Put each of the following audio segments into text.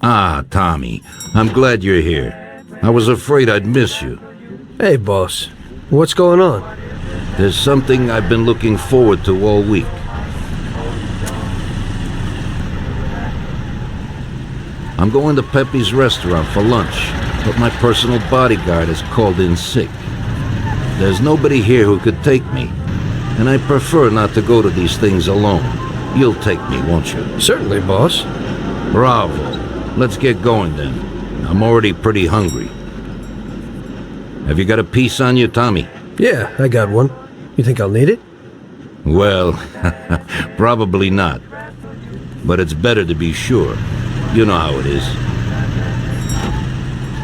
Ah, Tommy, I'm glad you're here. I was afraid I'd miss you. Hey, boss. What's going on? There's something I've been looking forward to all week. I'm going to Pepe's restaurant for lunch, but my personal bodyguard has called in sick. There's nobody here who could take me, and I prefer not to go to these things alone. You'll take me, won't you? Certainly, boss. Bravo. Let's get going then. I'm already pretty hungry. Have you got a piece on you, Tommy? Yeah, I got one. You think I'll need it? Well, probably not. But it's better to be sure. You know how it is.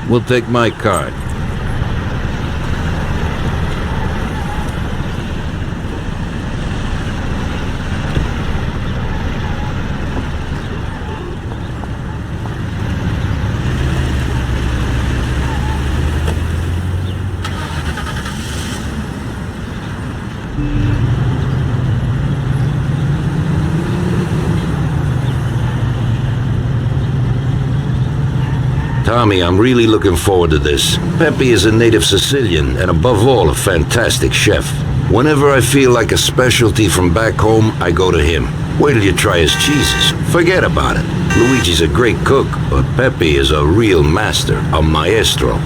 We'll take my card. Tommy, I'm really looking forward to this. Pepe is a native Sicilian and above all a fantastic chef. Whenever I feel like a specialty from back home, I go to him. Wait till you try his cheeses. Forget about it. Luigi's a great cook, but Pepe is a real master, a maestro.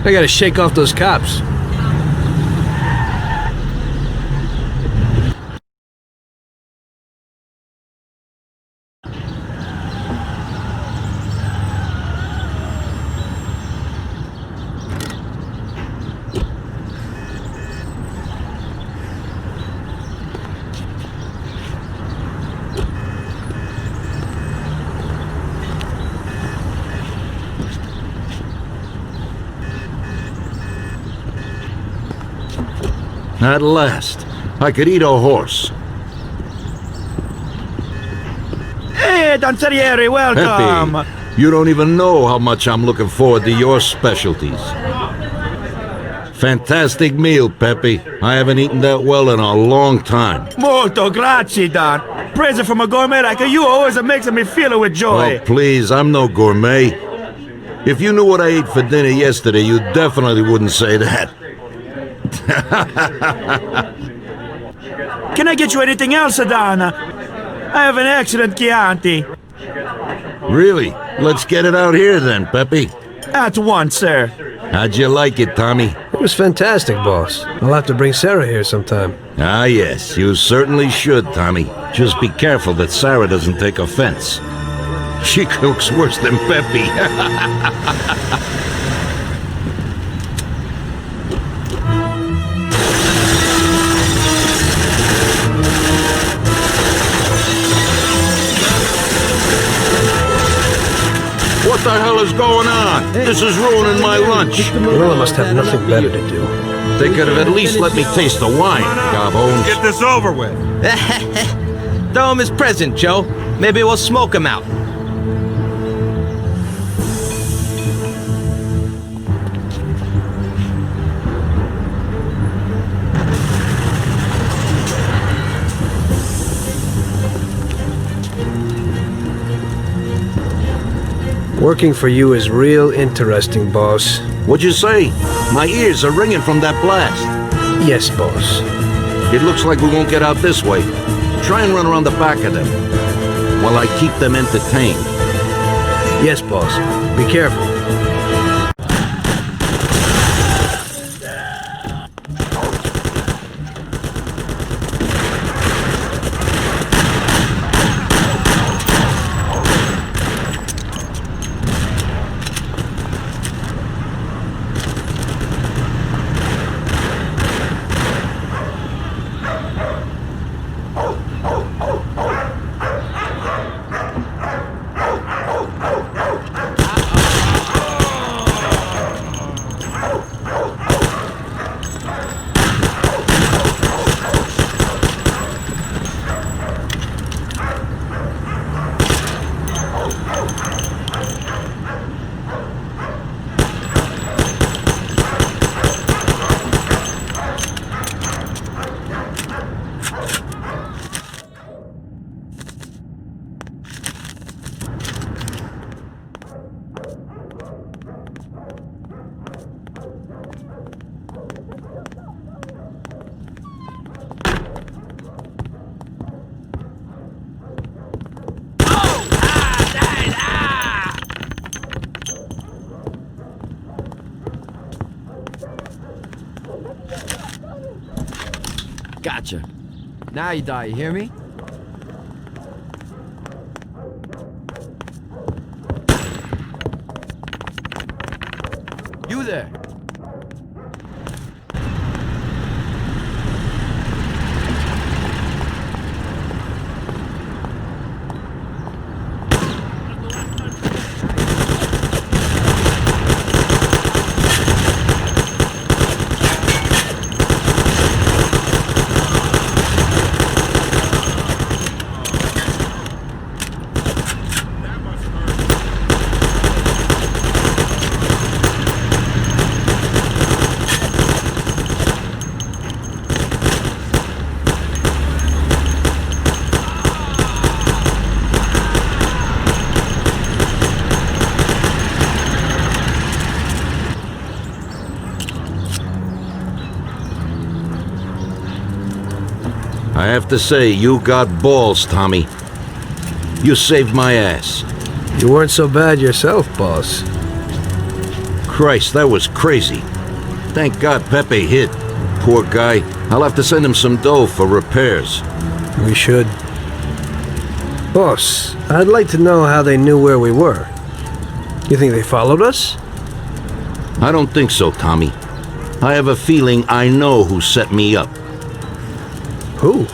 I gotta shake off those cops. At last, I could eat a horse. Hey, Danzeriere, welcome! Pepe, you don't even know how much I'm looking forward to your specialties. Fantastic meal, Pepe. I haven't eaten that well in a long time. Molto grazie, Dan. Praise from a gourmet like you always makes me feel with joy. Oh, please, I'm no gourmet. If you knew what I ate for dinner yesterday, you definitely wouldn't say that. Can I get you anything else, Dan? I have an excellent Chianti. Really? Let's get it out here then, Pepe. At once, sir. How'd you like it, Tommy? It was fantastic, boss. I'll have to bring Sarah here sometime. Ah, yes, you certainly should, Tommy. Just be careful that Sarah doesn't take offense. She cooks worse than Pepe. What the hell is going on? This is ruining my lunch. Gorilla must have nothing better to do. They could have at least let me taste the wine, gobbones. Get this over with. Throw him his present, Joe. Maybe we'll smoke him out. Working for you is real interesting, boss. What'd you say? My ears are ringing from that blast. Yes, boss. It looks like we won't get out this way. Try and run around the back of them while I keep them entertained. Yes, boss. Be careful. Gotcha. Now you die, you hear me? You there. I have to say, you got balls, Tommy. You saved my ass. You weren't so bad yourself, boss. Christ, that was crazy. Thank God Pepe hit. Poor guy. I'll have to send him some dough for repairs. We should. Boss, I'd like to know how they knew where we were. You think they followed us? I don't think so, Tommy. I have a feeling I know who set me up. Who?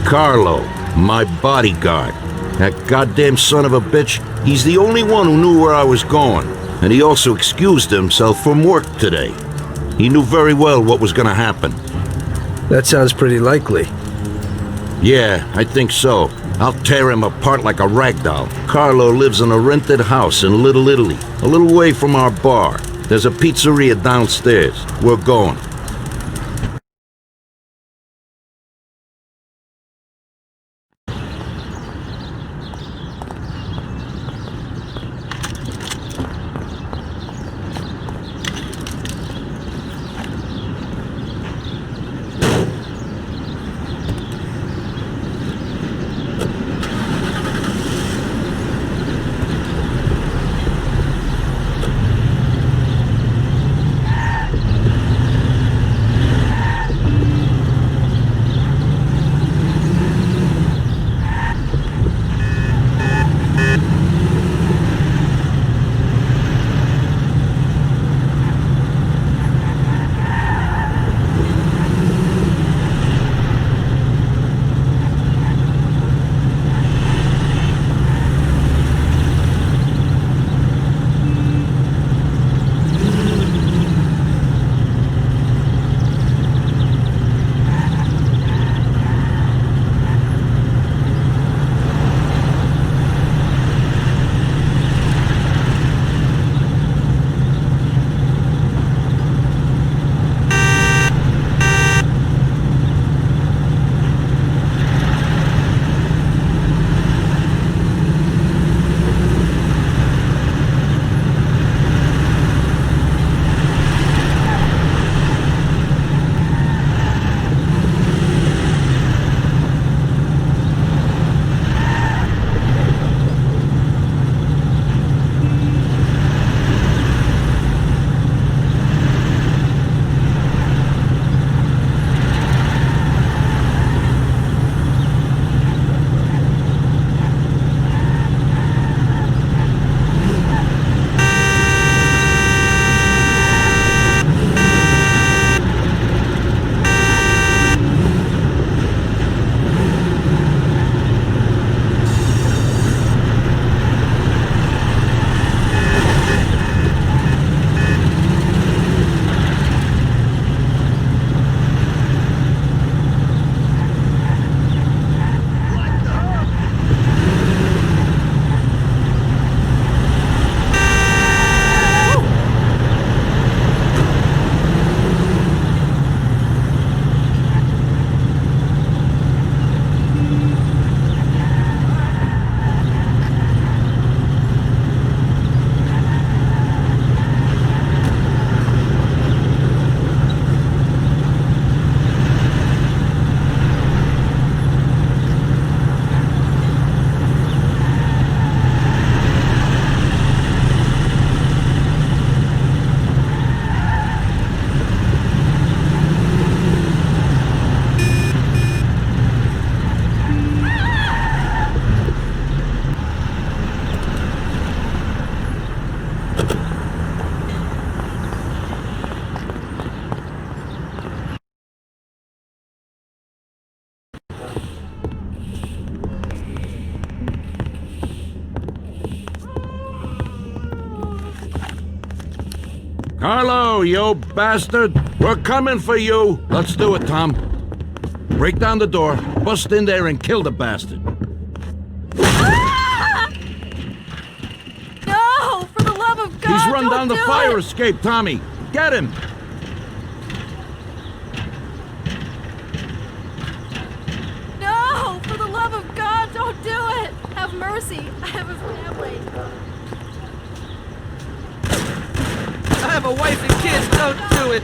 Carlo, my bodyguard. That goddamn son of a bitch, he's the only one who knew where I was going. And he also excused himself from work today. He knew very well what was gonna happen. That sounds pretty likely. Yeah, I think so. I'll tear him apart like a rag doll. Carlo lives in a rented house in Little Italy, a little way from our bar. There's a pizzeria downstairs. We're going. Carlo, you bastard! We're coming for you! Let's do it, Tom. Break down the door, bust in there, and kill the bastard. Ah! No! For the love of God, He's run down the don't do fire it! escape, Tommy! Get him! No! For the love of God, don't do it! Have mercy! I have a family. I have a wife and kids, don't do it!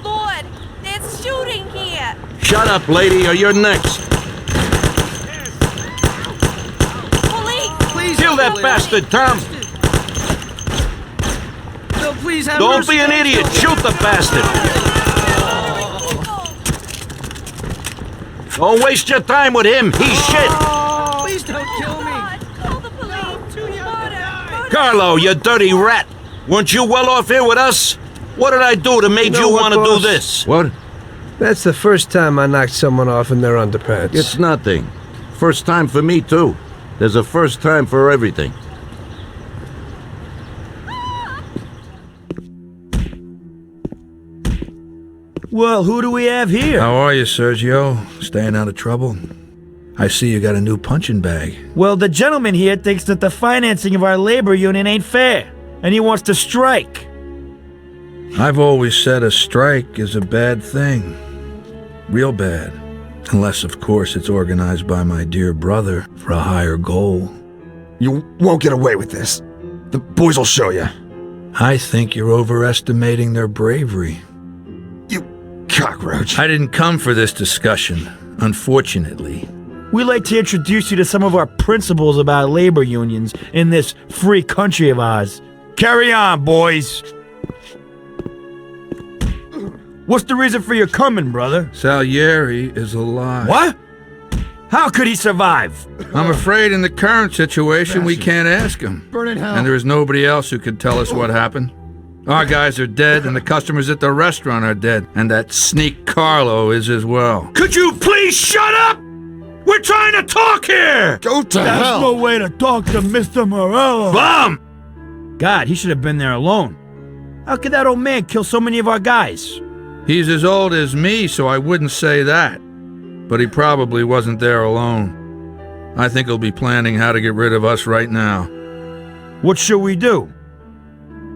Lord, there's shooting here! Shut up, lady, or you're next! Police! Please Kill that don't- bastard, Tom! No, please have Don't mercy. be an idiot! Shoot the bastard! Don't waste your time with him! He's shit! Please don't kill me. Call the police! Murder! Carlo, you dirty rat! Weren't you well off here with us? What did I do to make You know you what, want to do boss? this? What? That's the first time I knocked someone off in their underpants. It's nothing. First time for me, too. There's a first time for everything. Well, who do we have here? How are you, Sergio? Staying out of trouble? I see you got a new punching bag. Well, the gentleman here thinks that the financing of our labor union ain't fair, and he wants to strike. I've always said a strike is a bad thing. Real bad. Unless, of course, it's organized by my dear brother for a higher goal. You won't get away with this. The boys will show you. I think you're overestimating their bravery. You cockroach. I didn't come for this discussion, unfortunately. We'd like to introduce you to some of our principles about labor unions in this free country of ours. Carry on, boys. What's the reason for your coming, brother? Salieri is alive. What? How could he survive? I'm afraid in the current situation we can't ask him. Burn in hell. And there is nobody else who can tell us what happened. Our guys are dead, and the customers at the restaurant are dead, and that sneak Carlo is as well. Could you please shut up? We're trying to talk here! Go to That's hell. no way to talk to Mr. Morello. Bum! God, he should have been there alone. How could that old man kill so many of our guys? He's as old as me, so I wouldn't say that. But he probably wasn't there alone. I think he'll be planning how to get rid of us right now. What should we do?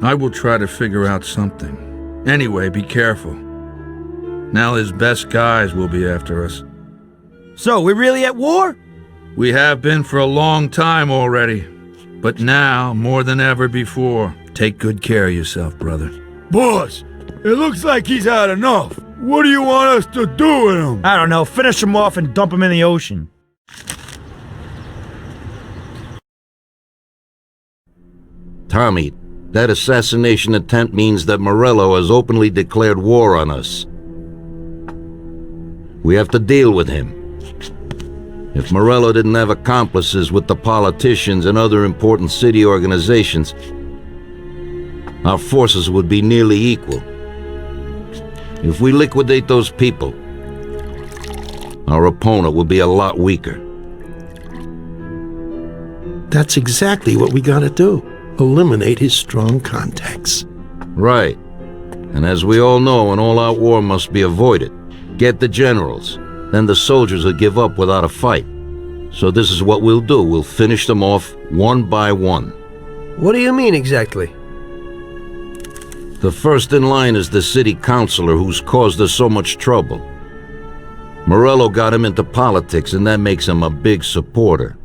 I will try to figure out something. Anyway, be careful. Now his best guys will be after us. So, we're really at war? We have been for a long time already. But now, more than ever before, take good care of yourself, brother. Boss, it looks like he's had enough. What do you want us to do with him? I don't know. Finish him off and dump him in the ocean. Tommy, that assassination attempt means that Morello has openly declared war on us. We have to deal with him. If Morello didn't have accomplices with the politicians and other important city organizations, our forces would be nearly equal. If we liquidate those people, our opponent will be a lot weaker. That's exactly what we gotta do. Eliminate his strong contacts. Right. And as we all know, an all-out war must be avoided. Get the generals. Then the soldiers will give up without a fight. So this is what we'll do. We'll finish them off one by one. What do you mean exactly? The first in line is the city councilor who's caused us so much trouble. Morello got him into politics, and that makes him a big supporter.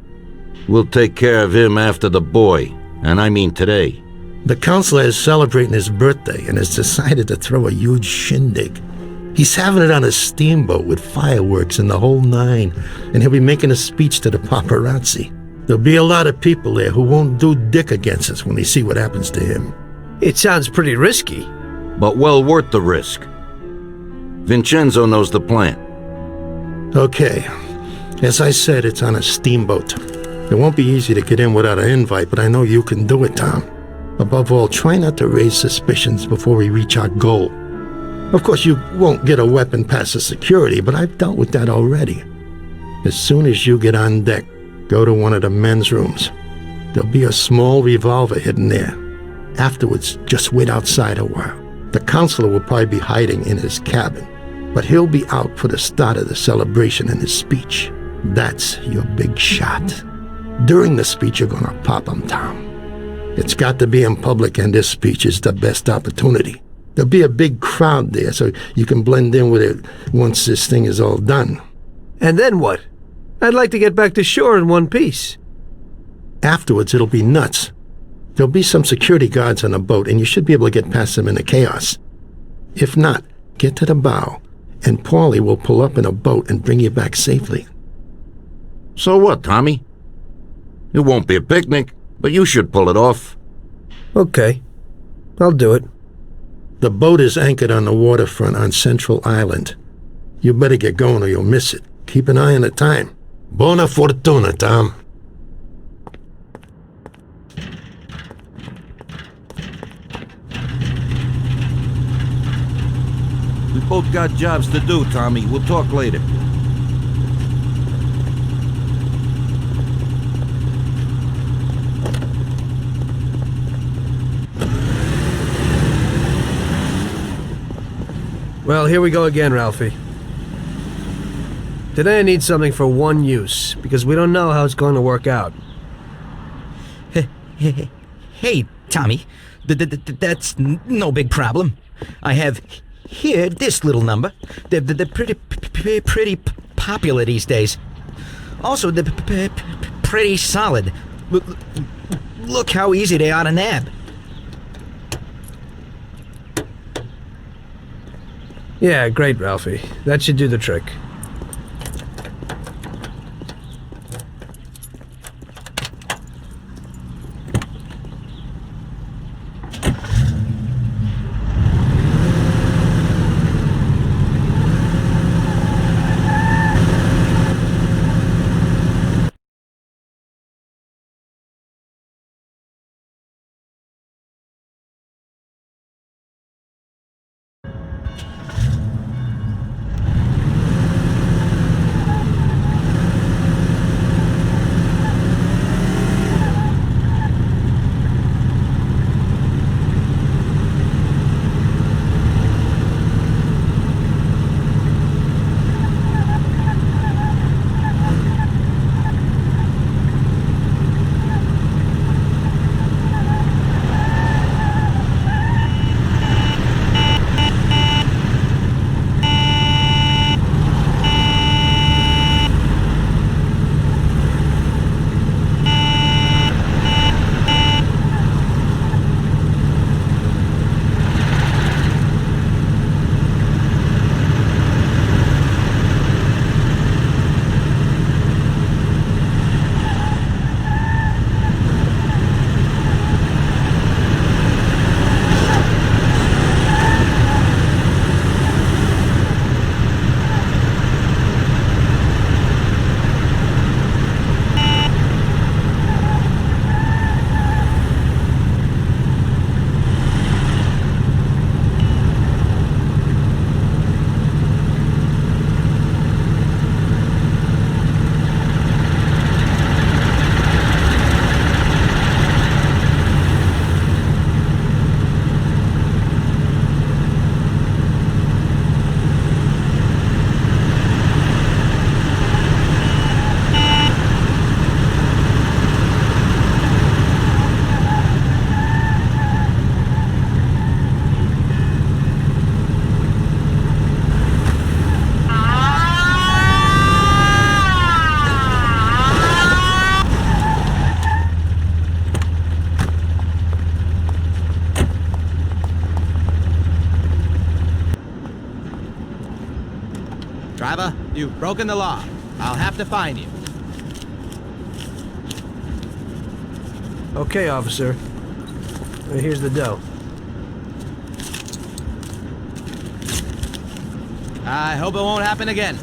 We'll take care of him after the boy, and I mean today. The counselor is celebrating his birthday and has decided to throw a huge shindig. He's having it on a steamboat with fireworks and the whole nine, and he'll be making a speech to the paparazzi. There'll be a lot of people there who won't do dick against us when they see what happens to him. It sounds pretty risky. But well worth the risk. Vincenzo knows the plan. Okay, as I said, it's on a steamboat. It won't be easy to get in without an invite, but I know you can do it, Tom. Above all, try not to raise suspicions before we reach our goal. Of course, you won't get a weapon past the security, but I've dealt with that already. As soon as you get on deck, go to one of the men's rooms. There'll be a small revolver hidden there. Afterwards, just wait outside a while. The counselor will probably be hiding in his cabin, but he'll be out for the start of the celebration in his speech. That's your big shot. During the speech, you're gonna pop him, Tom. It's got to be in public, and this speech is the best opportunity. There'll be a big crowd there, so you can blend in with it once this thing is all done. And then what? I'd like to get back to shore in one piece. Afterwards, it'll be nuts. There'll be some security guards on the boat, and you should be able to get past them in the chaos. If not, get to the bow, and Paulie will pull up in a boat and bring you back safely. So what, Tommy? It won't be a picnic, but you should pull it off. Okay. I'll do it. The boat is anchored on the waterfront on Central Island. You better get going or you'll miss it. Keep an eye on the time. Buona fortuna, Tom. We both got jobs to do, Tommy. We'll talk later. Well, here we go again, Ralphie. Today I need something for one use, because we don't know how it's going to work out. Hey, Tommy. That's no big problem. I have here this little number. They're pretty popular these days. Also, they're pretty solid. Look how easy they are to nab. Yeah, great, Ralphie. That should do the trick. Driver, you've broken the law. I'll have to fine you. Okay, officer. Here's the dough. I hope it won't happen again.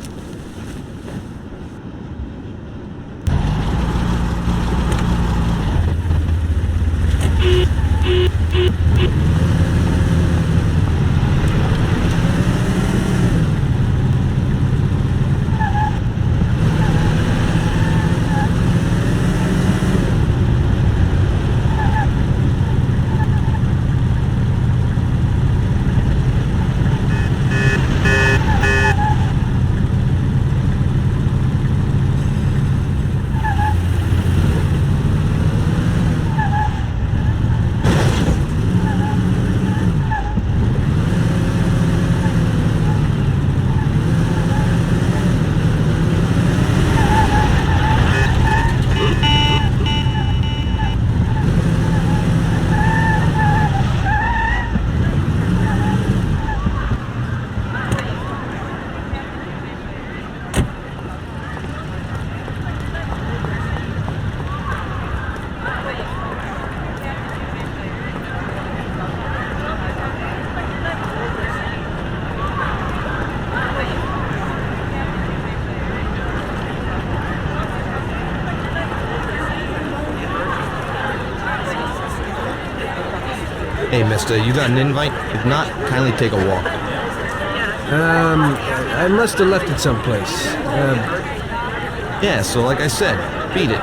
mister, you got an invite? If not, kindly take a walk. I must have left it someplace. Yeah, so like I said, beat it.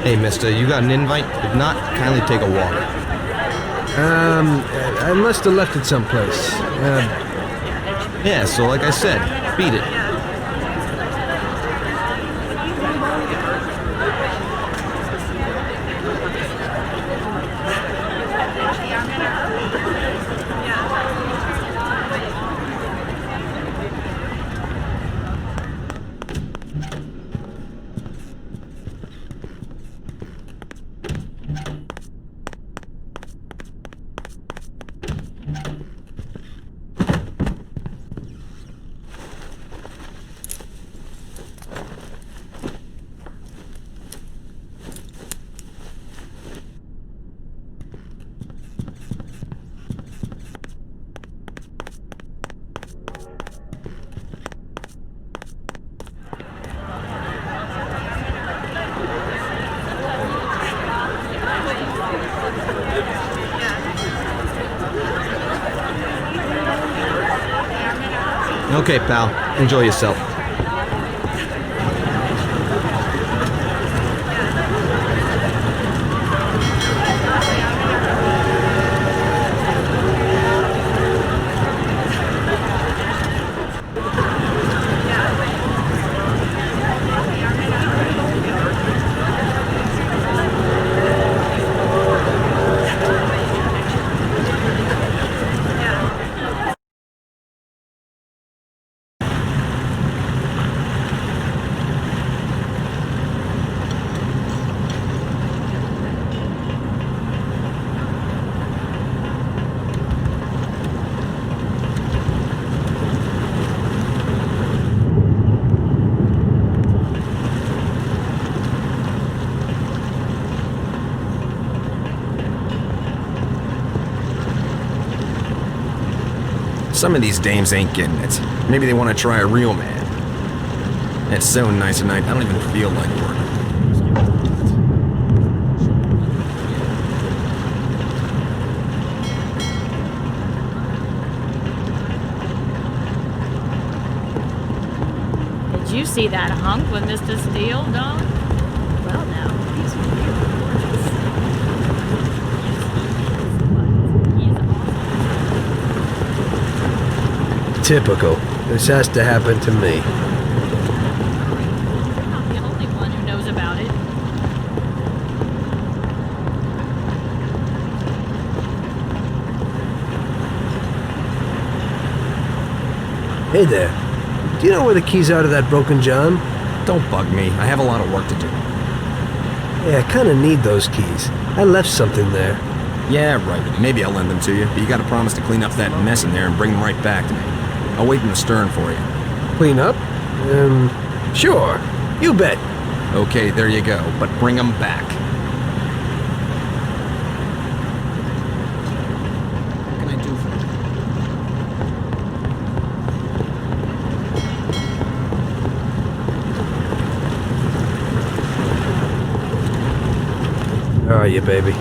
Hey, mister, you got an invite? If not, kindly take a walk. I must have left it someplace. Yeah, so like I said, beat it. Okay, pal. Enjoy yourself. Some of these dames ain't getting it. Maybe they want to try a real man. It's so nice tonight, I don't even feel like working. Did you see that hunk with Mr. Steele, Don? Well, now, he's really gorgeous. He's awesome. Typical. This has to happen to me. You're not the only one who knows about it. Hey there. Do you know where the keys are to that broken John? Don't bug me, I have a lot of work to do. Yeah, I kinda need those keys. I left something there. Yeah, right. Maybe I'll lend them to you, but you gotta promise to clean up that mess in there and bring them right back to me. I'll wait in the stern for you. Clean up? Sure. You bet. Okay, there you go, but bring them back. What can I do for you? How are you, baby?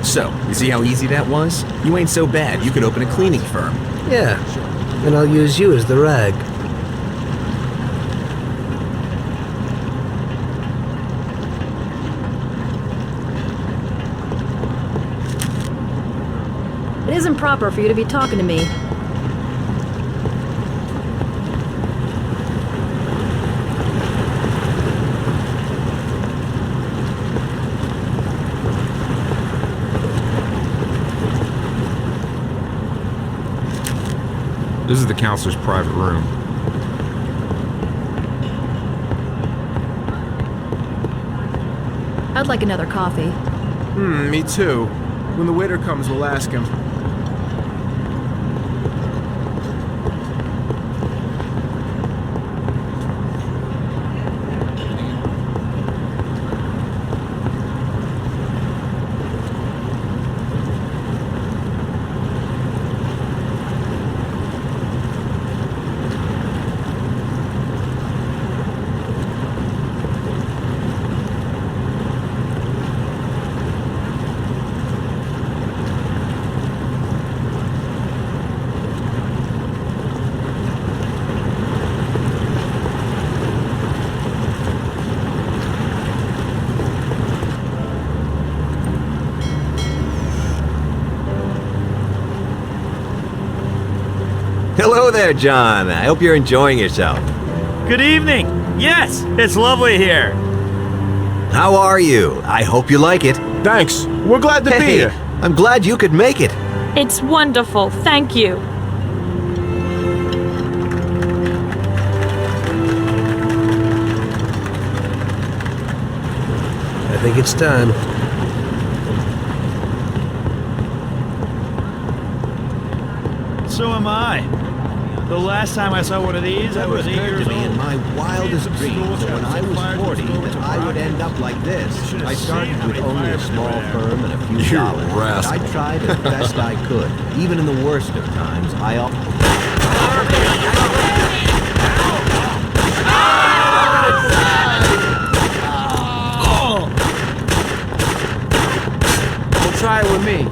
So, you see how easy that was? You ain't so bad, you could open a cleaning firm. Yeah. And I'll use you as the rag. It isn't proper for you to be talking to me. This is the counselor's private room. I'd like another coffee. Me too. When the waiter comes, we'll ask him. Hello there, John. I hope you're enjoying yourself. Good evening. Yes, it's lovely here. How are you? I hope you like it. Thanks. We're glad to be Hey, here. I'm glad you could make it. It's wonderful, thank you. I think it's time. So am I. The last time I saw one of these, I was 8 occurred years to me old. in my wildest Some dreams school that when I was fires, 40 some that fires, I would some end up like this. Should have I started seen how with many only a fires small were there. firm and a few You dollars. But I rascal. tried as best I could. Even in the worst of times, We'll try it with me.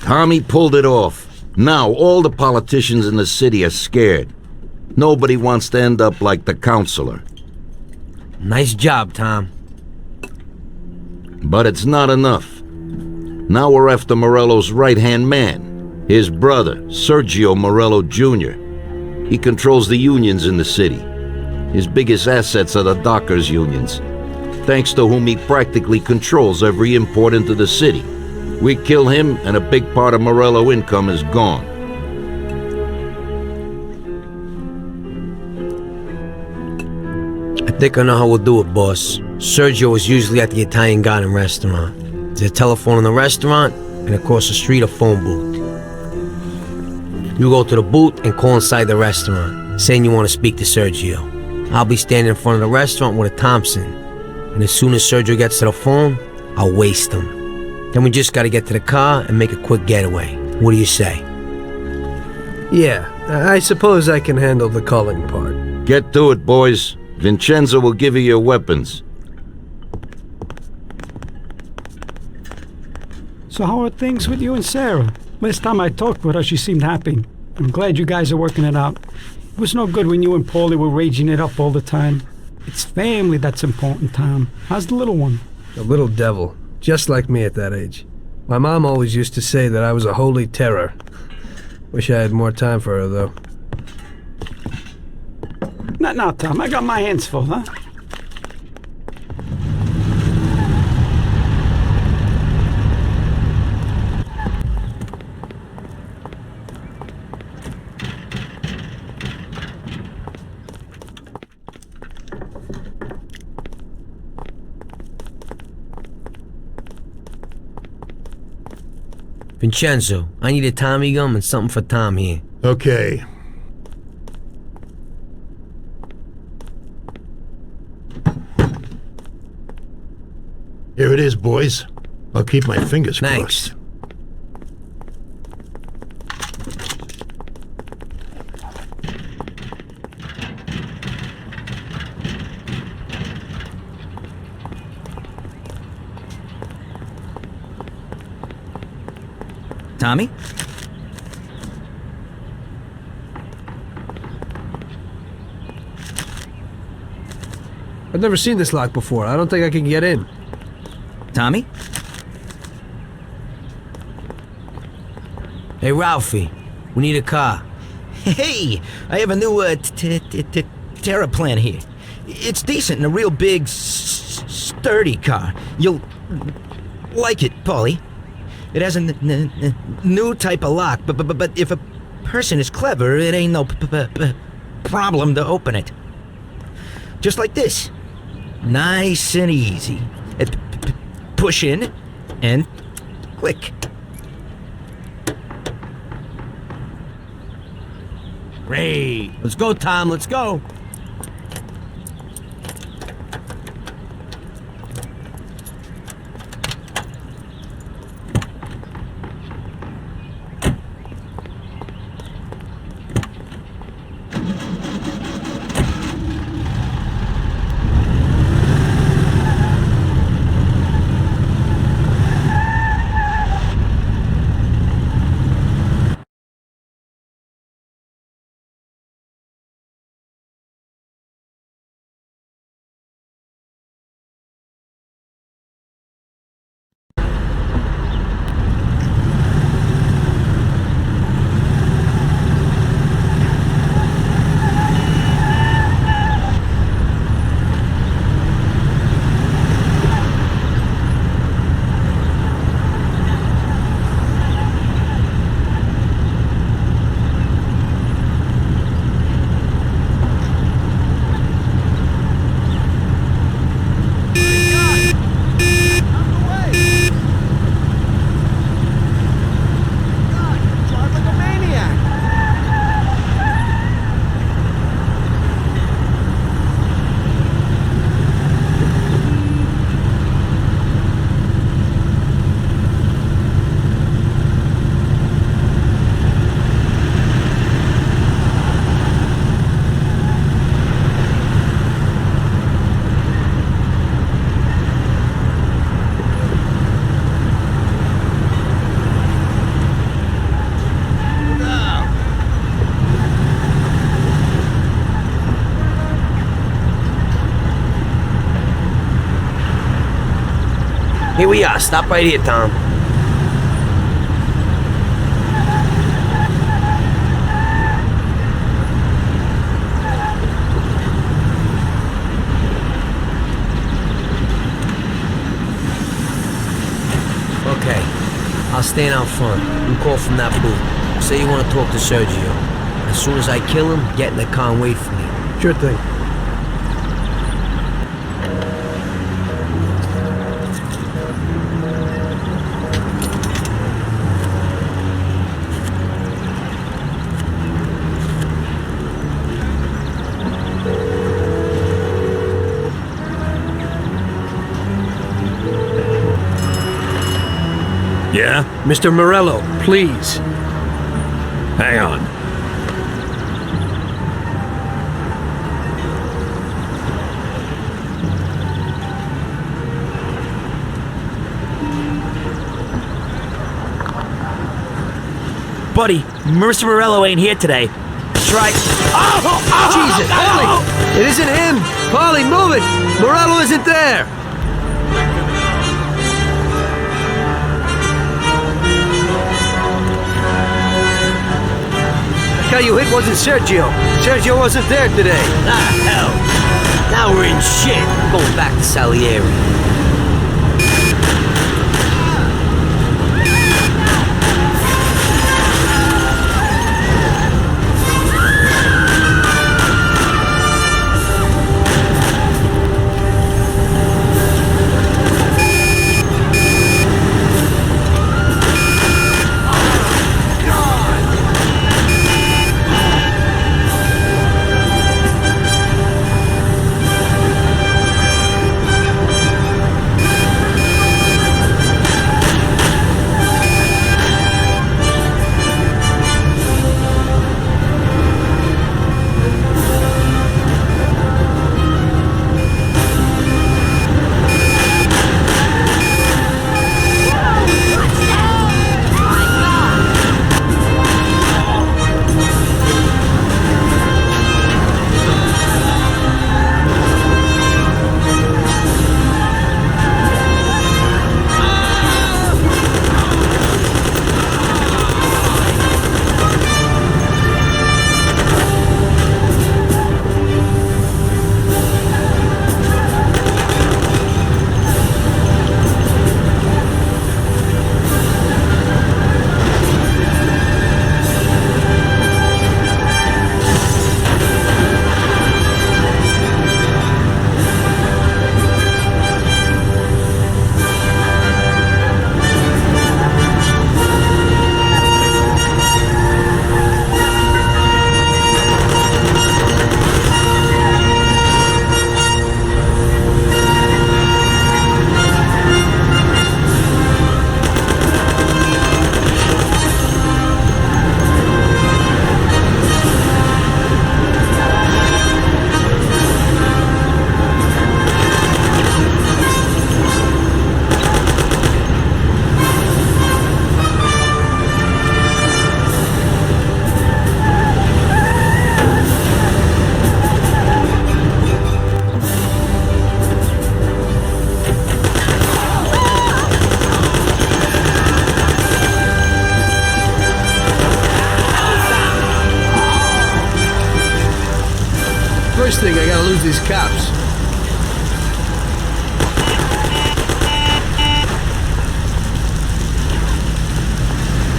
Tommy pulled it off. Now all the politicians in the city are scared. Nobody wants to end up like the counselor. Nice job, Tom. But it's not enough. Now we're after Morello's right-hand man, his brother, Sergio Morello Jr. He controls the unions in the city. His biggest assets are the dockers' unions, thanks to whom he practically controls every import into the city. We kill him, and a big part of Morello income is gone. I think I know how we'll do it, boss. Sergio is usually at the Italian Garden restaurant. There's a telephone in the restaurant, and across the street a phone booth. You go to the booth and call inside the restaurant, saying you want to speak to Sergio. I'll be standing in front of the restaurant with a Thompson, and as soon as Sergio gets to the phone, I'll waste him. Then we just gotta get to the car and make a quick getaway. What do you say? Yeah, I suppose I can handle the calling part. Get to it, boys. Vincenzo will give you your weapons. So how are things with you and Sarah? Last time I talked with her, she seemed happy. I'm glad you guys are working it out. It was no good when you and Paulie were raging it up all the time. It's family that's important, Tom. How's the little one? A little devil, just like me at that age. My mom always used to say that I was a holy terror. Wish I had more time for her, though. Not now, Tom. I got my hands full, huh? Vincenzo, I need a Tommy gum and something for Tom here. Okay. Here it is, boys. I'll keep my fingers Thanks. crossed. Tommy? I've never seen this lock before. I don't think I can get in. Tommy? Hey, Ralphie, we need a car. Hey, I have a new Terra plan here. It's decent and a real big, sturdy car. You'll like it, Paulie. It has a new type of lock, but if a person is clever, it ain't no problem to open it. Just like this. Nice and easy. Push in and click. Great. Let's go, Tom. Let's go. Here we are. Stop right here, Tom. Okay. I'll stand out front. You call from that booth. Say you want to talk to Sergio. As soon as I kill him, get in the car and wait for me. Sure thing. Yeah? Mr. Morello, please. Hang on. Buddy, Mr. Morello ain't here today. Try. Jesus, Paulie! It isn't him! Paulie, move it! Morello isn't there! The guy you hit wasn't Sergio. Sergio wasn't there today. Ah, hell. Now we're in shit. I'm going back to Salieri. these cops.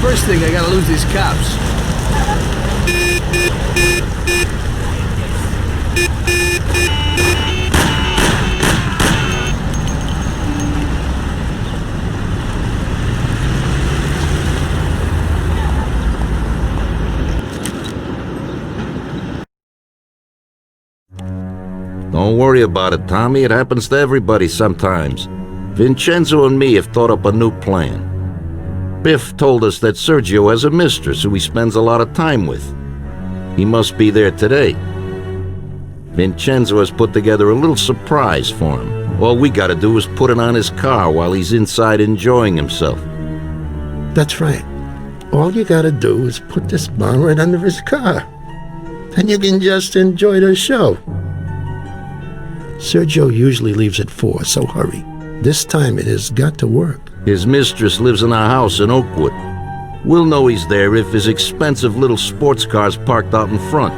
First thing, I gotta lose these cops. Don't worry about it, Tommy. It happens to everybody sometimes. Vincenzo and me have thought up a new plan. Biff told us that Sergio has a mistress who he spends a lot of time with. He must be there today. Vincenzo has put together a little surprise for him. All we gotta do is put it on his car while he's inside enjoying himself. That's right. All you gotta do is put this bomb right under his car. Then you can just enjoy the show. Sergio usually leaves at 4, so hurry. This time it has got to work. His mistress lives in our house in Oakwood. We'll know he's there if his expensive little sports car's parked out in front.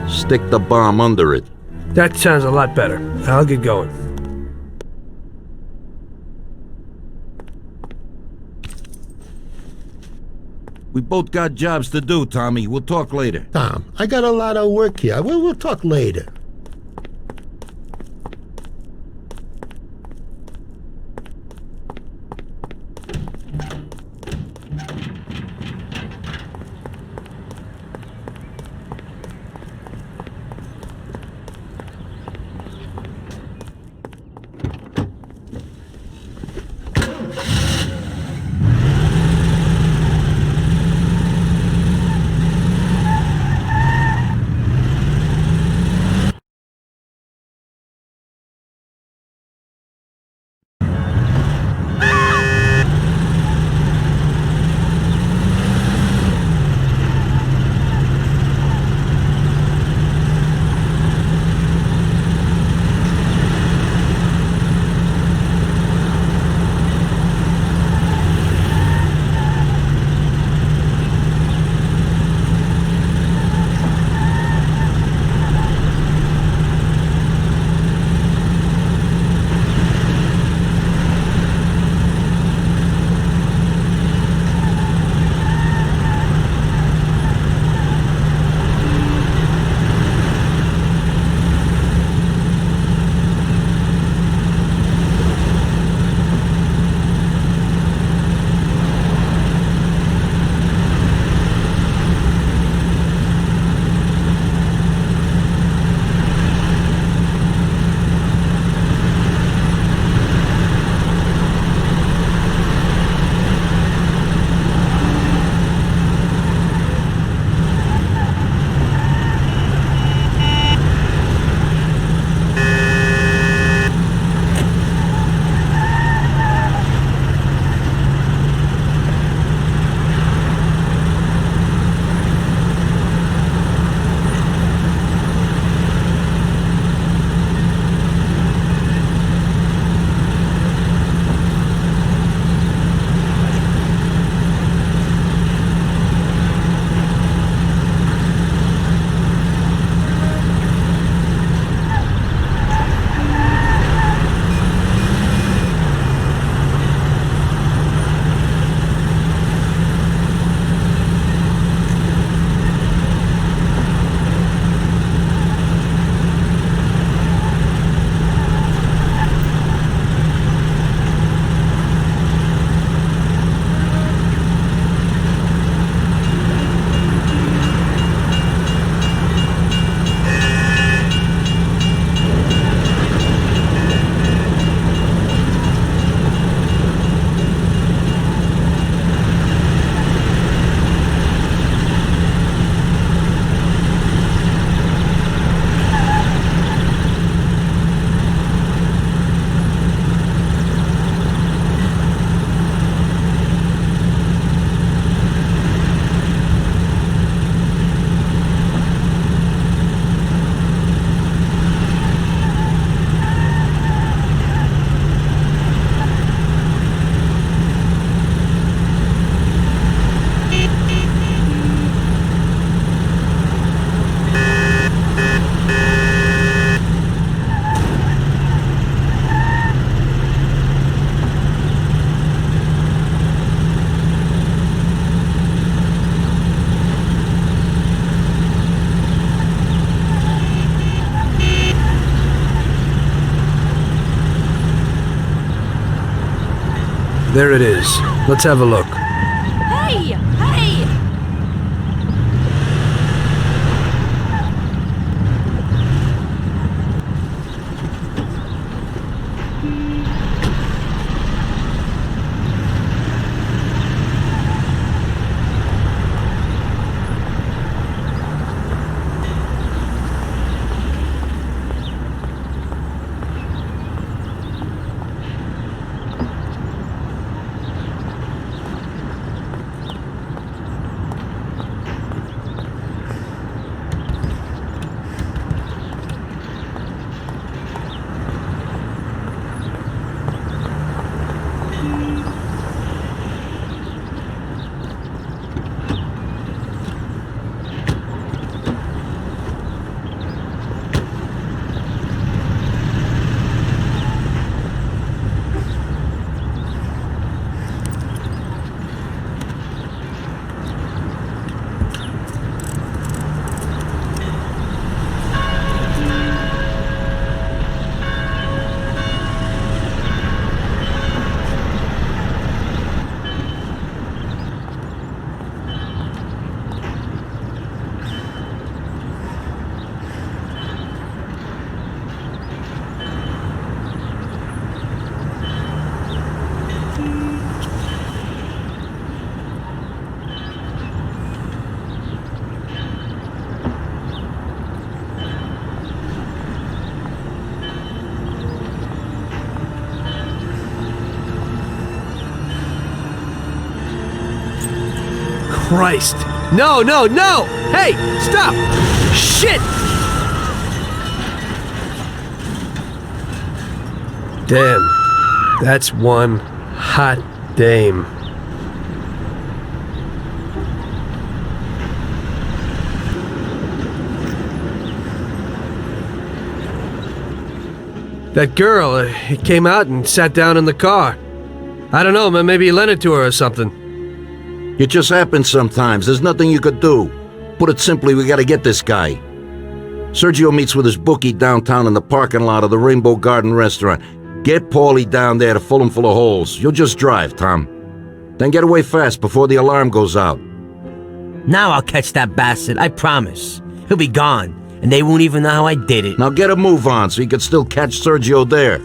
Stick the bomb under it. That sounds a lot better. I'll get going. We both got jobs to do, Tommy. We'll talk later. Tom, I got a lot of work here. We'll talk later. There it is. Let's have a look. Hey! Hey! Christ. No, no, no! Hey, stop! Shit! Damn. That's one hot dame. That girl, came out and sat down in the car. I don't know, man, maybe he lent it to her or something. It just happens sometimes. There's nothing you could do. Put it simply, we gotta get this guy. Sergio meets with his bookie downtown in the parking lot of the Rainbow Garden restaurant. Get Paulie down there to fill him full of holes. You'll just drive, Tom. Then get away fast before the alarm goes out. Now I'll catch that bastard, I promise. He'll be gone, and they won't even know how I did it. Now get a move on so you can still catch Sergio there.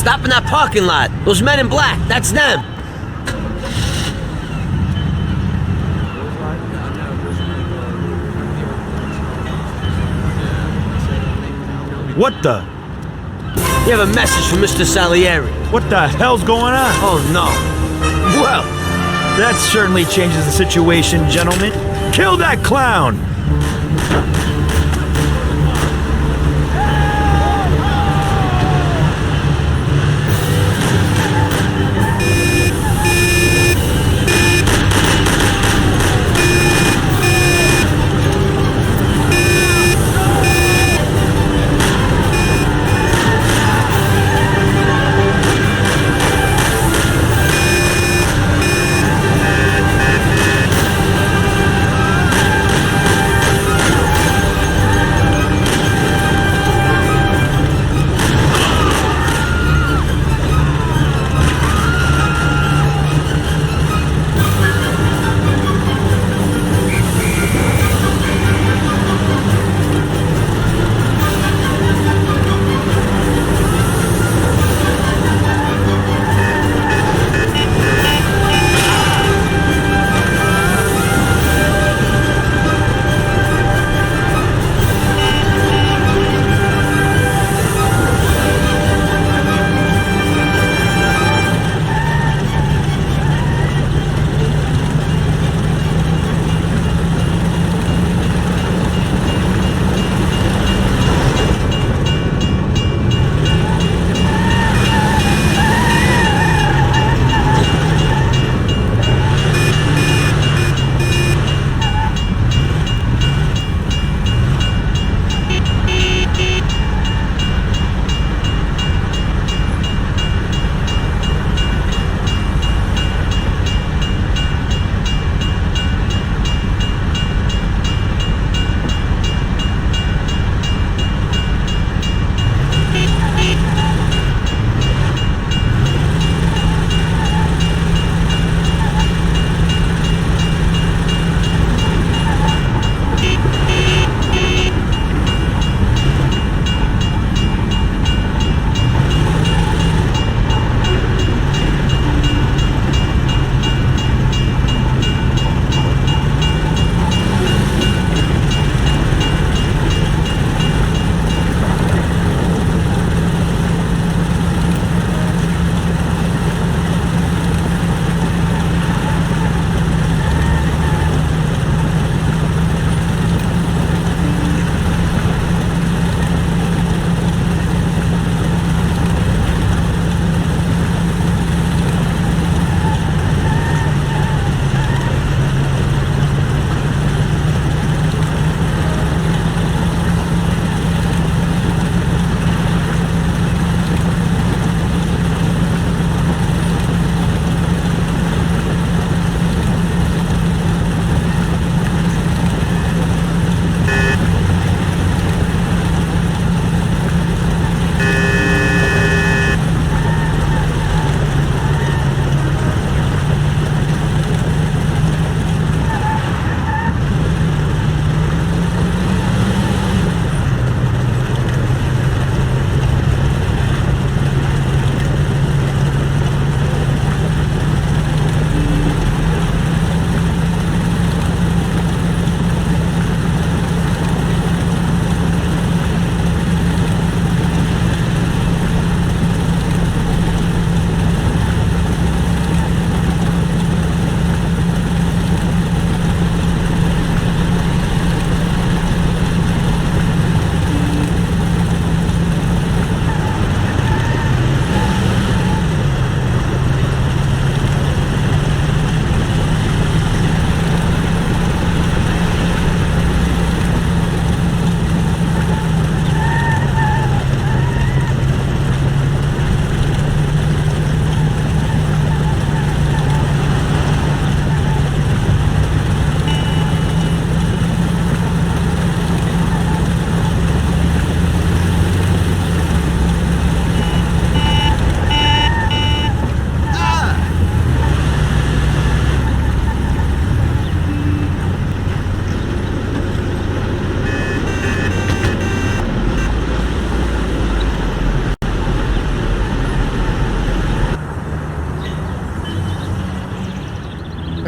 Stop in that parking lot. Those men in black, that's them. What the? You have a message from Mr. Salieri. What the hell's going on? Oh, no. Well, that certainly changes the situation, gentlemen. Kill that clown!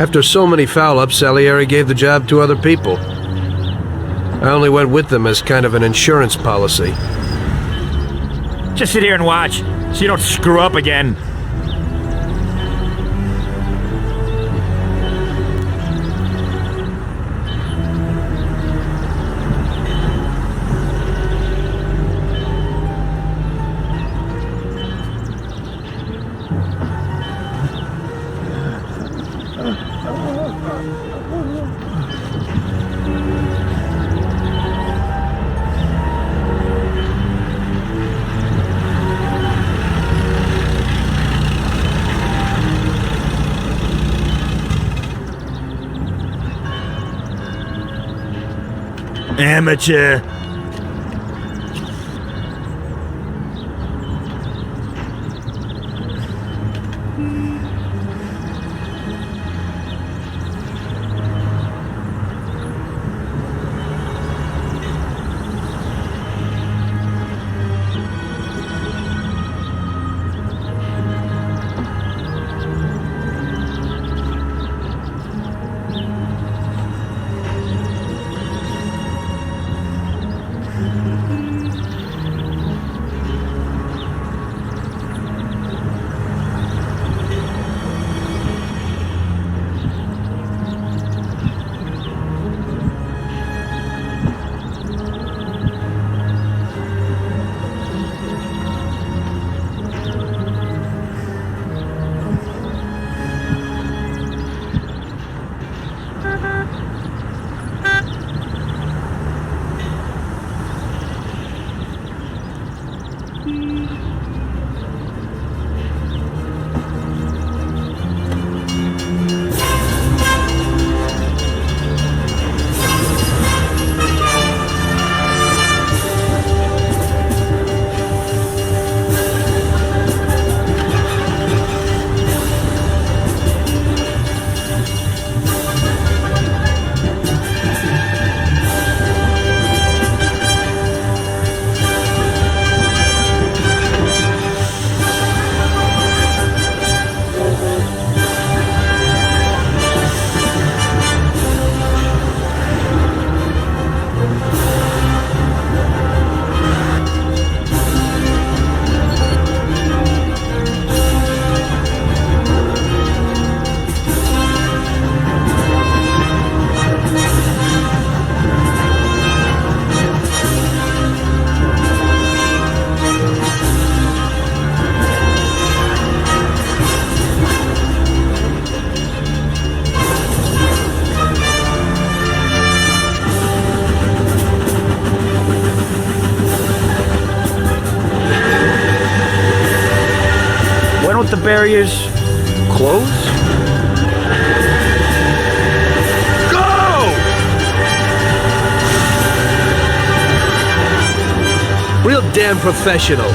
After so many foul-ups, Salieri gave the job to other people. I only went with them as kind of an insurance policy. Just sit here and watch, so you don't screw up again. Amateur. The barriers close? Go! Real damn professional.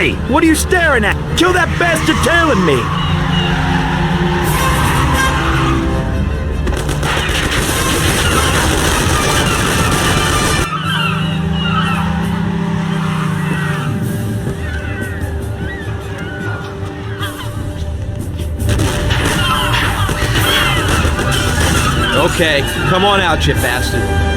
Hey, what are you staring at? Kill that bastard tailing me! Okay, come on out, you bastard.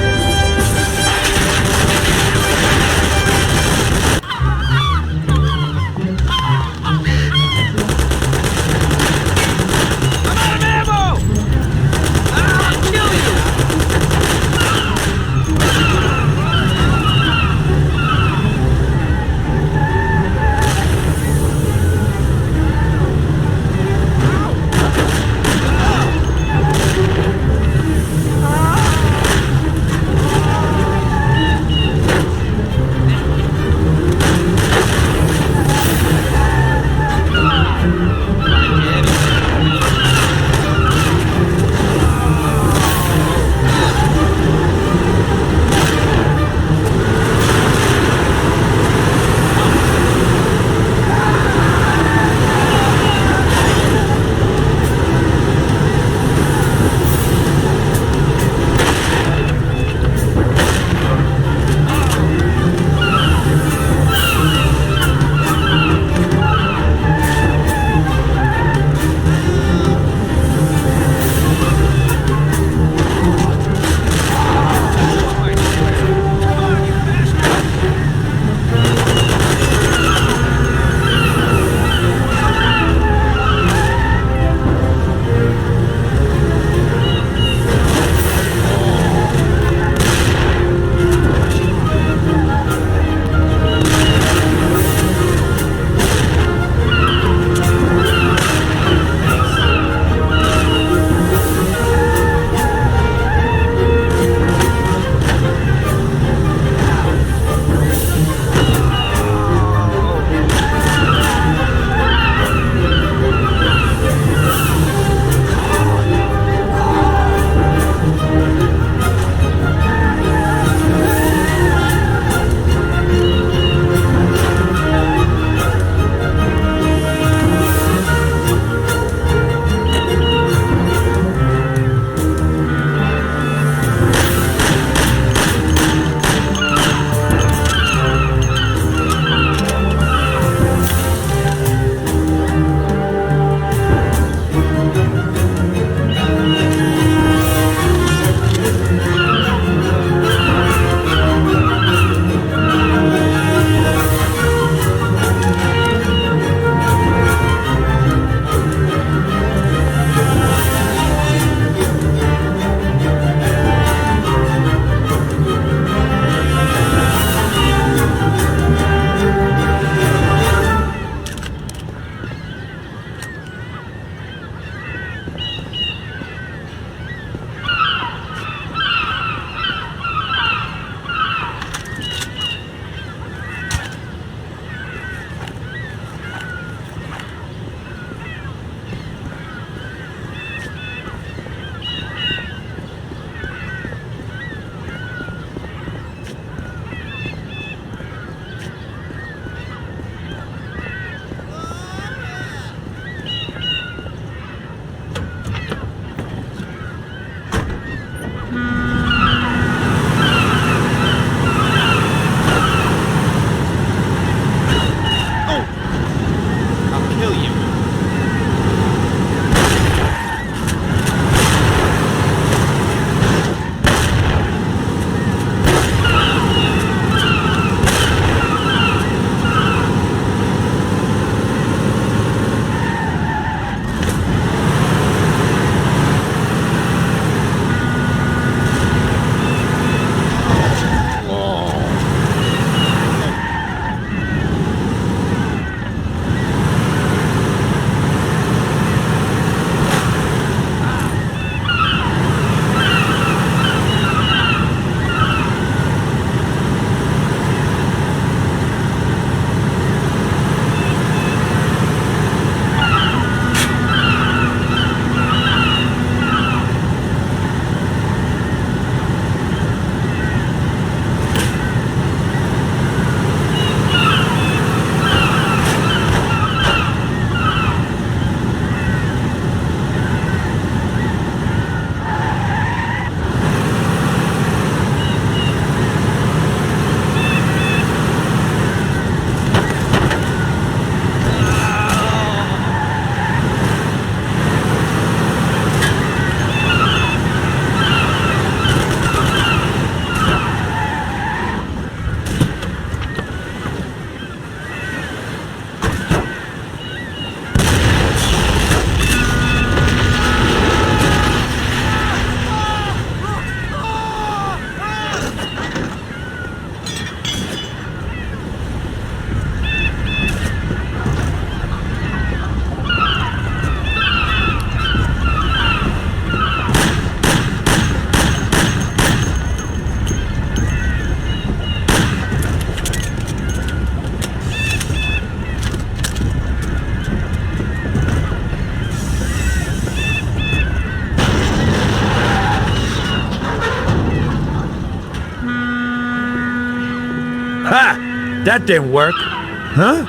Ha! That didn't work. Huh?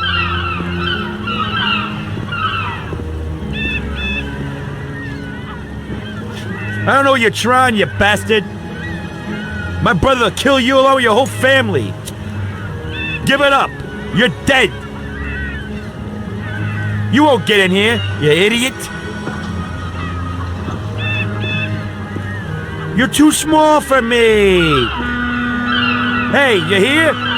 I don't know what you're trying, you bastard. My brother will kill you along with your whole family. Give it up. You're dead. You won't get in here, you idiot. You're too small for me. Hey, you here?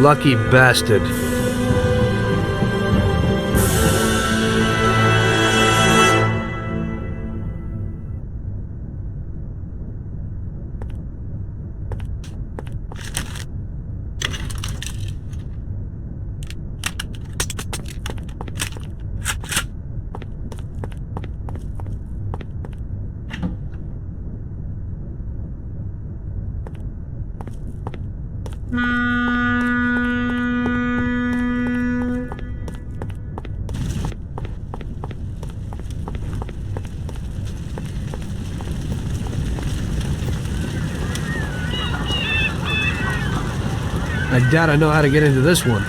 Lucky bastard. I doubt I know how to get into this one.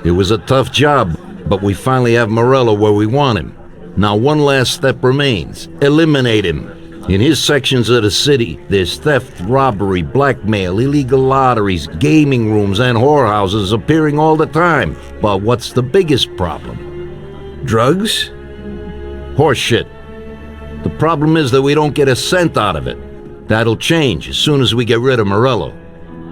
It was a tough job, but we finally have Morello where we want him. Now one last step remains. Eliminate him. In his sections of the city, there's theft, robbery, blackmail, illegal lotteries, gaming rooms, and whorehouses appearing all the time. But what's the biggest problem? Drugs? Horseshit. The problem is that we don't get a cent out of it. That'll change as soon as we get rid of Morello.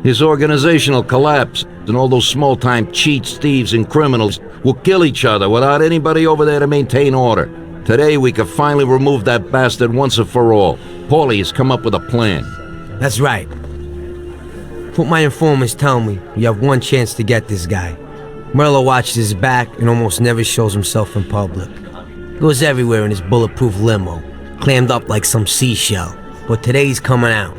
His organization will collapse, and all those small-time cheats, thieves, and criminals will kill each other without anybody over there to maintain order. Today, we can finally remove that bastard once and for all. Paulie has come up with a plan. That's right. What my informants tell me, you have one chance to get this guy. Morello watches his back and almost never shows himself in public. He goes everywhere in his bulletproof limo, clammed up like some seashell. But today he's coming out.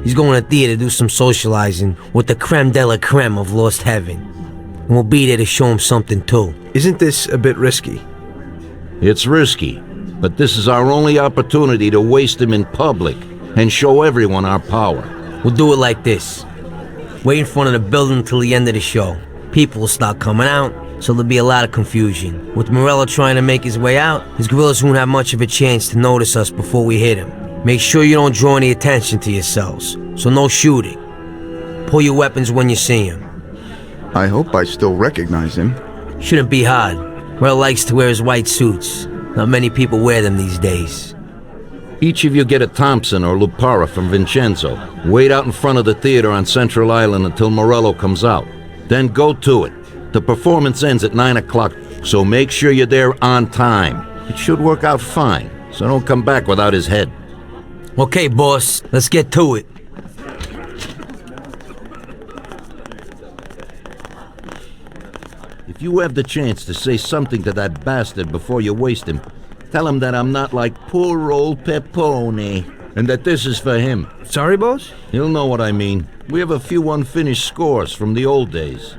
He's going to theater to do some socializing with the Crème De La Crème of Lost Heaven. And we'll be there to show him something too. Isn't this a bit risky? It's risky, but this is our only opportunity to waste him in public and show everyone our power. We'll do it like this. Wait in front of the building until the end of the show. People will start coming out, so there'll be a lot of confusion. With Morello trying to make his way out, his guerrillas won't have much of a chance to notice us before we hit him. Make sure you don't draw any attention to yourselves, so no shooting. Pull your weapons when you see him. I hope I still recognize him. Shouldn't be hard. Morello likes to wear his white suits. Not many people wear them these days. Each of you get a Thompson or Lupara from Vincenzo. Wait out in front of the theater on Central Island until Morello comes out. Then go to it. The performance ends at 9 o'clock, so make sure you're there on time. It should work out fine, so don't come back without his head. Okay, boss, let's get to it. If you have the chance to say something to that bastard before you waste him, tell him that I'm not like poor old Pepone, and that this is for him. Sorry, boss? He'll know what I mean. We have a few unfinished scores from the old days.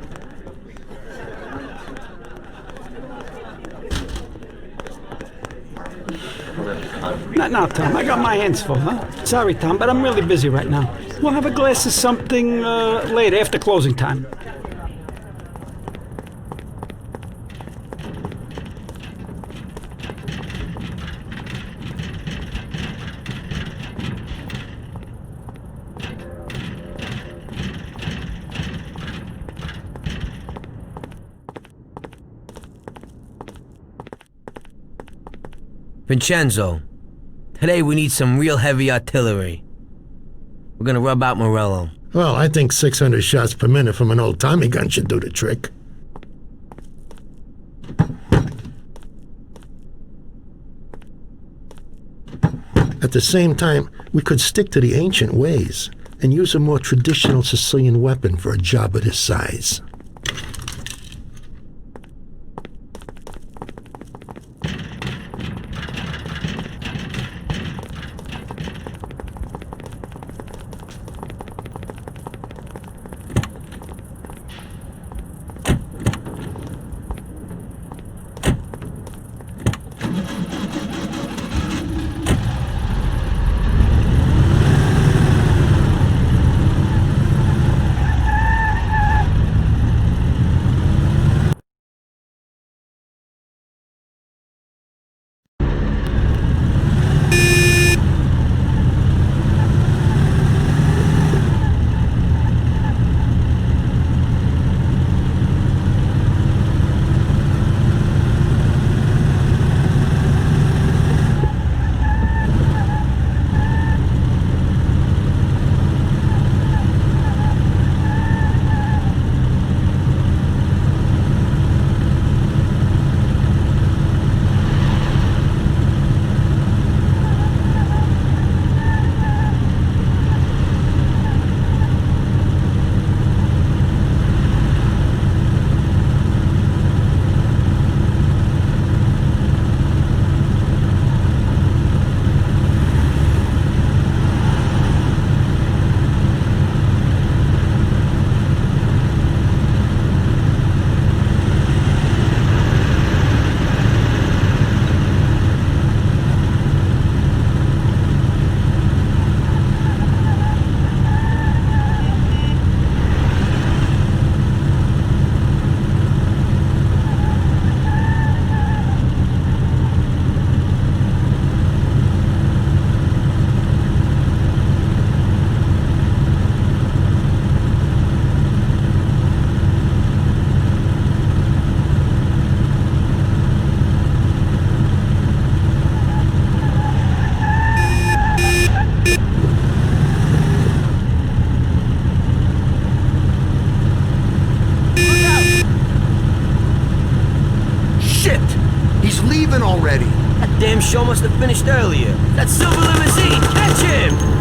Not now, Tom. I got my hands full, huh? Sorry, Tom, but I'm really busy right now. We'll have a glass of something later, after closing time. Vincenzo, today we need some real heavy artillery. We're gonna rub out Morello. Well, I think 600 shots per minute from an old Tommy gun should do the trick. At the same time, we could stick to the ancient ways and use a more traditional Sicilian weapon for a job of this size. leaving already? That damn show must have finished earlier. That silver limousine! Catch him!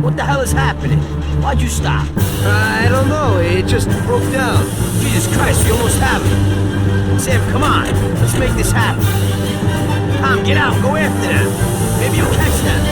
What the hell is happening? Why'd you stop? I don't know. It just broke down. Jesus Christ, we almost have it. Sam, come on. Let's make this happen. Tom, get out. Go after them. Maybe you'll catch them.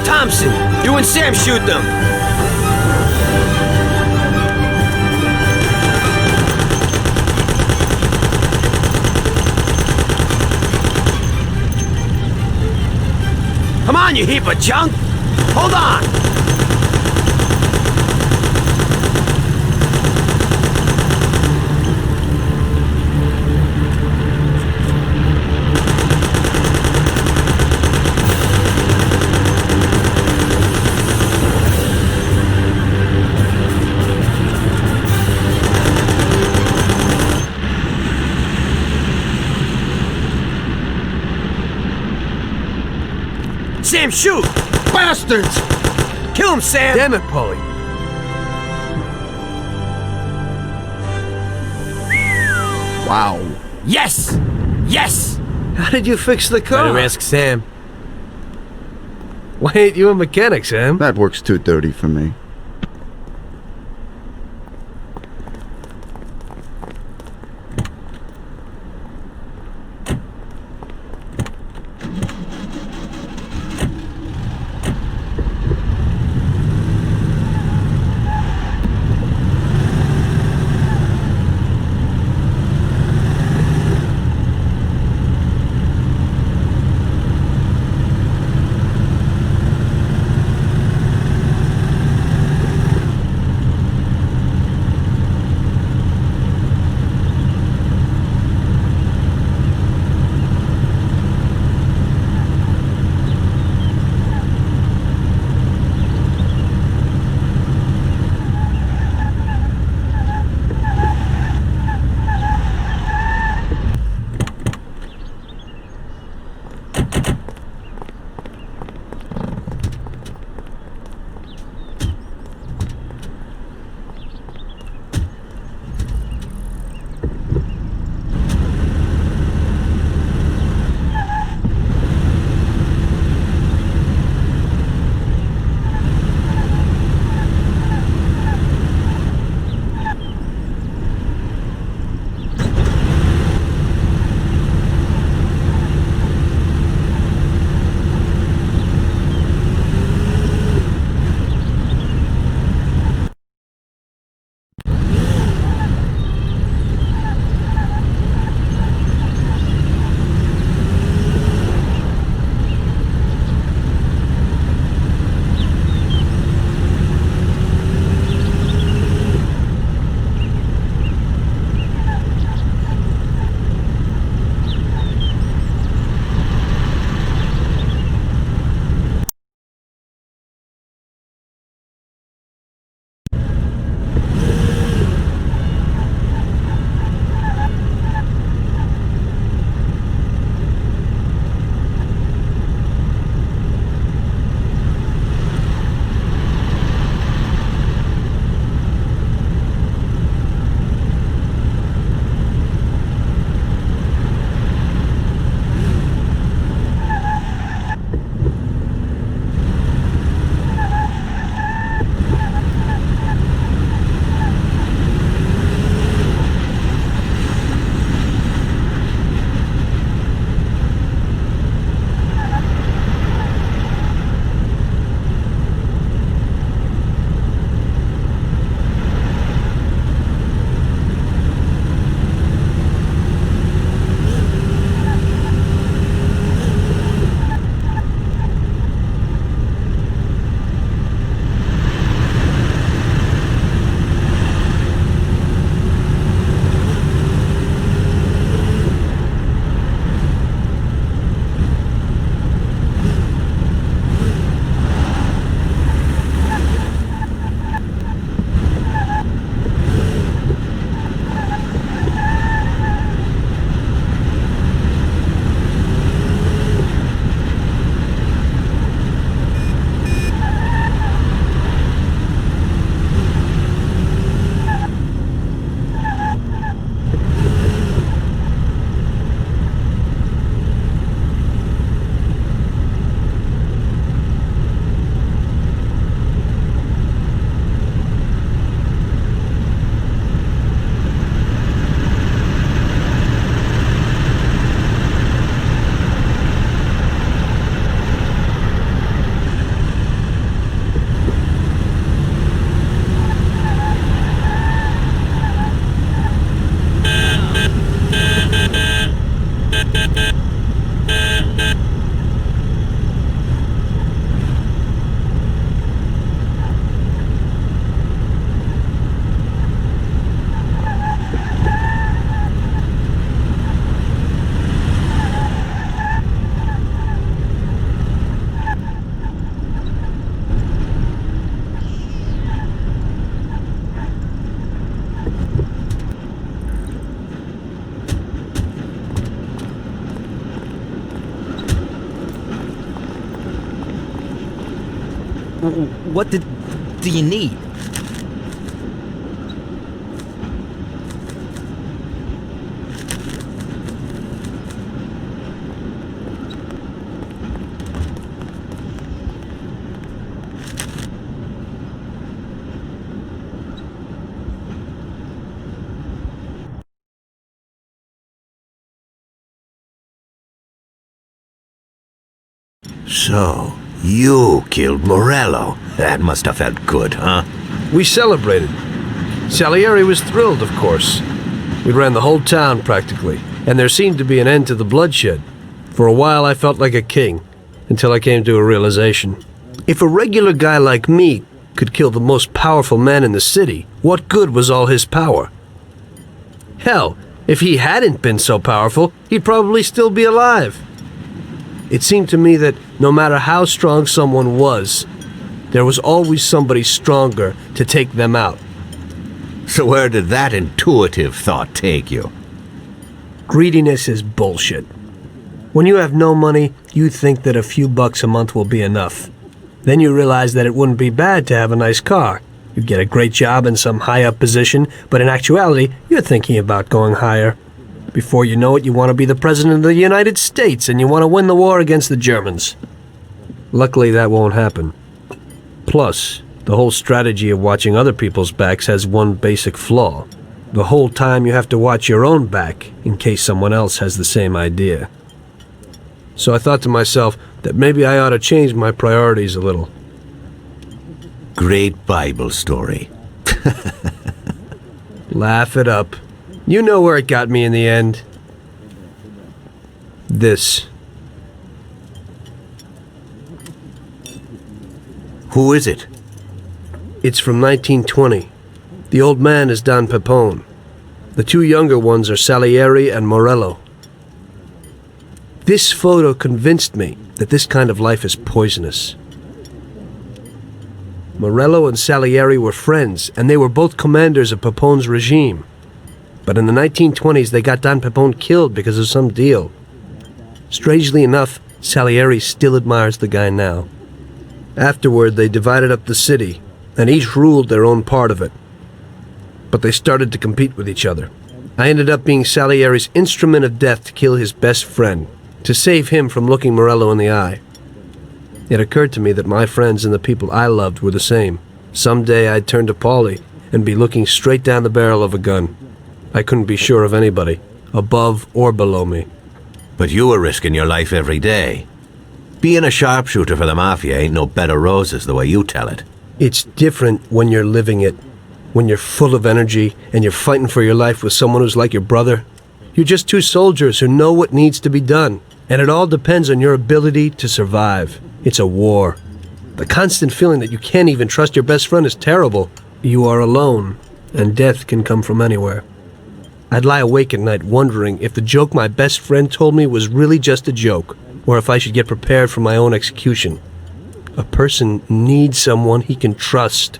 Thompson, you and Sam shoot them. Come on, you heap of junk. Hold on. Sam, shoot! Bastards! Kill him, Sam! Damn it, Paulie. Wow. Yes! Yes! How did you fix the car? Better ask Sam. Why ain't you a mechanic, Sam? That works too dirty for me. What do you need? So, you killed Morello. That must have felt good, huh? We celebrated. Salieri was thrilled, of course. We ran the whole town, practically, and there seemed to be an end to the bloodshed. For a while, I felt like a king, until I came to a realization. If a regular guy like me could kill the most powerful man in the city, what good was all his power? Hell, if he hadn't been so powerful, he'd probably still be alive. It seemed to me that no matter how strong someone was, there was always somebody stronger to take them out. So where did that intuitive thought take you? Greediness is bullshit. When you have no money, you think that a few bucks a month will be enough. Then you realize that it wouldn't be bad to have a nice car. You get a great job in some high-up position, but in actuality, you're thinking about going higher. Before you know it, you want to be the President of the United States, and you want to win the war against the Germans. Luckily, that won't happen. Plus, the whole strategy of watching other people's backs has one basic flaw. The whole time you have to watch your own back, in case someone else has the same idea. So I thought to myself that maybe I ought to change my priorities a little. Great Bible story. Laugh it up. You know where it got me in the end. This. Who is it? It's from 1920. The old man is Don Pepone. The two younger ones are Salieri and Morello. This photo convinced me that this kind of life is poisonous. Morello and Salieri were friends, and they were both commanders of Pepone's regime. But in the 1920s, they got Don Pepone killed because of some deal. Strangely enough, Salieri still admires the guy now. Afterward, they divided up the city, and each ruled their own part of it. But they started to compete with each other. I ended up being Salieri's instrument of death to kill his best friend, to save him from looking Morello in the eye. It occurred to me that my friends and the people I loved were the same. Someday I'd turn to Paulie and be looking straight down the barrel of a gun. I couldn't be sure of anybody, above or below me. But you were risking your life every day. Being a sharpshooter for the Mafia ain't no bed of roses the way you tell it. It's different when you're living it. When you're full of energy and you're fighting for your life with someone who's like your brother. You're just two soldiers who know what needs to be done. And it all depends on your ability to survive. It's a war. The constant feeling that you can't even trust your best friend is terrible. You are alone, and death can come from anywhere. I'd lie awake at night wondering if the joke my best friend told me was really just a joke, or if I should get prepared for my own execution. A person needs someone he can trust.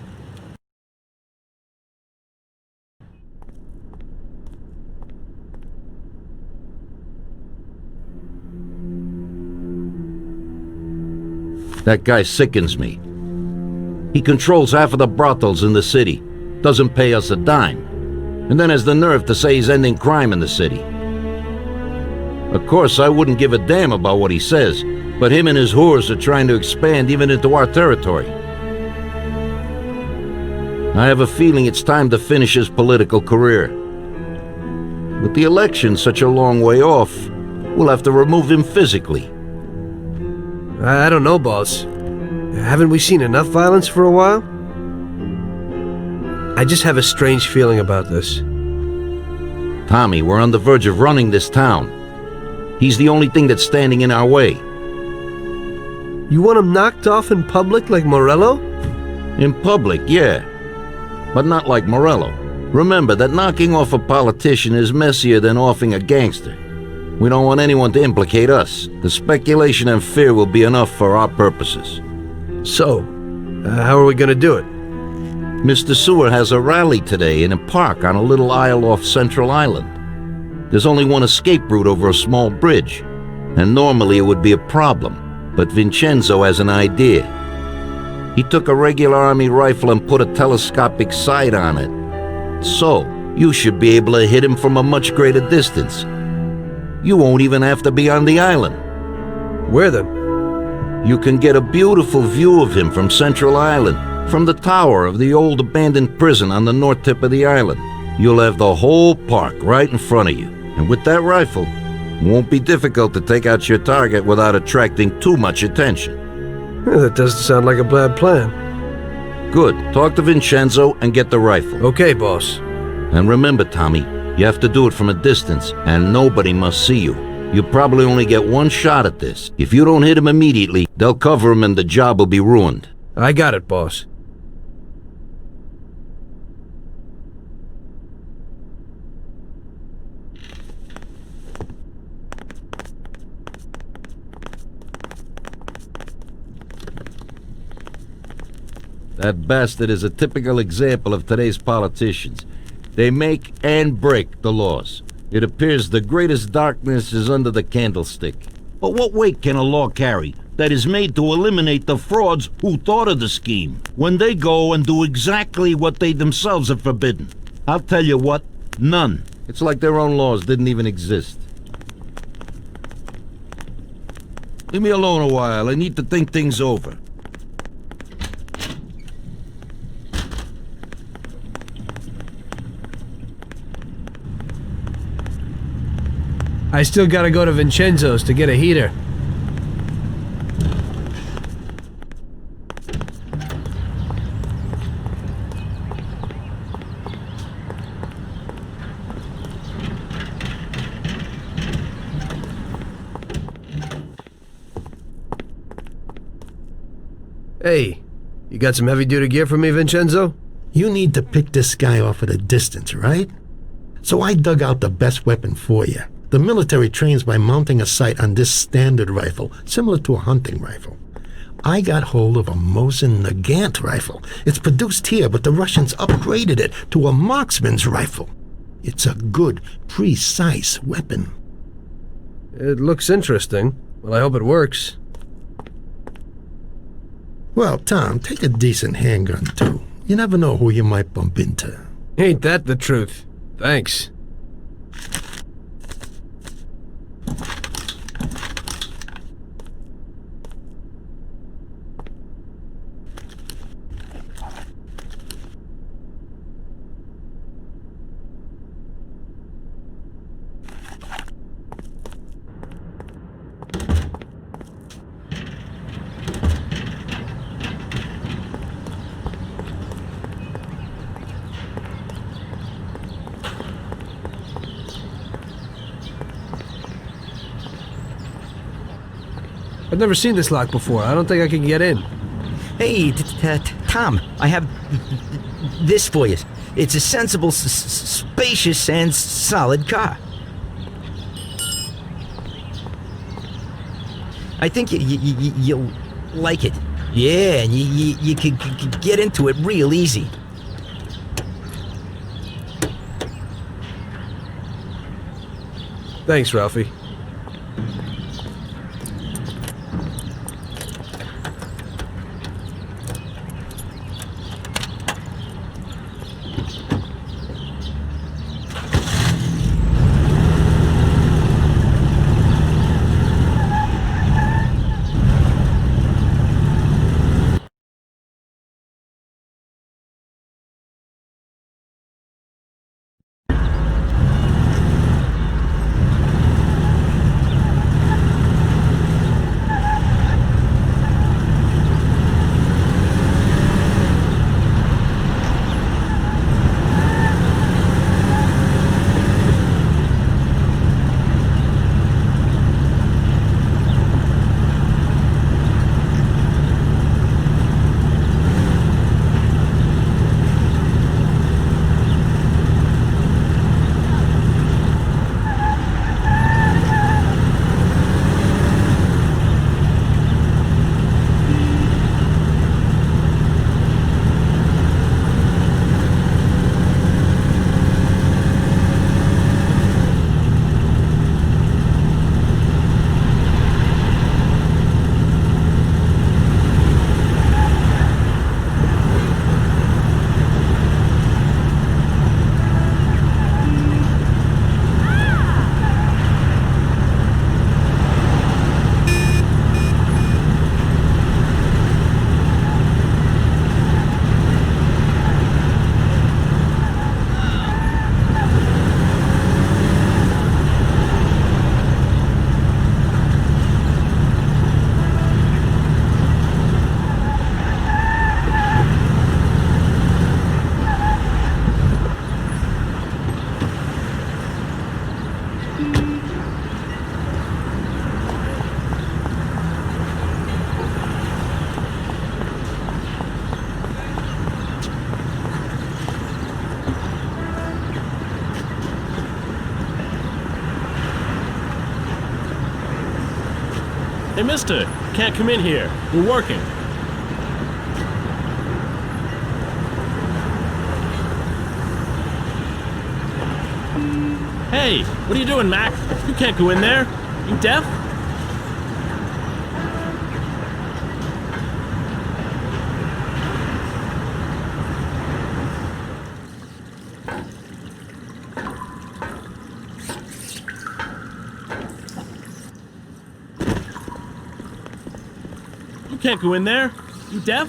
That guy sickens me. He controls half of the brothels in the city, doesn't pay us a dime, and then has the nerve to say he's ending crime in the city. Of course, I wouldn't give a damn about what he says, but him and his whores are trying to expand even into our territory. I have a feeling it's time to finish his political career. With the election such a long way off, we'll have to remove him physically. I don't know, boss. Haven't we seen enough violence for a while? I just have a strange feeling about this. Tommy, we're on the verge of running this town. He's the only thing that's standing in our way. You want him knocked off in public like Morello? In public, yeah. But not like Morello. Remember that knocking off a politician is messier than offing a gangster. We don't want anyone to implicate us. The speculation and fear will be enough for our purposes. So, how are we gonna do it? Mr. Sewer has a rally today in a park on a little isle off Central Island. There's only one escape route over a small bridge, and normally it would be a problem, but Vincenzo has an idea. He took a regular army rifle and put a telescopic sight on it. So, you should be able to hit him from a much greater distance. You won't even have to be on the island. Where then? You can get a beautiful view of him from Central Island, from the tower of the old abandoned prison on the north tip of the island. You'll have the whole park right in front of you. And with that rifle, it won't be difficult to take out your target without attracting too much attention. That doesn't sound like a bad plan. Good. Talk to Vincenzo and get the rifle. Okay, boss. And remember, Tommy, you have to do it from a distance, and nobody must see you. You probably only get one shot at this. If you don't hit him immediately, they'll cover him and the job will be ruined. I got it, boss. That bastard is a typical example of today's politicians. They make and break the laws. It appears the greatest darkness is under the candlestick. But what weight can a law carry that is made to eliminate the frauds who thought of the scheme, when they go and do exactly what they themselves have forbidden? I'll tell you what, none. It's like their own laws didn't even exist. Leave me alone a while. I need to think things over. I still gotta go to Vincenzo's to get a heater. Hey, you got some heavy-duty gear for me, Vincenzo? You need to pick this guy off at a distance, right? So I dug out the best weapon for you. The military trains by mounting a sight on this standard rifle, similar to a hunting rifle. I got hold of a Mosin Nagant rifle. It's produced here, but the Russians upgraded it to a marksman's rifle. It's a good, precise weapon. It looks interesting. Well, I hope it works. Well, Tom, take a decent handgun, too. You never know who you might bump into. Ain't that the truth? Thanks. I've never seen this lock before. I don't think I can get in. Hey, Tom, I have this for you. It's a sensible, spacious, and solid car. I think you'll like it. Yeah, and you can get into it real easy. Thanks, Ralphie. mister, can't come in here. We're working. Hey, what are you doing, Mac? You can't go in there. You deaf? You can't go in there. You deaf?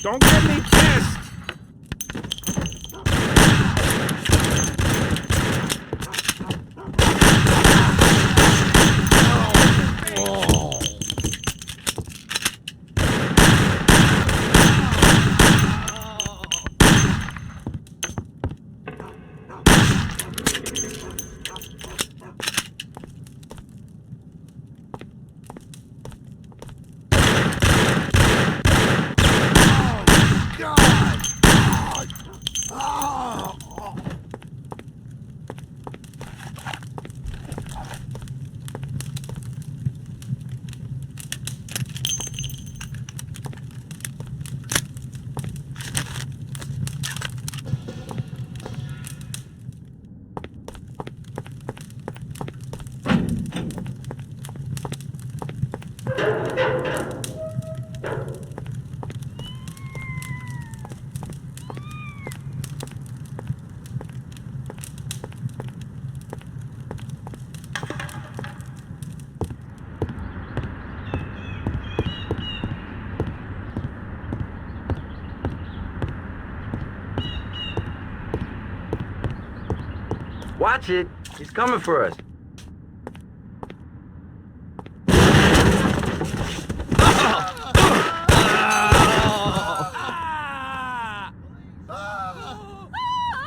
Don't get me pissed! Watch it. He's coming for us.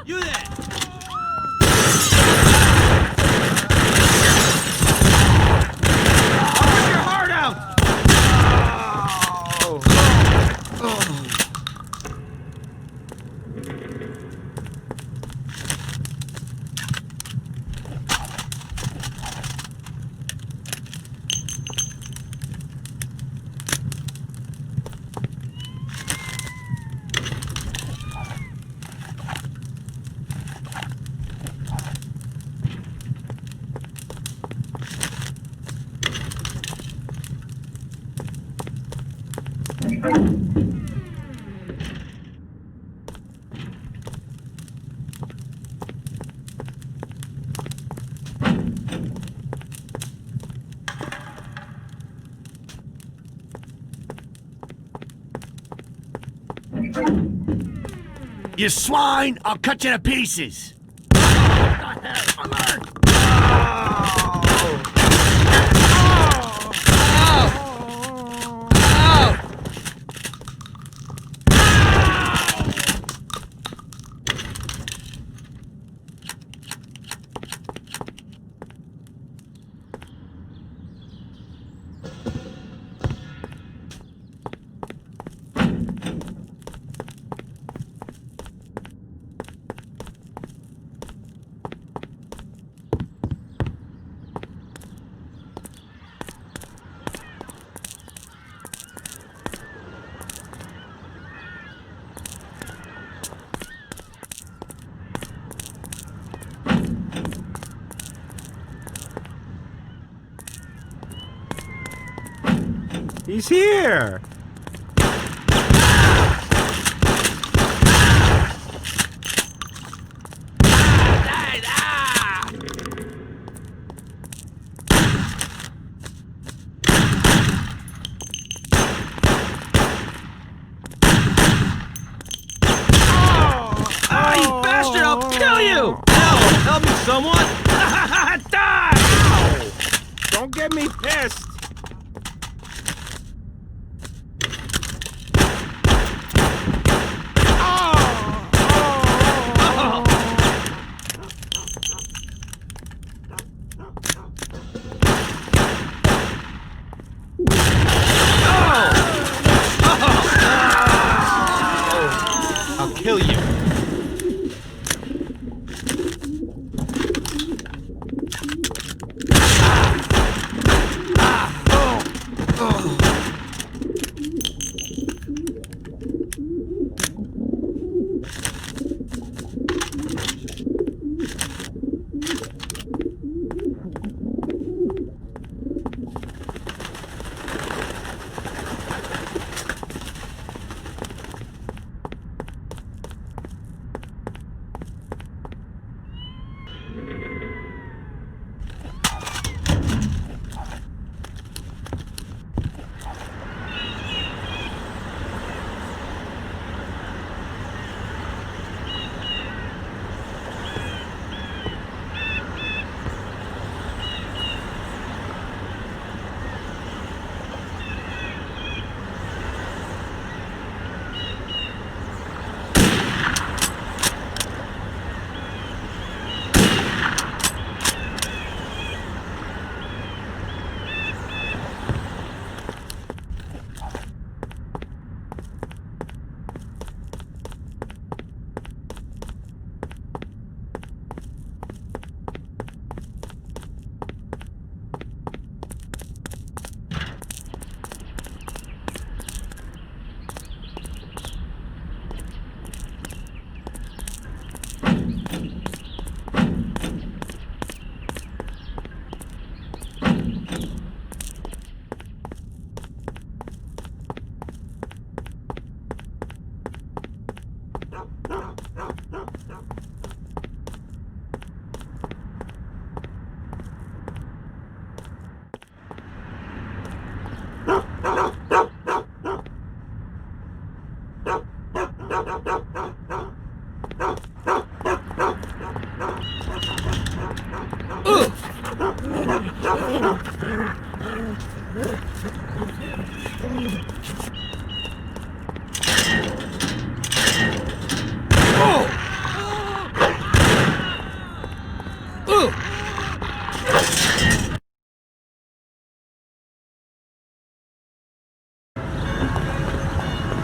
You there! Put your heart out! You swine! I'll cut you to pieces! He's here! You bastard! I'll kill you! Help me, someone! Die! Ow! Don't get me pissed! I'll kill you.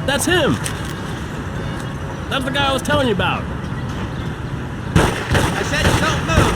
That's him! That's the guy I was telling you about. I said don't move!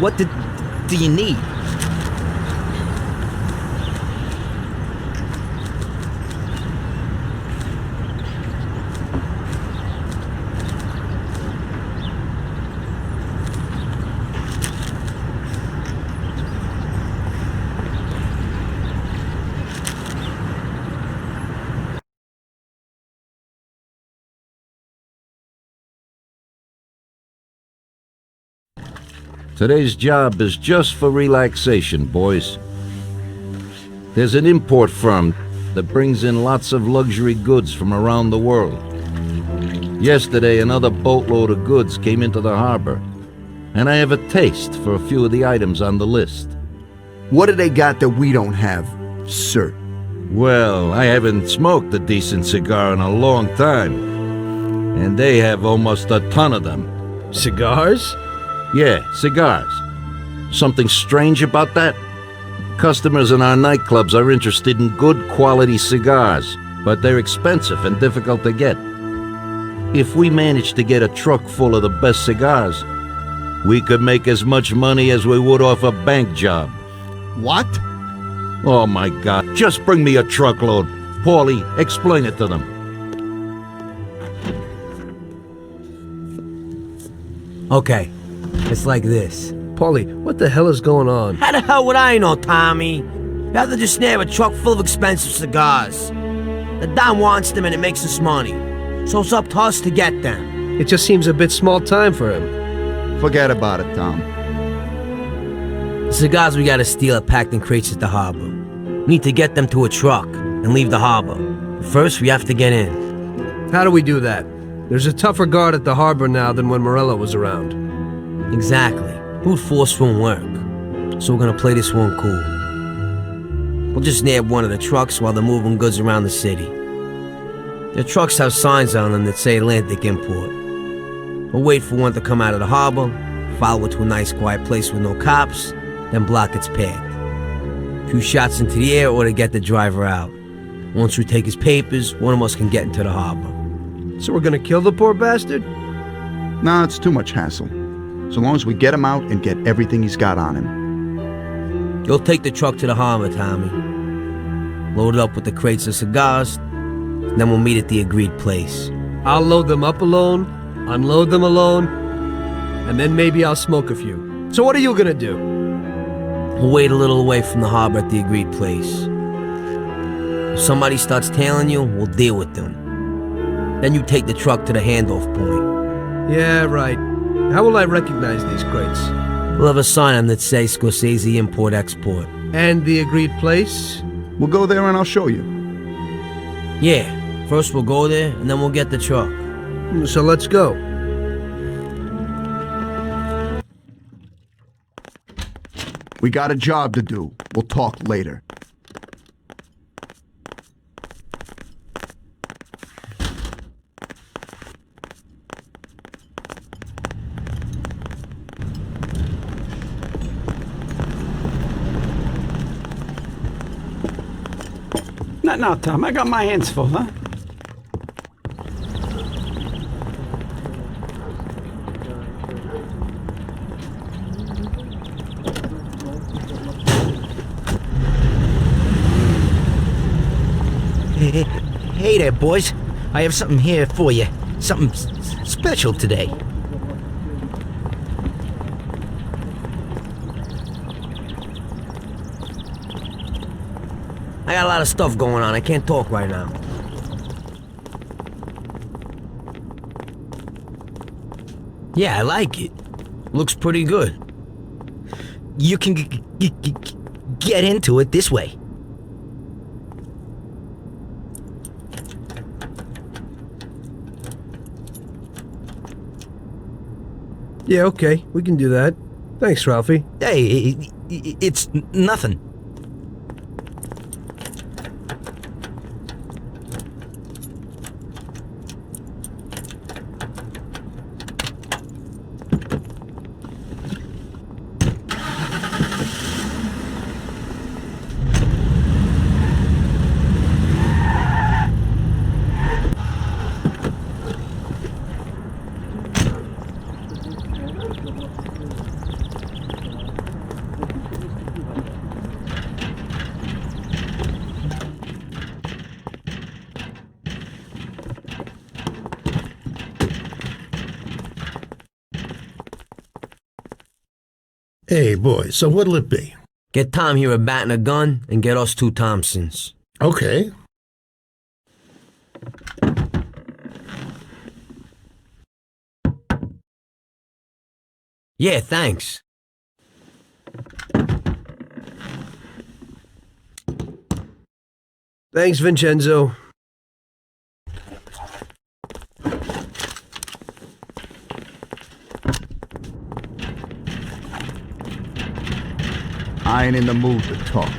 What do you need? Today's job is just for relaxation, boys. There's an import firm that brings in lots of luxury goods from around the world. Yesterday, another boatload of goods came into the harbor, and I have a taste for a few of the items on the list. What do they got that we don't have, sir? Well, I haven't smoked a decent cigar in a long time, and they have almost a ton of them. Cigars? Yeah, cigars. Something strange about that? Customers in our nightclubs are interested in good quality cigars, but they're expensive and difficult to get. If we managed to get a truck full of the best cigars, we could make as much money as we would off a bank job. What? Oh my God, just bring me a truckload. Paulie, explain it to them. Okay, it's like this. Paulie, what the hell is going on? How the hell would I know, Tommy? Rather just snare a truck full of expensive cigars. The Don wants them and it makes us money. So it's up to us to get them. It just seems a bit small time for him. Forget about it, Tom. The cigars we gotta steal are packed in crates at the harbor. We need to get them to a truck and leave the harbor. But first, we have to get in. How do we do that? There's a tougher guard at the harbor now than when Morello was around. Exactly. Brute force won't work. So we're gonna play this one cool. We'll just nab one of the trucks while they're moving goods around the city. Their trucks have signs on them that say Atlantic Import. We'll wait for one to come out of the harbor, follow it to a nice quiet place with no cops, then block its path. A few shots into the air or to get the driver out. Once we take his papers, one of us can get into the harbor. So we're gonna kill the poor bastard? Nah, it's too much hassle. So long as we get him out and get everything he's got on him. You'll take the truck to the harbor, Tommy. Load it up with the crates of cigars, then we'll meet at the agreed place. I'll load them up alone, unload them alone, and then maybe I'll smoke a few. So what are you gonna do? We'll wait a little away from the harbor at the agreed place. If somebody starts tailing you, we'll deal with them. Then you take the truck to the handoff point. Yeah, right. How will I recognize these crates? We'll have a sign on that says Scorsese Import-Export. And the agreed place? We'll go there and I'll show you. Yeah, first we'll go there and then we'll get the truck. So let's go. We got a job to do. We'll talk later. Not now, Tom. I got my hands full, huh? Hey there, boys. I have something here for you. Something special today. I got a lot of stuff going on. I can't talk right now. Yeah, I like it. Looks pretty good. You can get into it this way. Yeah, okay. We can do that. Thanks, Ralphie. Hey, it's nothing. Hey, boy, so what'll it be? Get Tom here a bat and a gun, and get us 2 Thompsons. Okay. Yeah, thanks. Thanks, Vincenzo. I ain't in the mood to talk.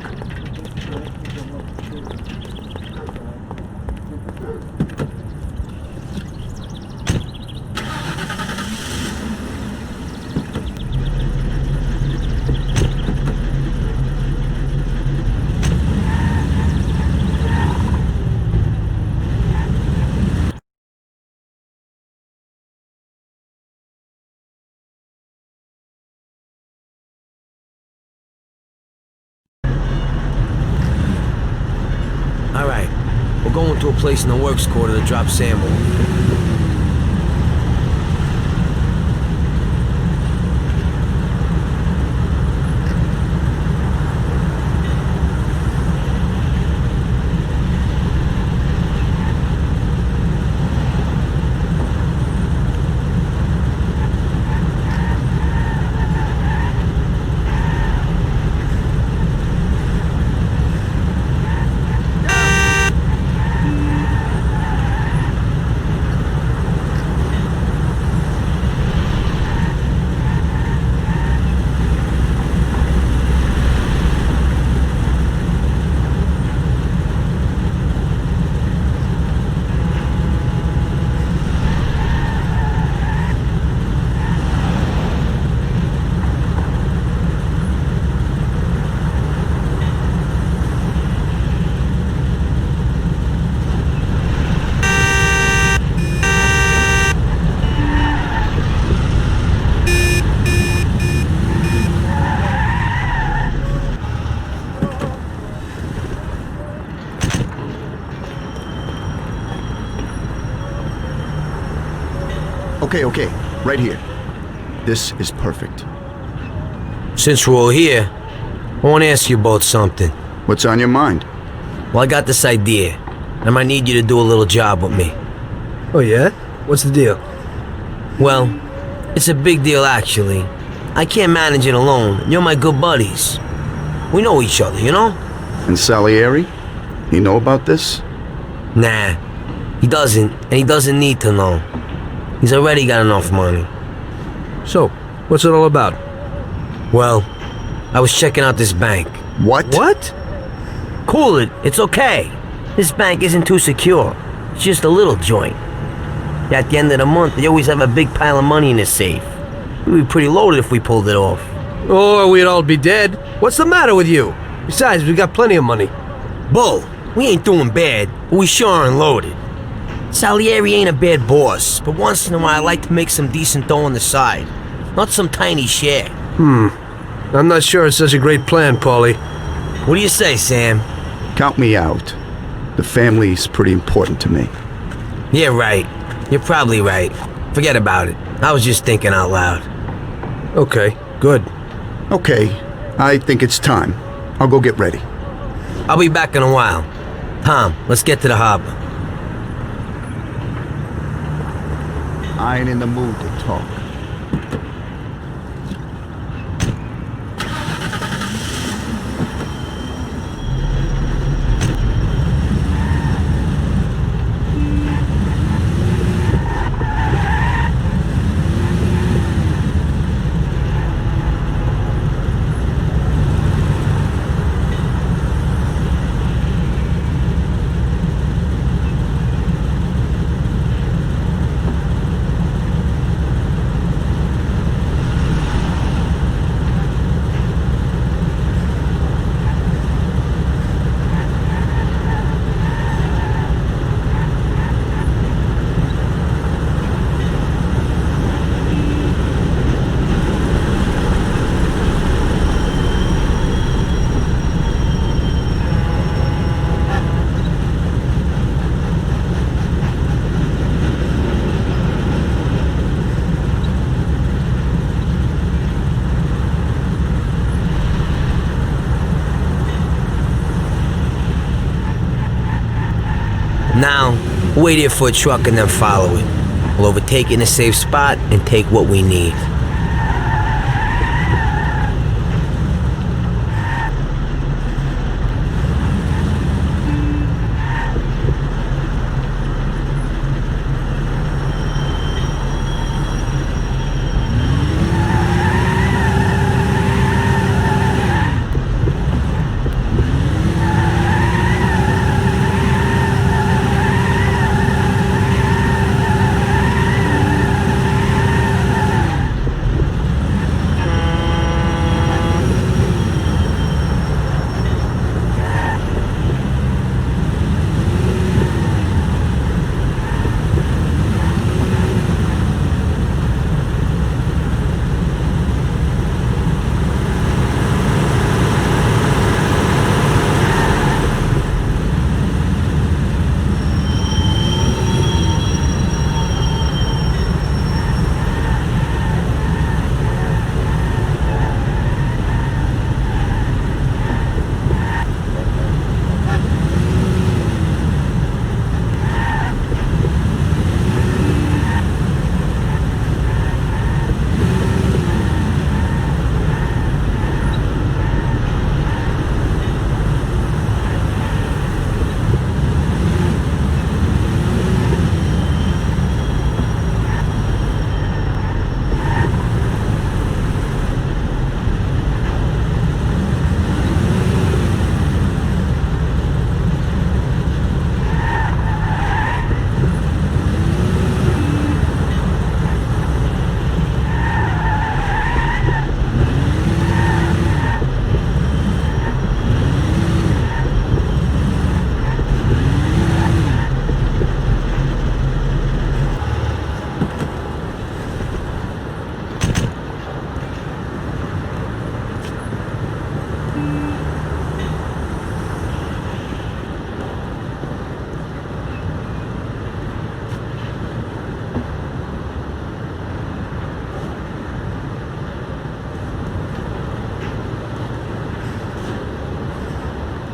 All right, we're going to a place in the works quarter to drop Sam off. Okay, right here. This is perfect. Since we're all here, I want to ask you both something. What's on your mind? Well, I got this idea. I might need you to do a little job with me. Oh, yeah? What's the deal? Well, it's a big deal, actually. I can't manage it alone. You're my good buddies. We know each other, you know? And Salieri? He know about this? Nah, he doesn't, and he doesn't need to know. He's already got enough money. So, what's it all about? Well, I was checking out this bank. What? What? Cool it, it's okay. This bank isn't too secure. It's just a little joint. At the end of the month, they always have a big pile of money in the safe. We'd be pretty loaded if we pulled it off. Or we'd all be dead. What's the matter with you? Besides, we got plenty of money. Bull, we ain't doing bad, but we sure aren't loaded. Salieri ain't a bad boss, but once in a while I like to make some decent dough on the side. Not some tiny share. I'm not sure it's such a great plan, Paulie. What do you say, Sam? Count me out. The family's pretty important to me. Yeah, right. You're probably right. Forget about it. I was just thinking out loud. Okay, good. Okay, I think it's time. I'll go get ready. I'll be back in a while. Tom, let's get to the harbor. I ain't in the mood to talk. Wait here for a truck and then follow it. We'll overtake it in a safe spot and take what we need.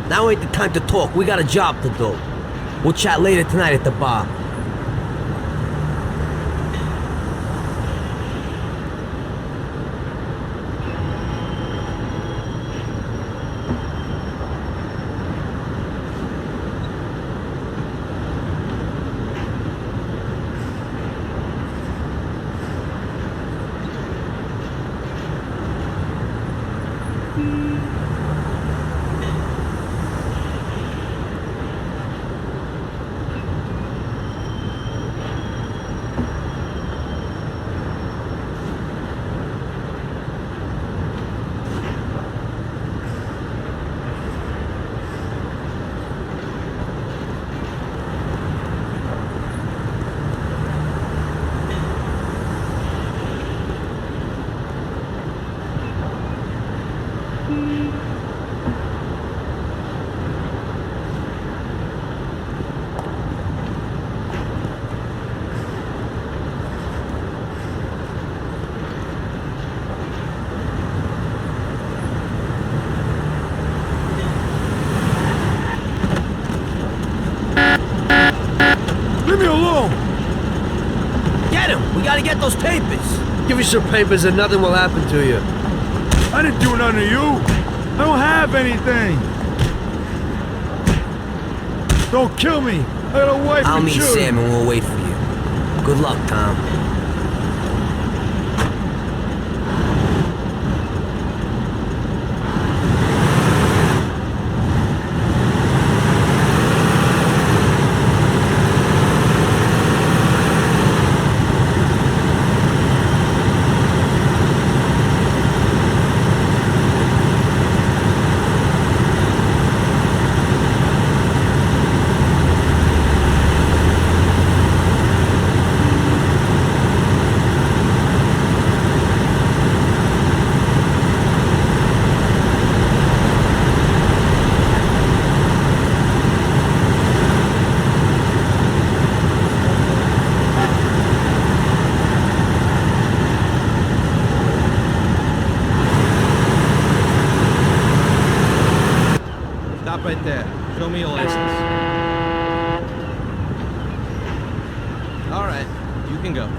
Now ain't the time to talk. We got a job to do. We'll chat later tonight at the bar. Get those papers. Give you some papers and nothing will happen to you. I didn't do nothing to you. I don't have anything. Don't kill me. I got a wife I'll and meet children. Sam and we'll wait for you. Good luck, Tom. All right, you can go.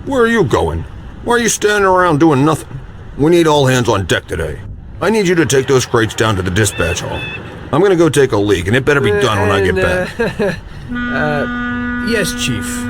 Where are you going? Why are you standing around doing nothing? We need all hands on deck today. I need you to take those crates down to the dispatch hall. I'm gonna go take a leak, and it better be done when I get back. Yes, Chief.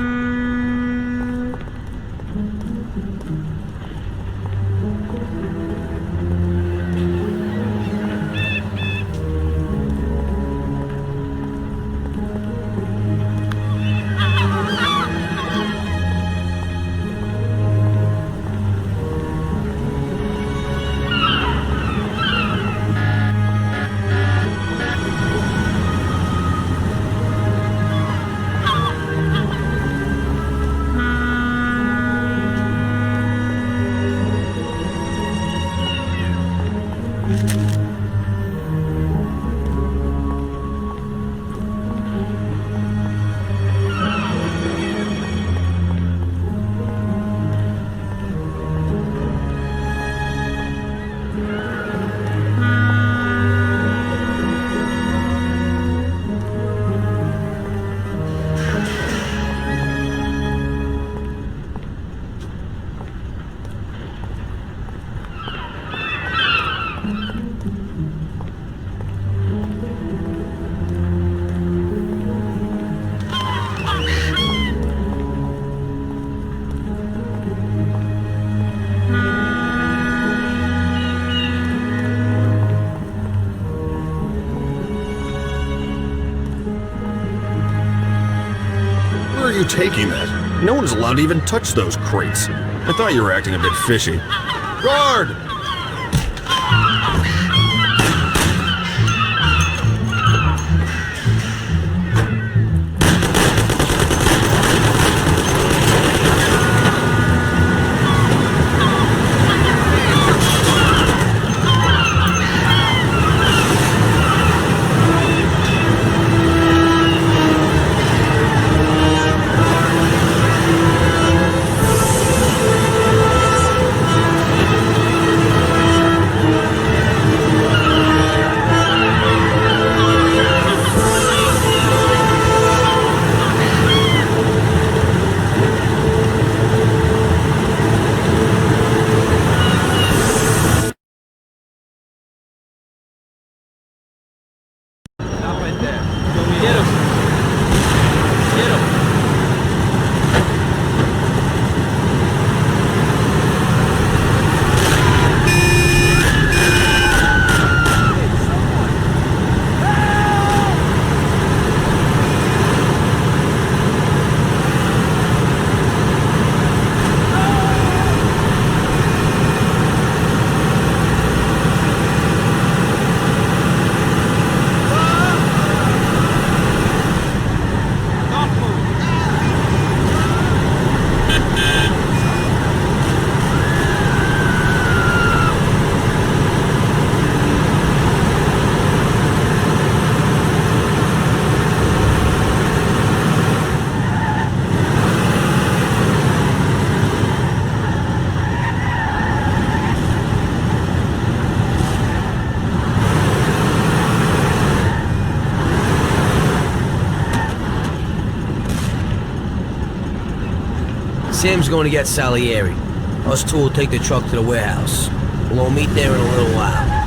Where are you taking that? No one's allowed to even touch those crates. I thought you were acting a bit fishy. Guard! Sam's going to get Salieri. Us two will take the truck to the warehouse. We'll all meet there in a little while.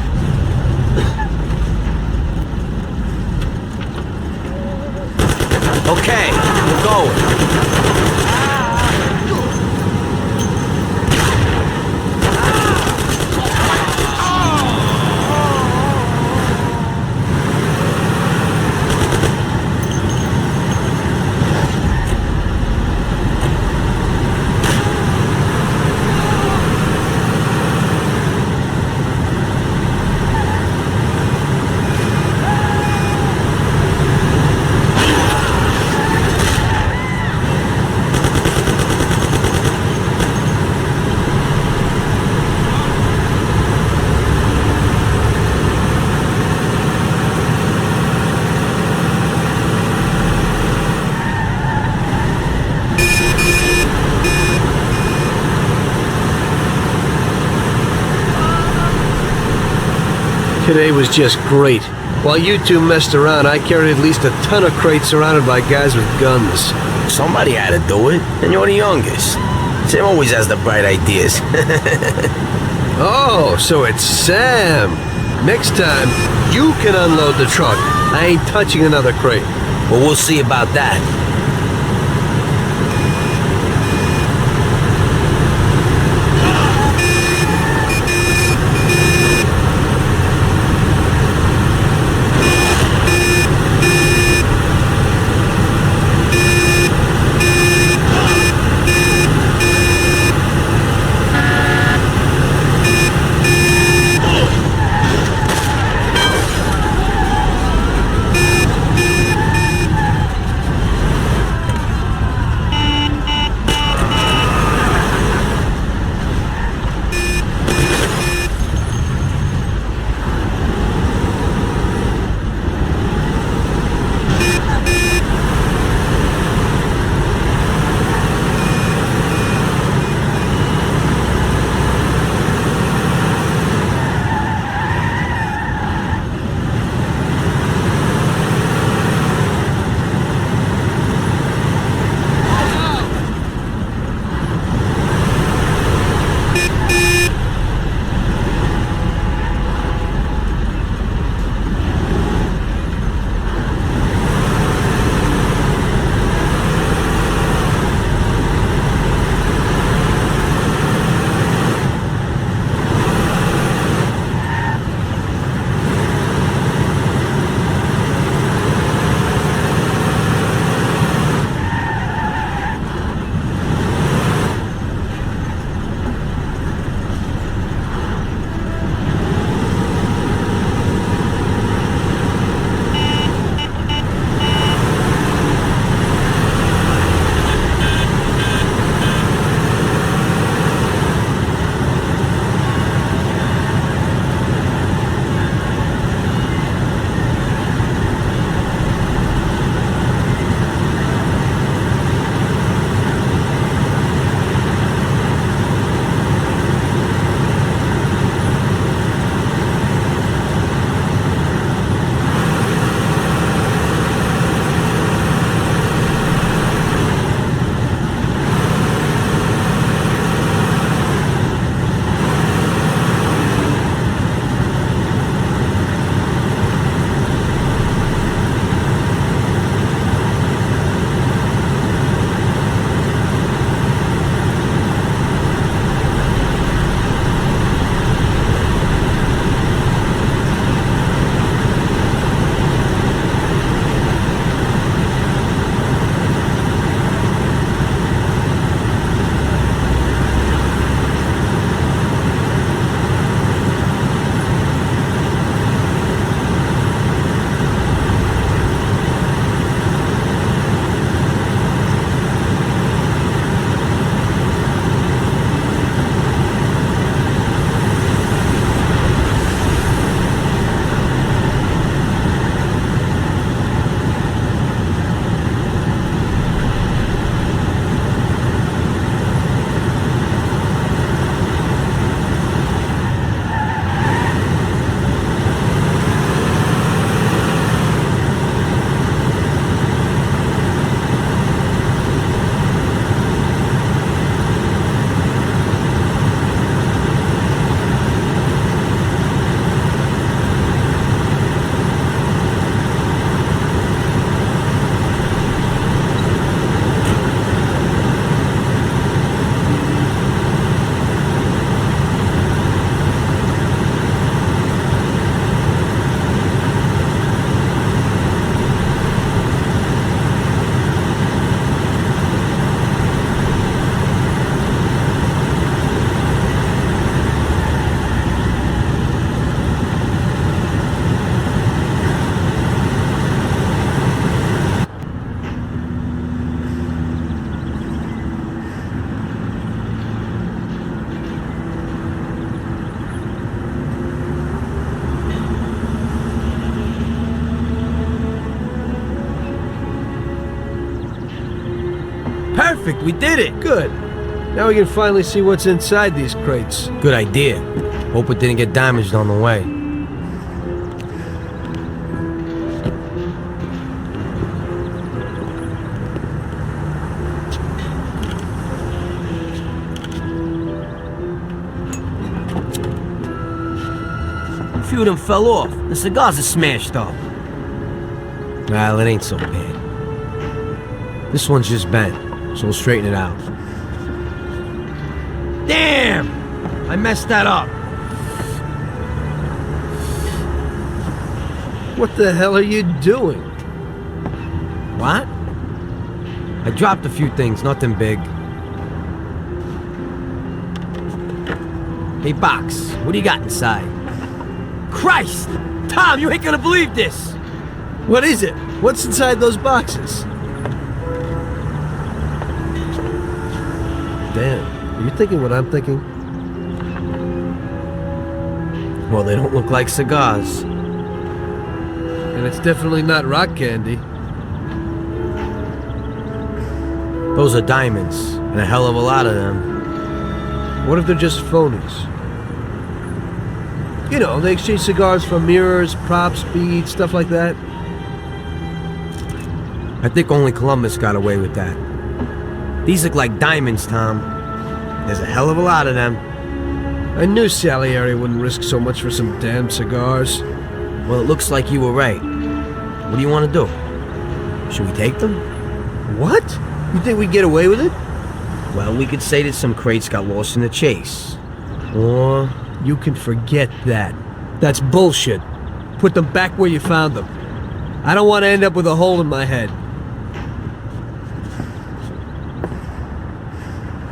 Okay, we're going. Today was just great. While you two messed around, I carried at least a ton of crates surrounded by guys with guns. Somebody had to do it, and you're the youngest. Sam always has the bright ideas. Oh, so it's Sam. Next time, you can unload the truck. I ain't touching another crate. Well, we'll see about that. Perfect, we did it. Good. Now we can finally see what's inside these crates. Good idea. Hope it didn't get damaged on the way. few of them fell off. The cigars are smashed up. Well, it ain't so bad. This one's just bent, so we'll straighten it out. Damn! I messed that up. What the hell are you doing? What? I dropped a few things, nothing big. Hey, Box, what do you got inside? Christ! Tom, you ain't gonna believe this! What is it? What's inside those boxes? Damn, are you thinking what I'm thinking? Well, they don't look like cigars. And it's definitely not rock candy. Those are diamonds, and a hell of a lot of them. What if they're just phonies? You know, they exchange cigars for mirrors, props, beads, stuff like that. I think only Columbus got away with that. These look like diamonds, Tom. There's a hell of a lot of them. I knew Salieri wouldn't risk so much for some damn cigars. Well, it looks like you were right. What do you want to do? Should we take them? What? You think we'd get away with it? Well, we could say that some crates got lost in the chase. Or... You can forget that. That's bullshit. Put them back where you found them. I don't want to end up with a hole in my head.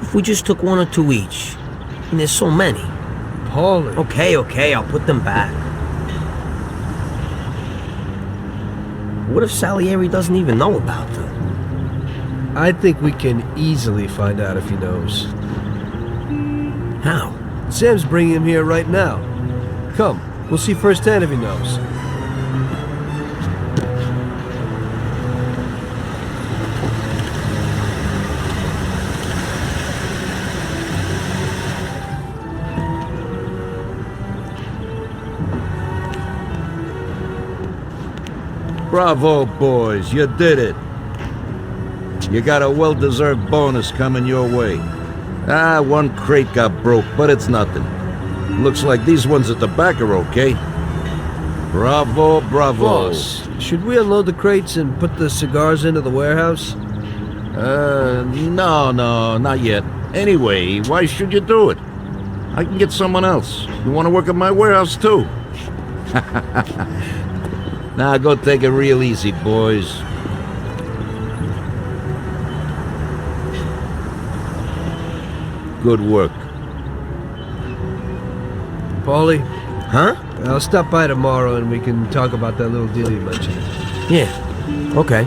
If we just took one or two each, and there's so many. Paulie. Okay, I'll put them back. What if Salieri doesn't even know about them? I think we can easily find out if he knows. How? Sam's bringing him here right now. Come, we'll see firsthand if he knows. Bravo, boys, you did it. You got a well-deserved bonus coming your way. One crate got broke, but it's nothing. Looks like these ones at the back are okay. Bravo, bravo. Boss, should we unload the crates and put the cigars into the warehouse? No, not yet. Anyway, why should you do it? I can get someone else. You want to work at my warehouse, too? Now, go take it real easy, boys. Good work. Paulie? Huh? I'll stop by tomorrow and we can talk about that little deal you mentioned. Yeah, okay.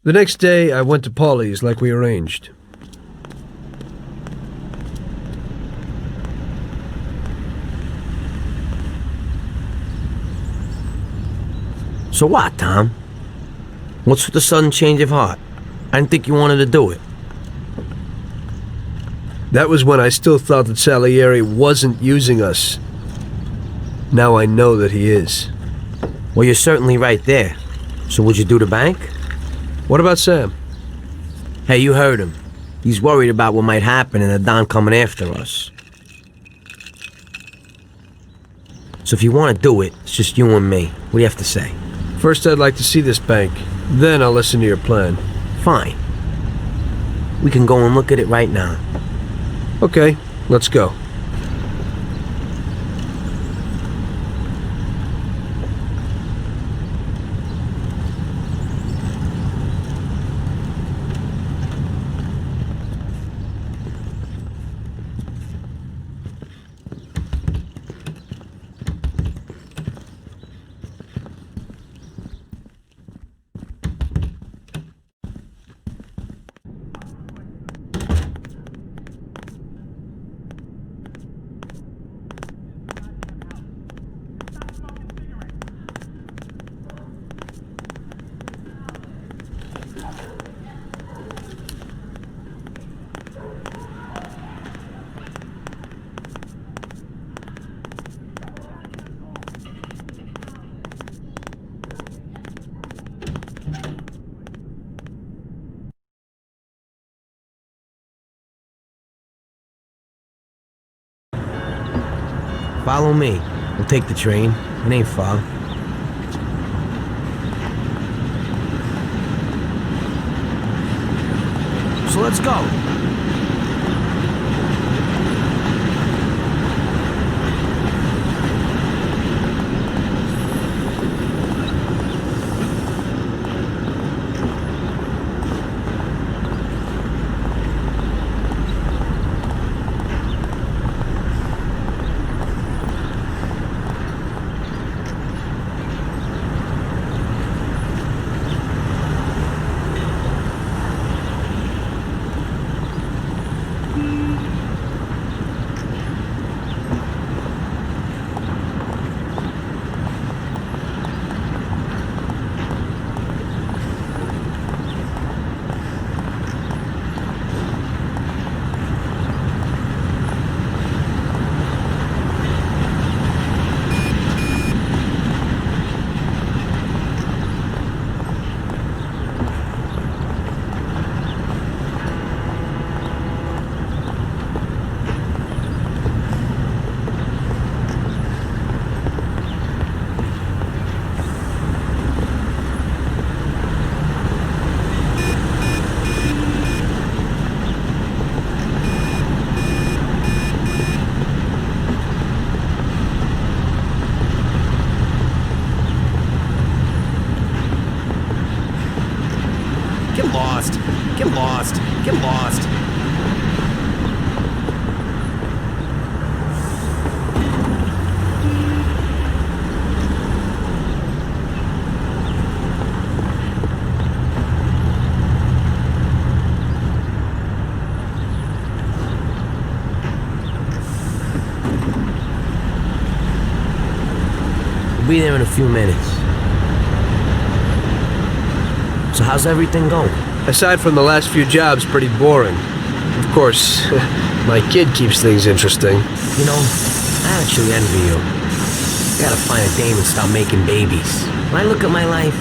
The next day, I went to Paulie's like we arranged. So what, Tom? What's with the sudden change of heart? I didn't think you wanted to do it. That was when I still thought that Salieri wasn't using us. Now I know that he is. Well, you're certainly right there. So would you do the bank? What about Sam? Hey, you heard him. He's worried about what might happen and the Don coming after us. So if you want to do it, it's just you and me. What do you have to say? First, I'd like to see this bank. Then I'll listen to your plan. Fine. We can go and look at it right now. Okay, let's go. Follow me. We'll take the train. It ain't far. So let's go. Get lost. Get lost. We'll be there in a few minutes. So how's everything going? Aside from the last few jobs, pretty boring. Of course, my kid keeps things interesting. You know, I actually envy you. I gotta find a dame and start making babies. When I look at my life,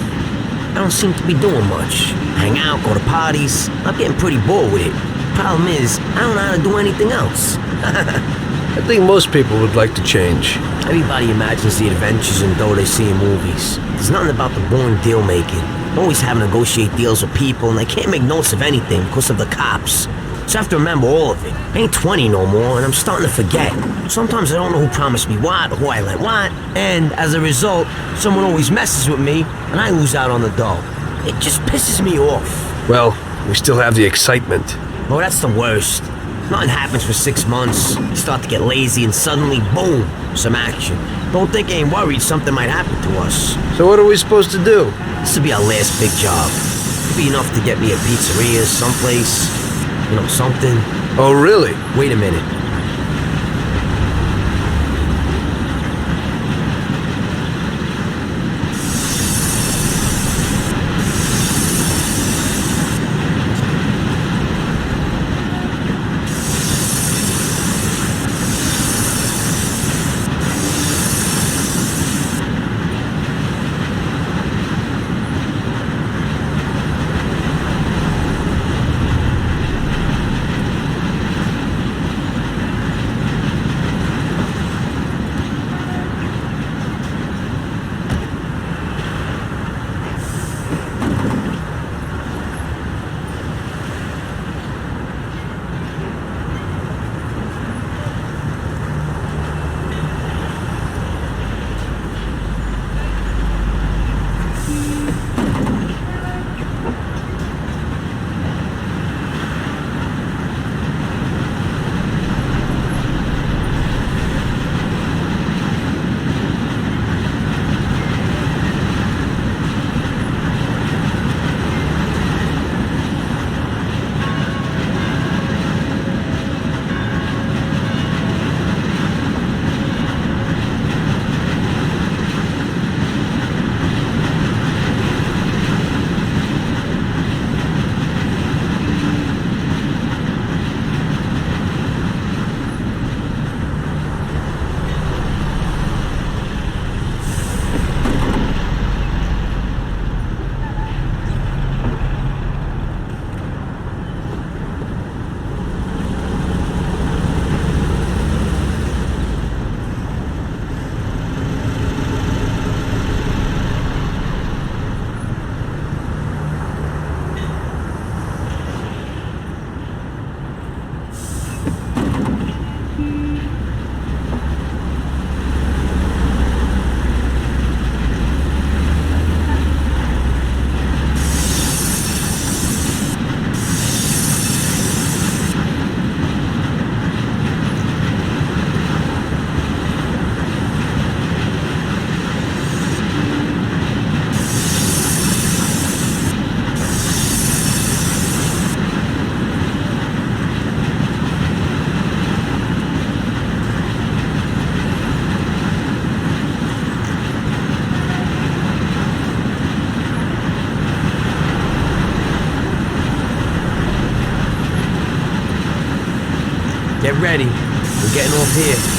I don't seem to be doing much. Hang out, go to parties. I'm getting pretty bored with it. Problem is, I don't know how to do anything else. I think most people would like to change. Everybody imagines the adventures and dough they see in movies. There's nothing about the boring deal making. Always having to negotiate deals with people, and they can't make notes of anything because of the cops. So I have to remember all of it. I ain't 20 no more, and I'm starting to forget. Sometimes I don't know who promised me what, or who I let what, and as a result, someone always messes with me, and I lose out on the dough. It just pisses me off. Well, we still have the excitement. Oh, that's the worst. Nothing happens for 6 months. You start to get lazy, and suddenly, boom, some action. Don't think I ain't worried something might happen to us. So what are we supposed to do? This will be our last big job. It'll be enough to get me a pizzeria, someplace, you know, something. Oh, really? Wait a minute. Get ready. We're getting off here.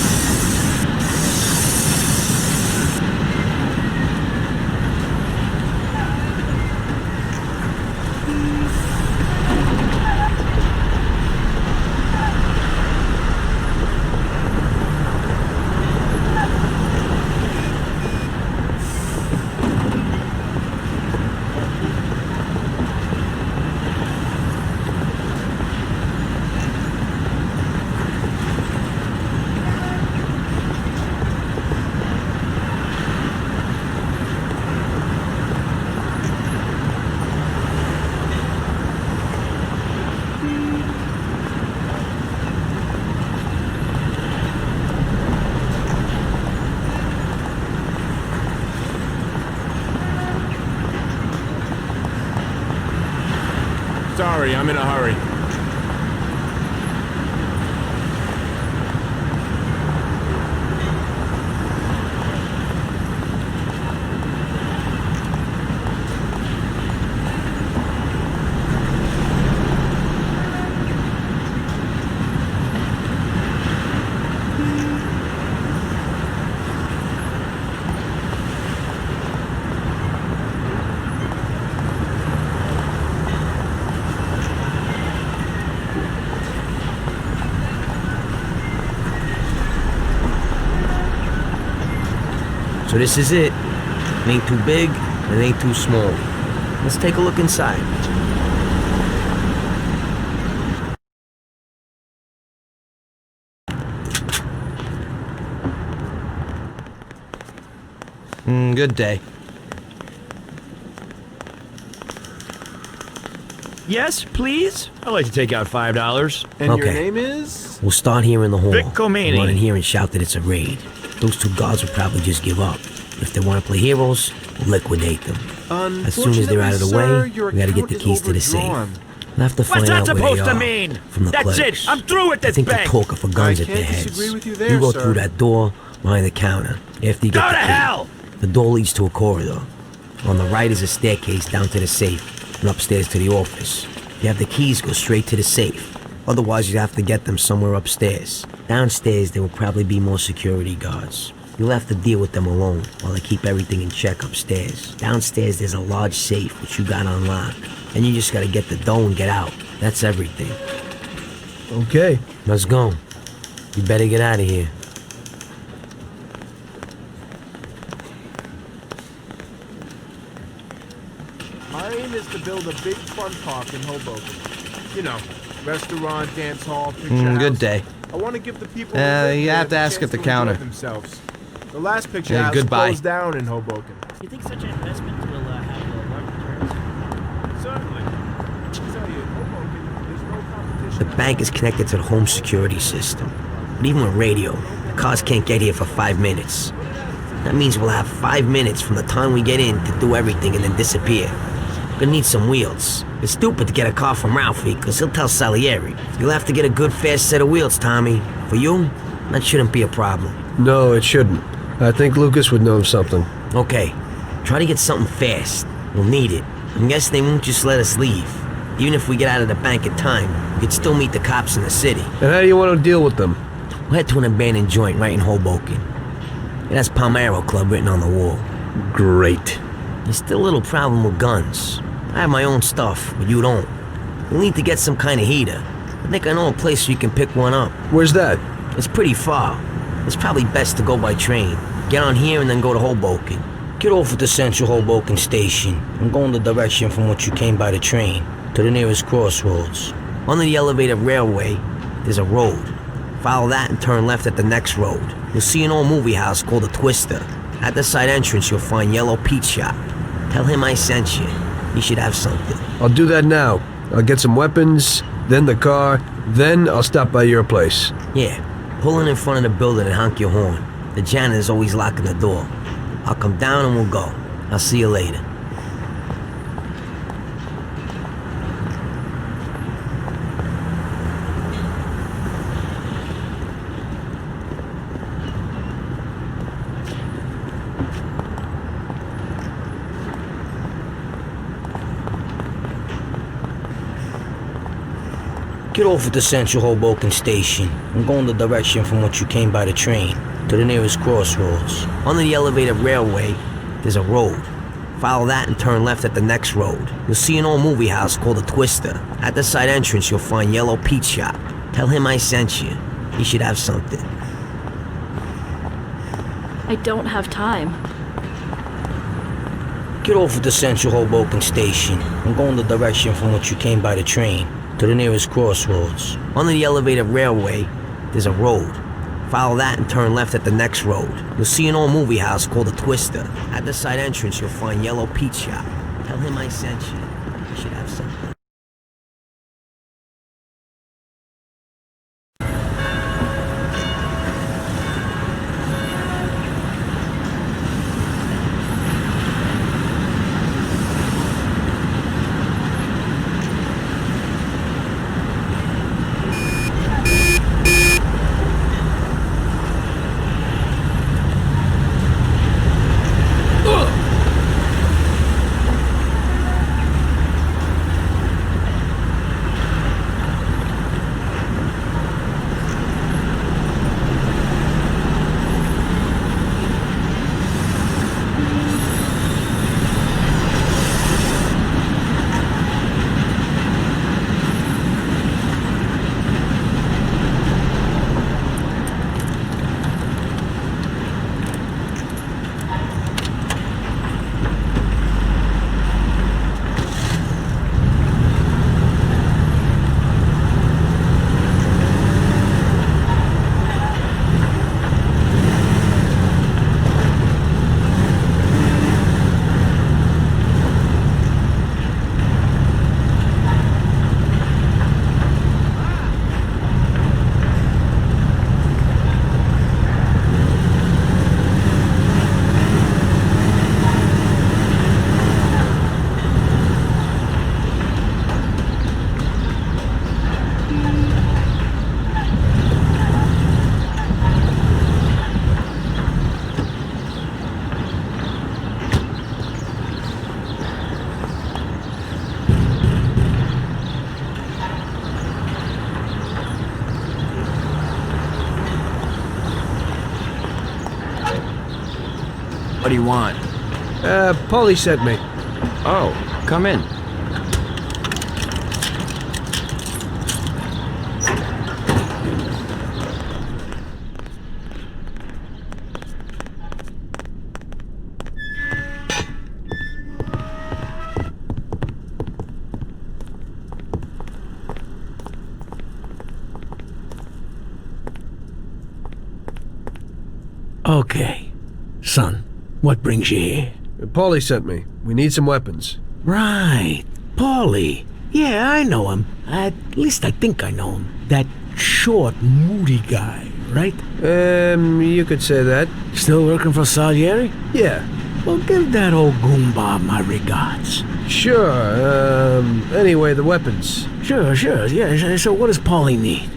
Sorry, I'm in a hurry. So this is it. It ain't too big, and it ain't too small. Let's take a look inside. Good day. Yes, please? I'd like to take out $5. And your Okay. name is? We'll start here in the hall. Vic Comani. Run in here and shout that it's a raid. Those two guards will probably just give up. If they want to play heroes, we'll liquidate them. As soon as they're out of the way, we gotta get the keys to the safe. We'll have to find What's that out where they supposed to are mean? from the That's clerks. it. I'm through with I this think bank. they're talking for guns I at their can't heads. disagree with you there, go sir. through that door behind the counter. After you get Go the to key. hell! The door leads to a corridor. On the right is a staircase down to the safe and upstairs to the office. If you have the keys, go straight to the safe. Otherwise, you have to get them somewhere upstairs. Downstairs, there will probably be more security guards. You'll have to deal with them alone while they keep everything in check upstairs. Downstairs, there's a large safe which you got unlocked. And you just gotta get the dough and get out. That's everything. Okay. Let's go. You better get out of here. My aim is to build a big fun park in Hoboken. You know, restaurant, dance hall, picture house. Good day. I want to give the people who live you there have to the ask chance at the to counter. enjoy themselves. The last picture Yeah, house goodbye. closed down in Hoboken. You think such an investment will have a large return? Certainly. I tell you, in Hoboken, there's no competition. The bank is connected to the home security system. But even with radio, the cars can't get here for 5 minutes. That means we'll have 5 minutes from the time we get in to do everything and then disappear. Gonna need some wheels. It's stupid to get a car from Ralphie, because he'll tell Salieri. You'll have to get a good fast set of wheels, Tommy. For you, that shouldn't be a problem. No, it shouldn't. I think Lucas would know something. Okay, try to get something fast. We'll need it. I'm guessing they won't just let us leave. Even if we get out of the bank in time, we could still meet the cops in the city. And how do you want to deal with them? We'll head to an abandoned joint right in Hoboken. It has Palmero Club written on the wall. Great. There's still a little problem with guns. I have my own stuff, but you don't. We'll need to get some kind of heater. I think I know a place where you can pick one up. Where's that? It's pretty far. It's probably best to go by train. Get on here and then go to Hoboken. Get off at the Central Hoboken station and go in the direction from which you came by the train to the nearest crossroads. Under the elevated railway, there's a road. Follow that and turn left at the next road. You'll see an old movie house called the Twister. At the side entrance, you'll find Yellow Pete's shop. Tell him I sent you. He should have something. I'll do that now. I'll get some weapons, then the car, then I'll stop by your place. Yeah, pull in front of the building and honk your horn. The janitor's always locking the door. I'll come down and we'll go. I'll see you later. Get off at the Central Hoboken station and go in the direction from which you came by the train to the nearest crossroads. Under the elevated railway, there's a road. Follow that and turn left at the next road. You'll see an old movie house called the Twister. At the side entrance, you'll find Yellow Pete's shop. Tell him I sent you. He should have something. I don't have time. Get off at the Central Hoboken station and go in the direction from which you came by the train to the nearest crossroads. Under the elevated railway, there's a road. Follow that and turn left at the next road. You'll see an old movie house called the Twister. At the side entrance, you'll find Yellow Pete's shop. Tell him I sent you. He should have something. What do you want? Paulie sent me. Oh, come in. Okay. Son, what brings you here? Paulie sent me. We need some weapons. Right. Paulie. Yeah, I know him. At least I think I know him. That short, moody guy, right? You could say that. Still working for Salieri? Yeah. Well, give that old goomba my regards. Sure. Anyway, the weapons. Sure. Yeah, so what does Paulie need?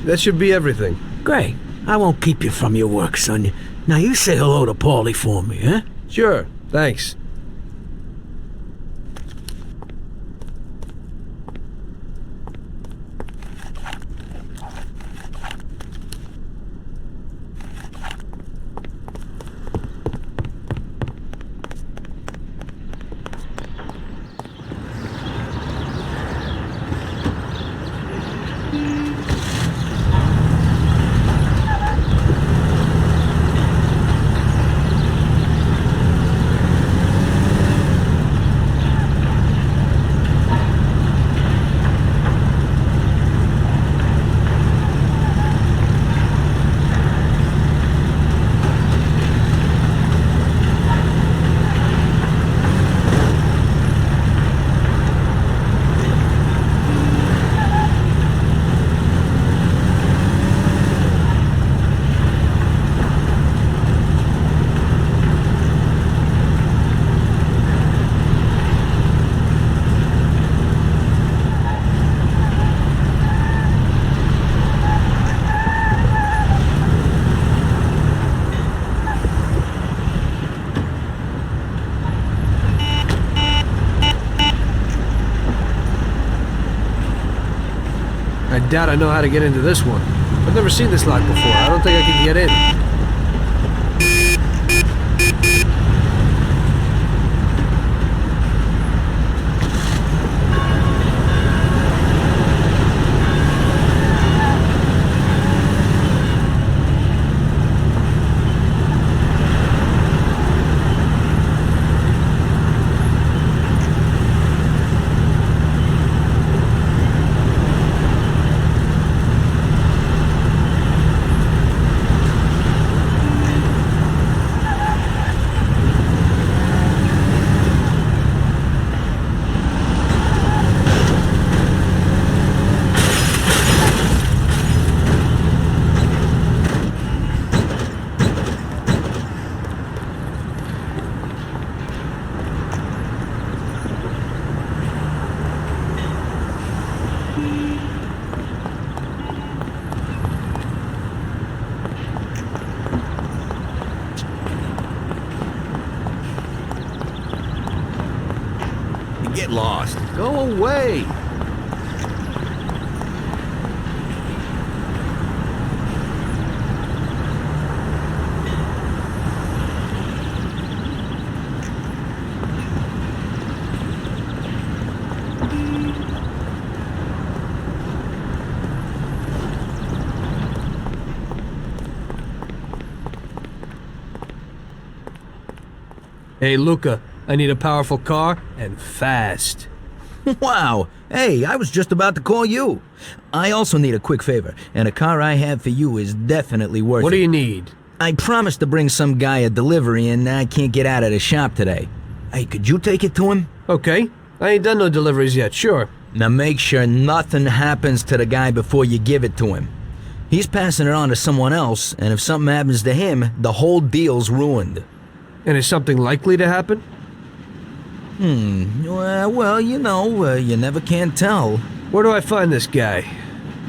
That should be everything. Great. I won't keep you from your work, son. Now you say hello to Paulie for me, huh? Sure. Thanks. doubt I know how to get into this one. I've never seen this lock before. I don't think I can get in. Get lost. Go away. Hey, Luca, I need a powerful car, and fast. Wow! Hey, I was just about to call you. I also need a quick favor, and a car I have for you is definitely worth it. What do you need? I promised to bring some guy a delivery, and I can't get out of the shop today. Hey, could you take it to him? Okay. I ain't done no deliveries yet, sure. Now make sure nothing happens to the guy before you give it to him. He's passing it on to someone else, and if something happens to him, the whole deal's ruined. And is something likely to happen? Well, you know, you never can tell. Where do I find this guy?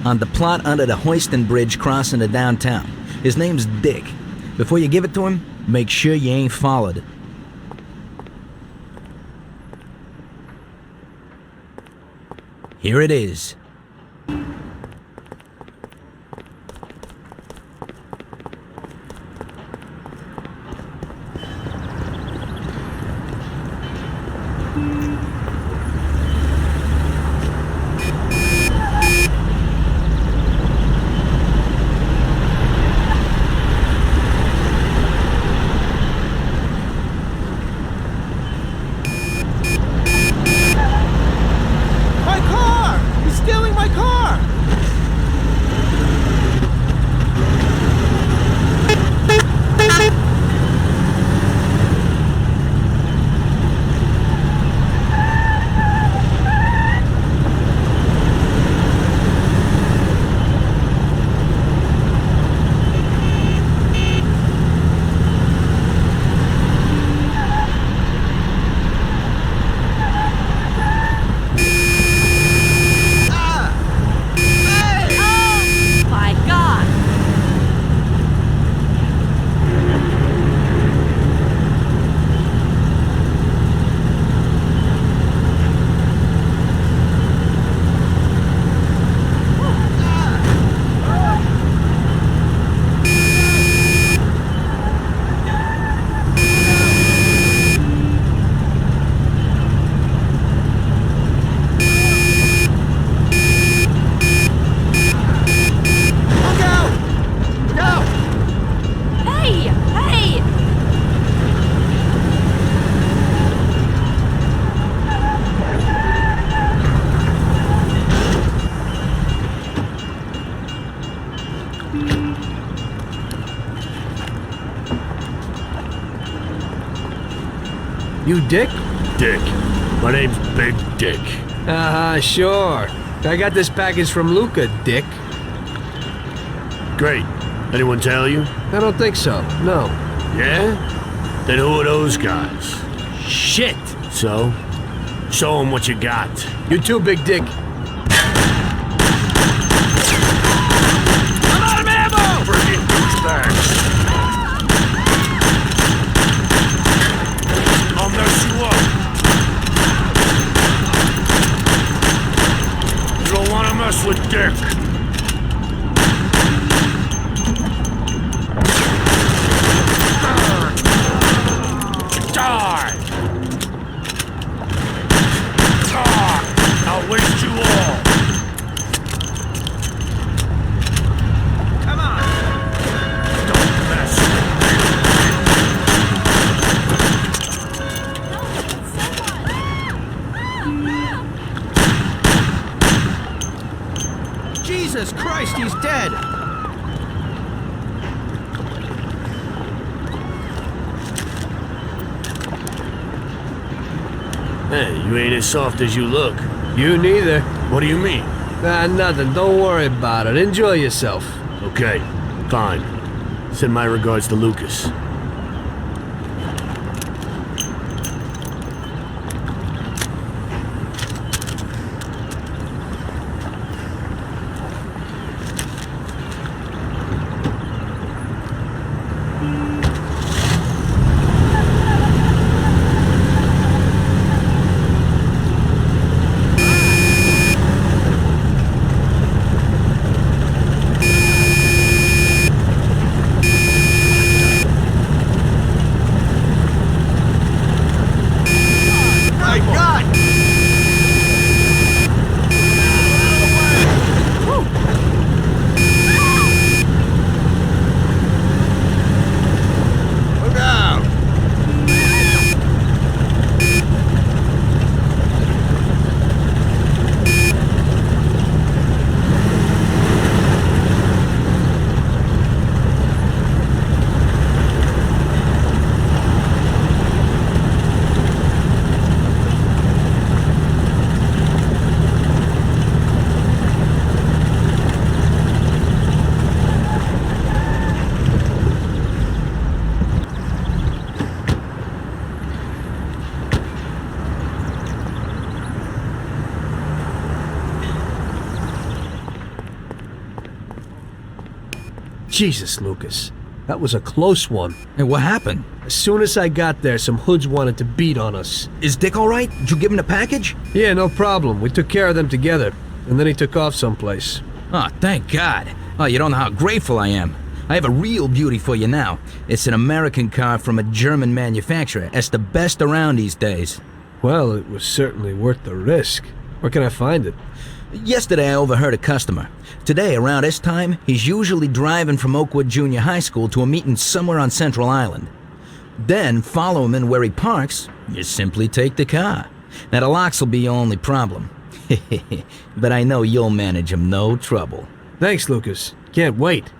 On the plot under the Hoiston Bridge crossing the downtown. His name's Dick. Before you give it to him, make sure you ain't followed. Here it is. You Dick? Dick. My name's Big Dick. Sure. I got this package from Luca, Dick. Great. Anyone tell you? I don't think so, no. Yeah? Then who are those guys? Shit! So? Show them what you got. You too, Big Dick. I'm out of ammo! Friggin' douchebags. I'll mess you up. You don't want to mess with Dick. die! I'll waste you all! Come on! Don't mess with me! Jesus Christ, he's dead! Hey, you ain't as soft as you look. You neither. What do you mean? Nothing. Don't worry about it. Enjoy yourself. Okay, fine. Send my regards to Lucas. Jesus, Lucas. That was a close one. Hey, what happened? As soon as I got there, some hoods wanted to beat on us. Is Dick all right? Did you give him the package? Yeah, no problem. We took care of them together. And then he took off someplace. Oh, thank God. Oh, you don't know how grateful I am. I have a real beauty for you now. It's an American car from a German manufacturer. It's the best around these days. Well, it was certainly worth the risk. Where can I find it? Yesterday I overheard a customer. Today, around this time, he's usually driving from Oakwood Junior High School to a meeting somewhere on Central Island. Then, follow him in where he parks, you simply take the car. Now, the locks will be your only problem. But I know you'll manage him no trouble. Thanks, Lucas. Can't wait.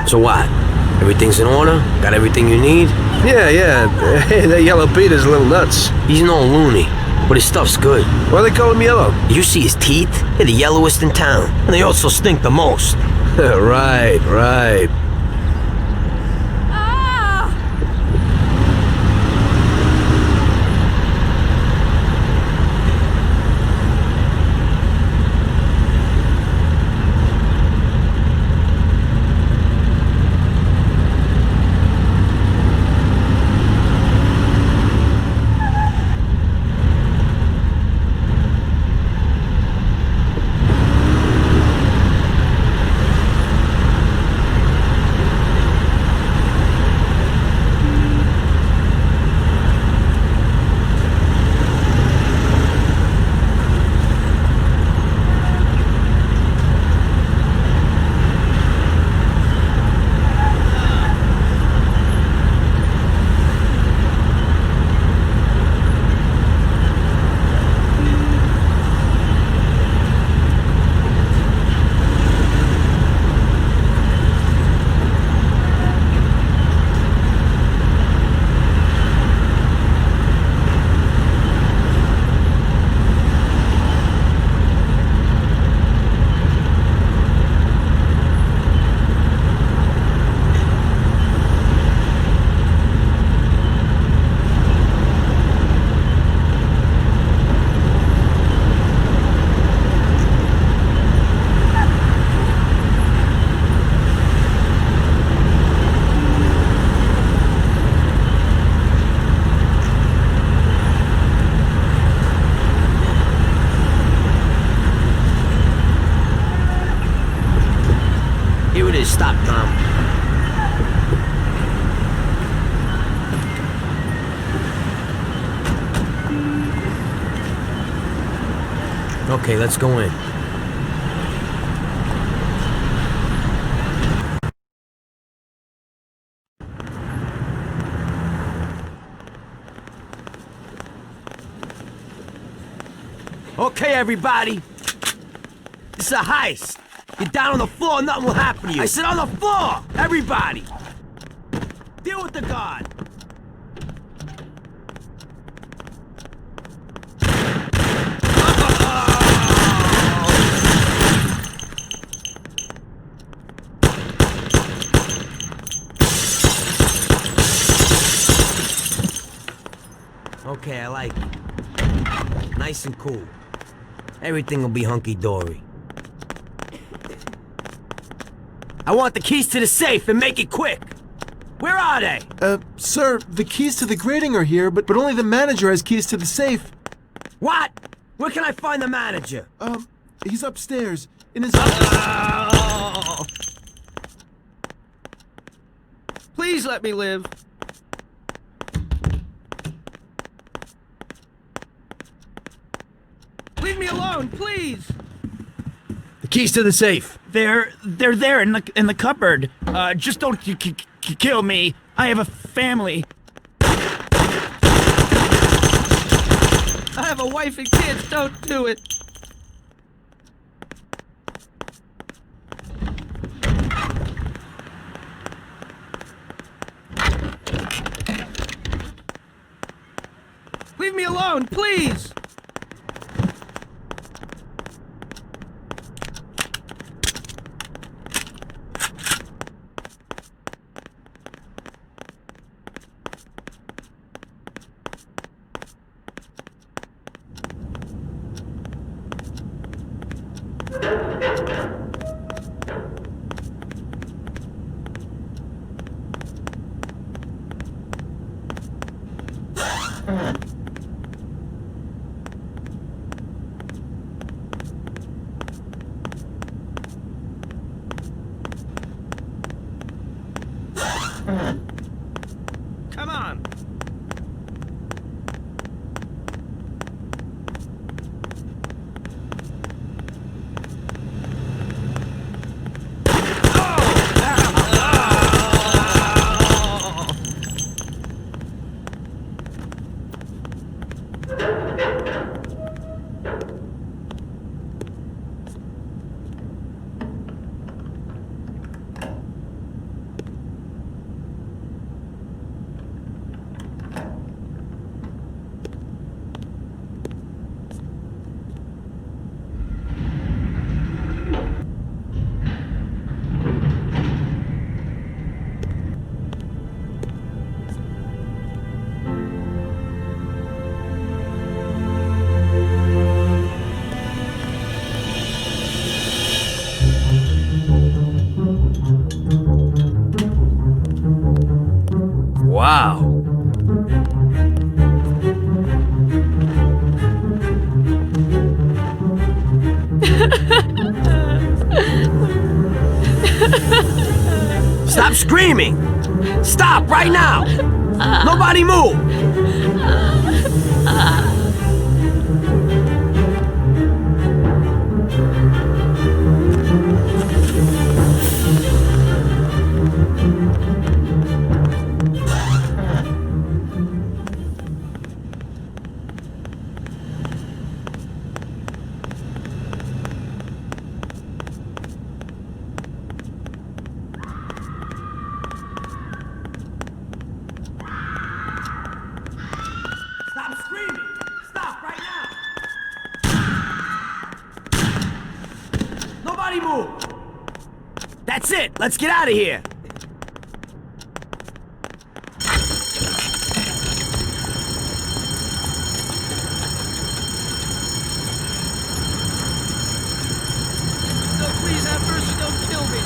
So what? Everything's in order? Got everything you need? Yeah. Hey, that Yellow Peter's a little nuts. He's no loony, but his stuff's good. Why they call him Yellow? You see his teeth? They're the yellowest in town, and they also stink the most. Right. Here it is. Stop, Tom. Okay, let's go in. Okay, everybody. This is a heist. Get down on the floor, nothing will happen to you. I said on the floor! Everybody! Deal with the guard! Okay, I like it. Nice and cool. Everything will be hunky-dory. I want the keys to the safe and make it quick! Where are they? Sir, the keys to the grating are here, but only the manager has keys to the safe. What? Where can I find the manager? He's upstairs, in his... Please let me live. Leave me alone, please! The keys to the safe. They're there in the cupboard. Just don't kill me. I have a family. I have a wife and kids. Don't do it. Leave me alone, please. Come on. screaming! Stop right now! Nobody move! Stop screaming! Stop right now! Nobody move! That's it! Let's get out of here! No, please have mercy, don't kill me.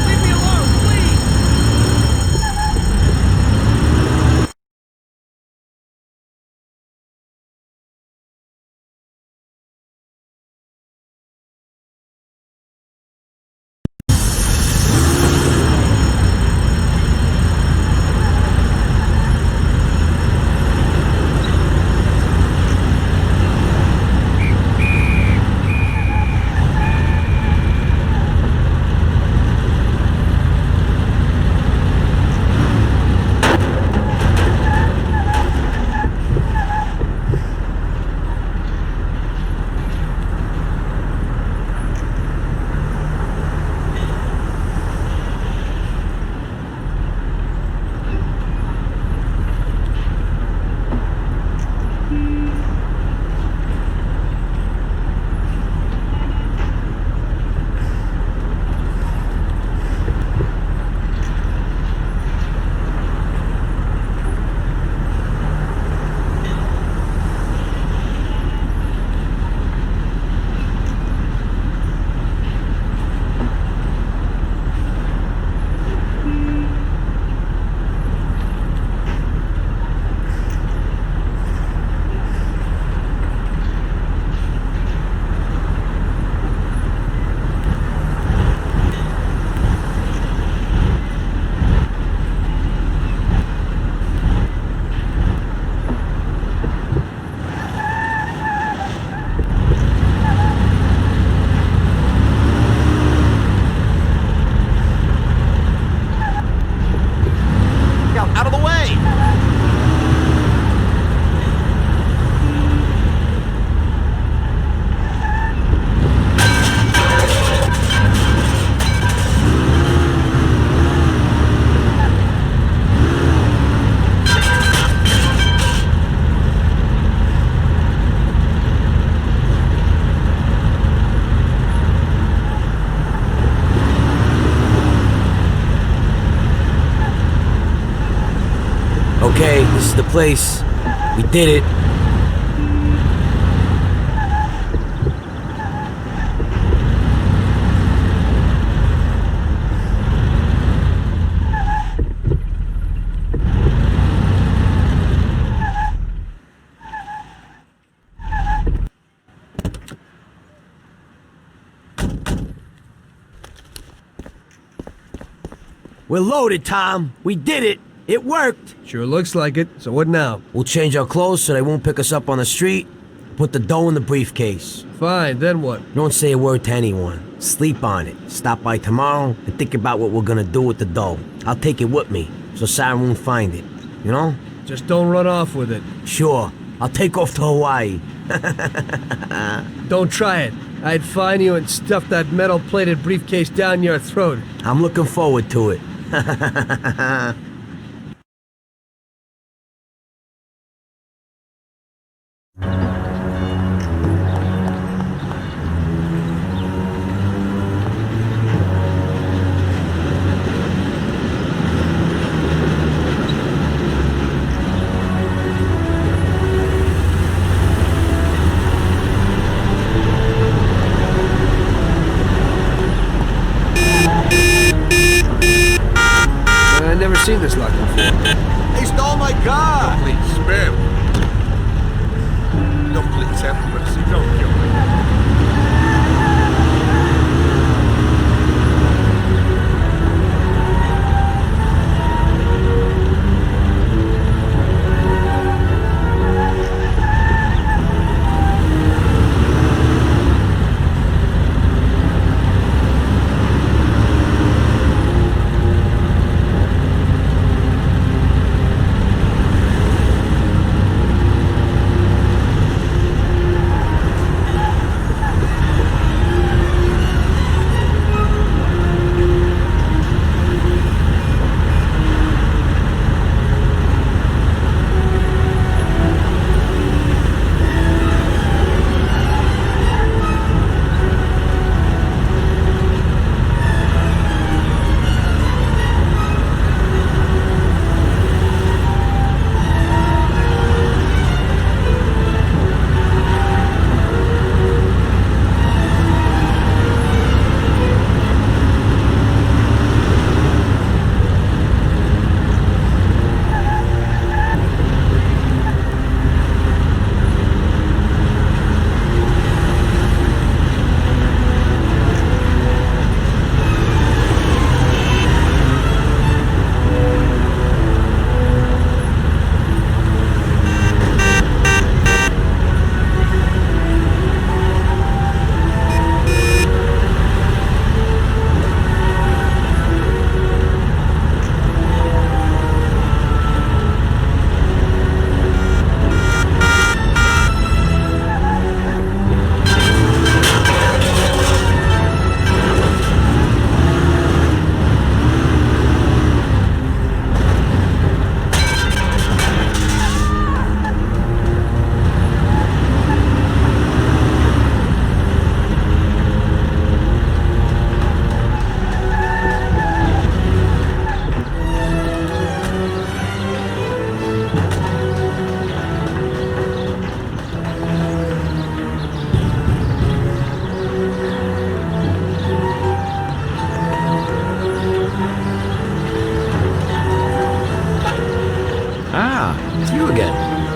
Leave me alone, please. Out of the way! Okay, this is the place. We did it. We're loaded, Tom. We did it. It worked. Sure looks like it. So what now? We'll change our clothes so they won't pick us up on the street. Put the dough in the briefcase. Fine, then what? Don't say a word to anyone. Sleep on it. Stop by tomorrow and think about what we're gonna do with the dough. I'll take it with me, so Sarah won't find it. You know? Just don't run off with it. Sure. I'll take off to Hawaii. Don't try it. I'd find you and stuff that metal-plated briefcase down your throat. I'm looking forward to it. I've never seen this lock before. They stole my car! Please, spare me. Please have mercy. Don't kill me.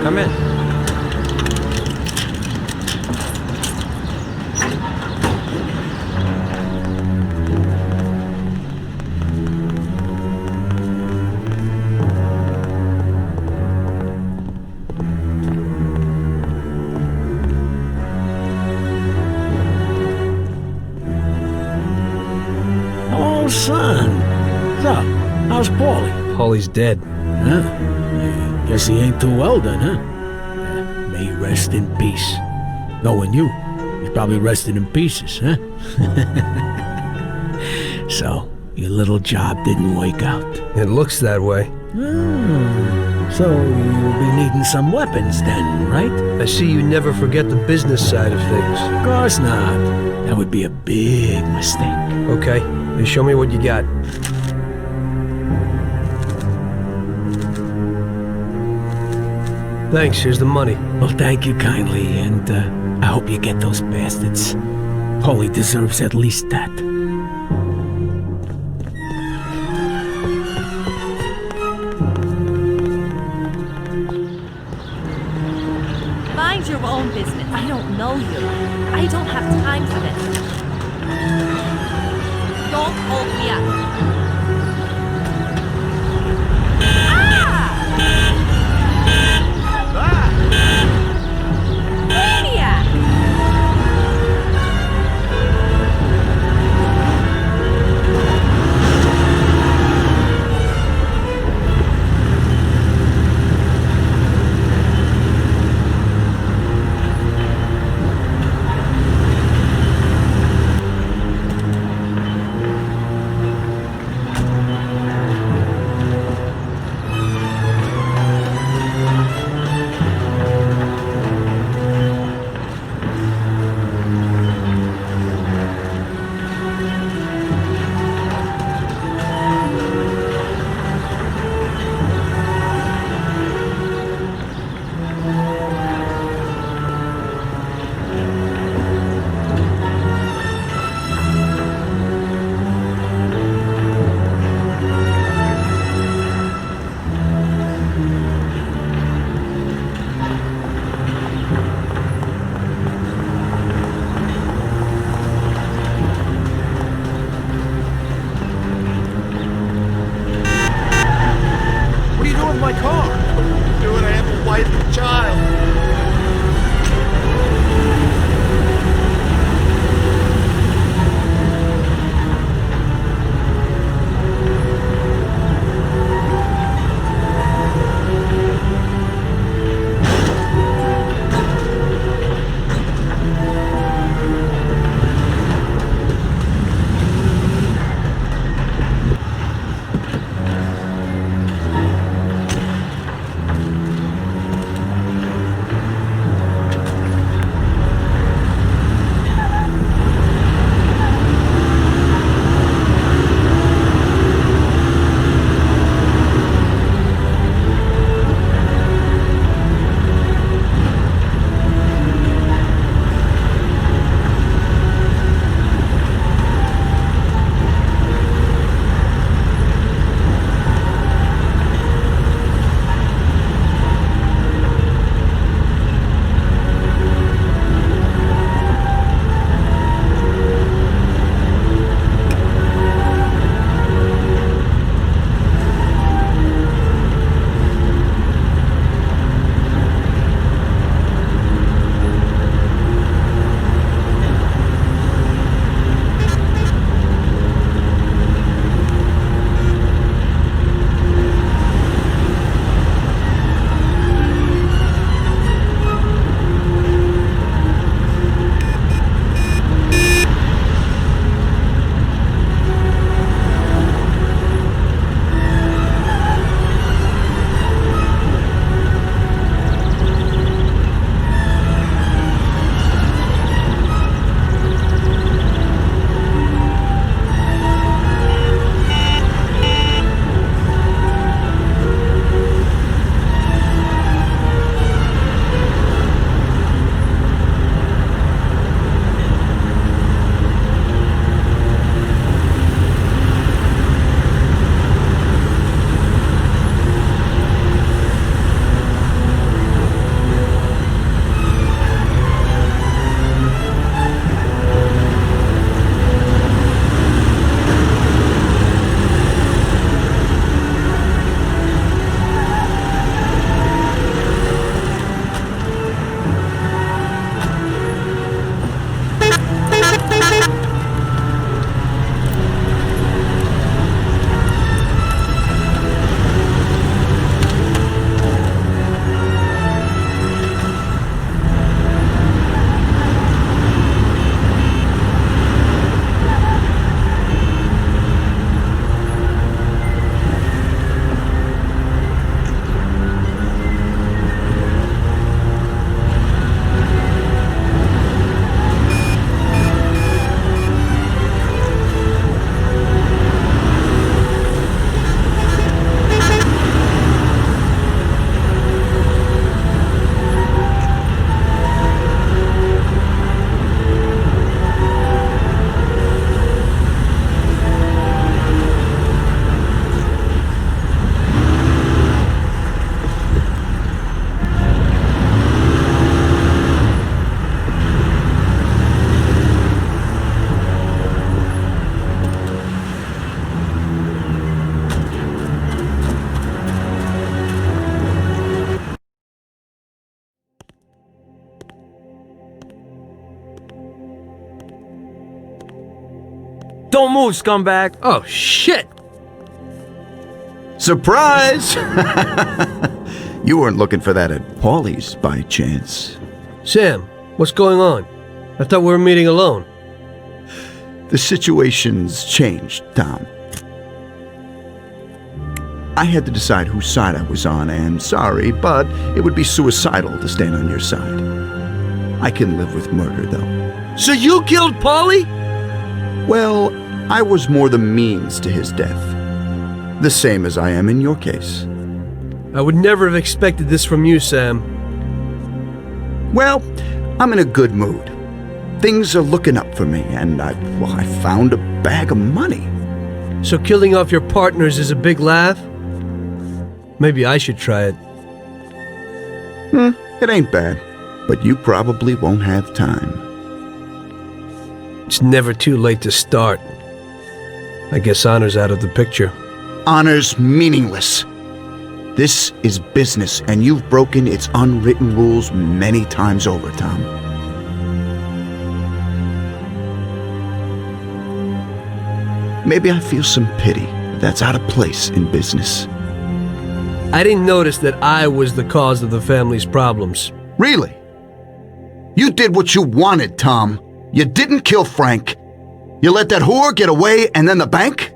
Come in. Oh, son. So, how's Paulie? Paulie's dead. Huh? Guess he ain't too well then, huh? May he rest in peace. Knowing you, he's probably resting in pieces, huh? So, your little job didn't work out. It looks that way. So you'll be needing some weapons then, right? I see you never forget the business side of things. Of course not. That would be a big mistake. Okay, then show me what you got. Thanks, here's the money. Well, thank you kindly, and I hope you get those bastards. Paulie deserves at least that. Mind your own business. I don't know you. I don't have time for this. Don't hold me up. Don't move, scumbag. Oh, shit! Surprise! You weren't looking for that at Paulie's by chance. Sam, what's going on? I thought we were meeting alone. The situation's changed, Tom. I had to decide whose side I was on, and sorry, but it would be suicidal to stand on your side. I can live with murder, though. So you killed Paulie? Well, I was more the means to his death. The same as I am in your case. I would never have expected this from you, Sam. Well, I'm in a good mood. Things are looking up for me, and I found a bag of money. So killing off your partners is a big laugh? Maybe I should try it. It ain't bad, but you probably won't have time. It's never too late to start. I guess honor's out of the picture. Honor's meaningless. This is business, and you've broken its unwritten rules many times over, Tom. Maybe I feel some pity. That's out of place in business. I didn't notice that I was the cause of the family's problems. Really? You did what you wanted, Tom. You didn't kill Frank. You let that whore get away, and then the bank?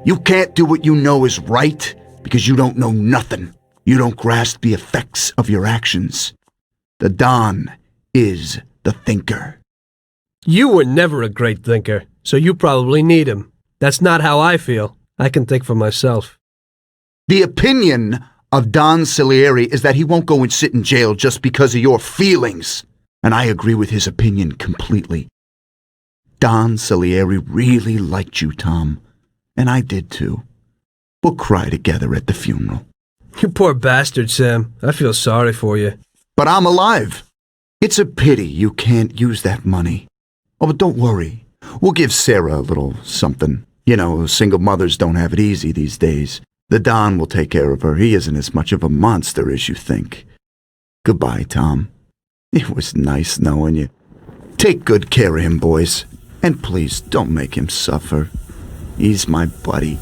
You can't do what you know is right because you don't know nothing. You don't grasp the effects of your actions. The Don is the thinker. You were never a great thinker, so you probably need him. That's not how I feel. I can think for myself. The opinion of Don Salieri is that he won't go and sit in jail just because of your feelings. And I agree with his opinion completely. Don Salieri really liked you, Tom. And I did too. We'll cry together at the funeral. You poor bastard, Sam. I feel sorry for you. But I'm alive. It's a pity you can't use that money. Oh, but don't worry. We'll give Sarah a little something. You know, single mothers don't have it easy these days. The Don will take care of her. He isn't as much of a monster as you think. Goodbye, Tom. It was nice knowing you. Take good care of him, boys. And please, don't make him suffer. He's my buddy.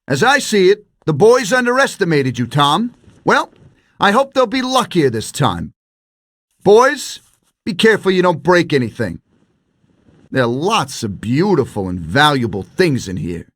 As I see it, the boys underestimated you, Tom. Well, I hope they'll be luckier this time. Boys, be careful you don't break anything. There are lots of beautiful and valuable things in here.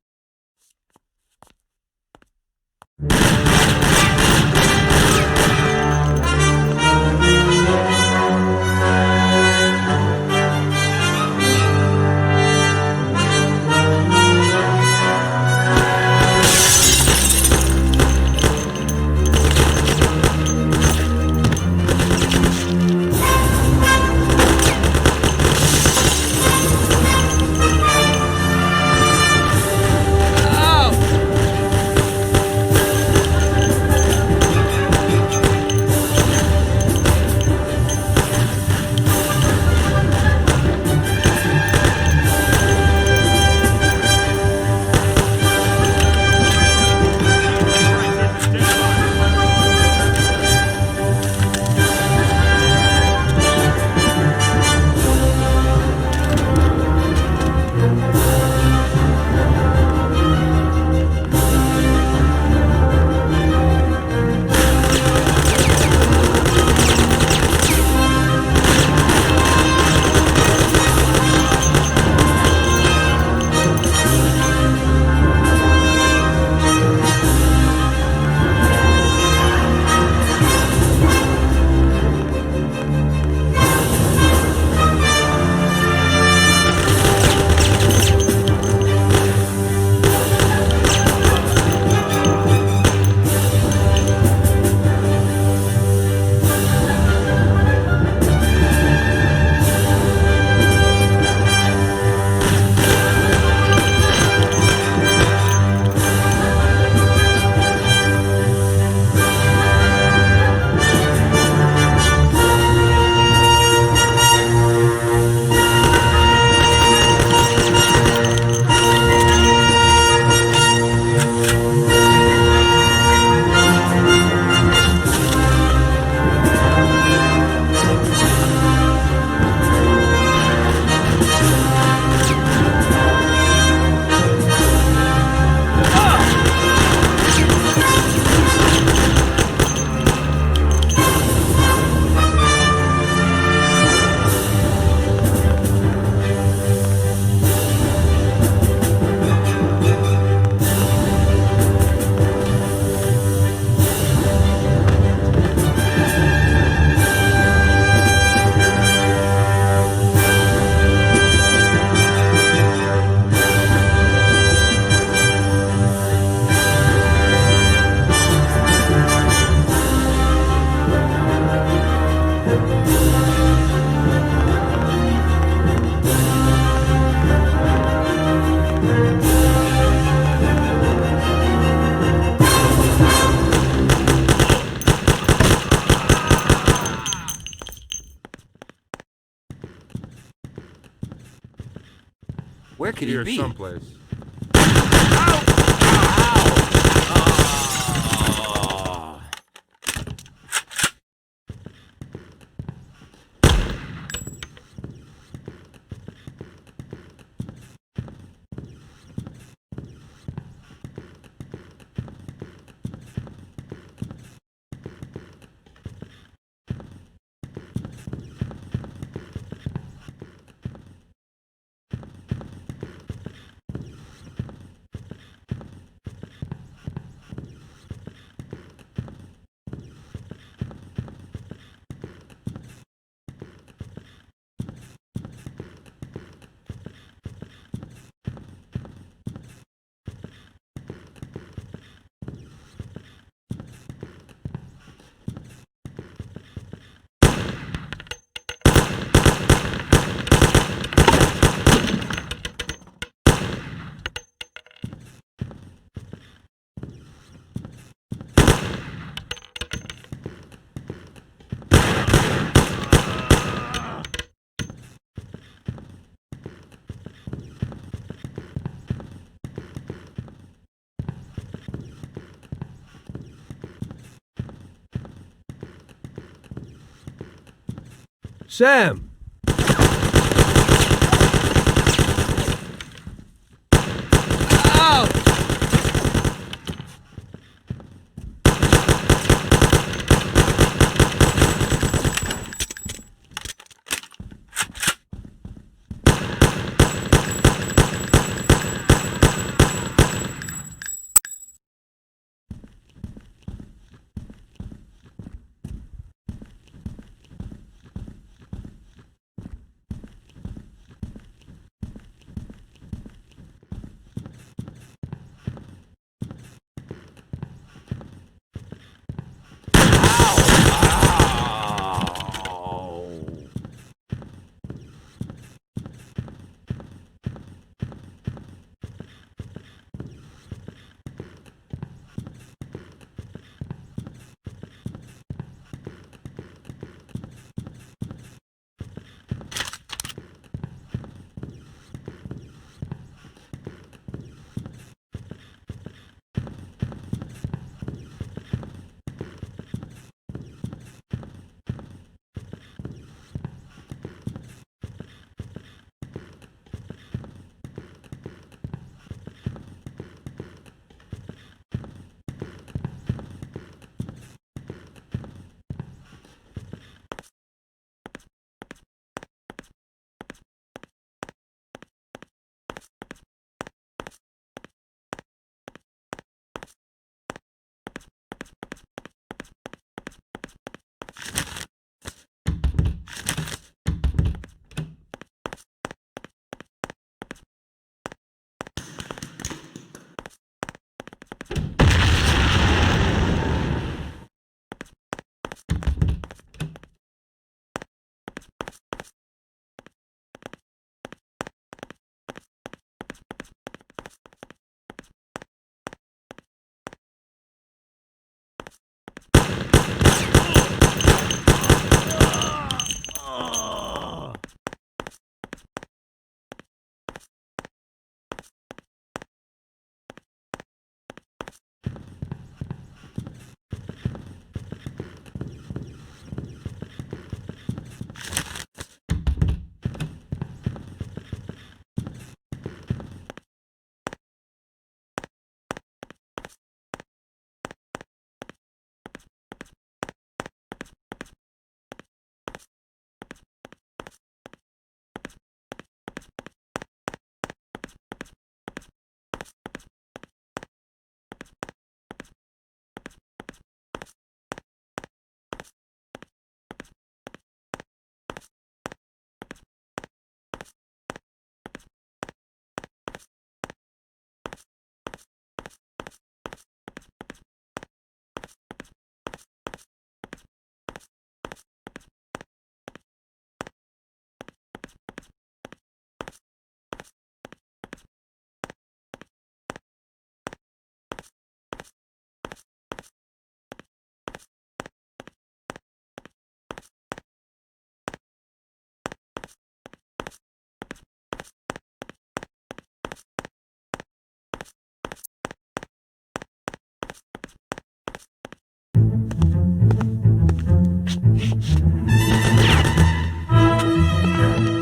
Where could he be? Someplace. Sam!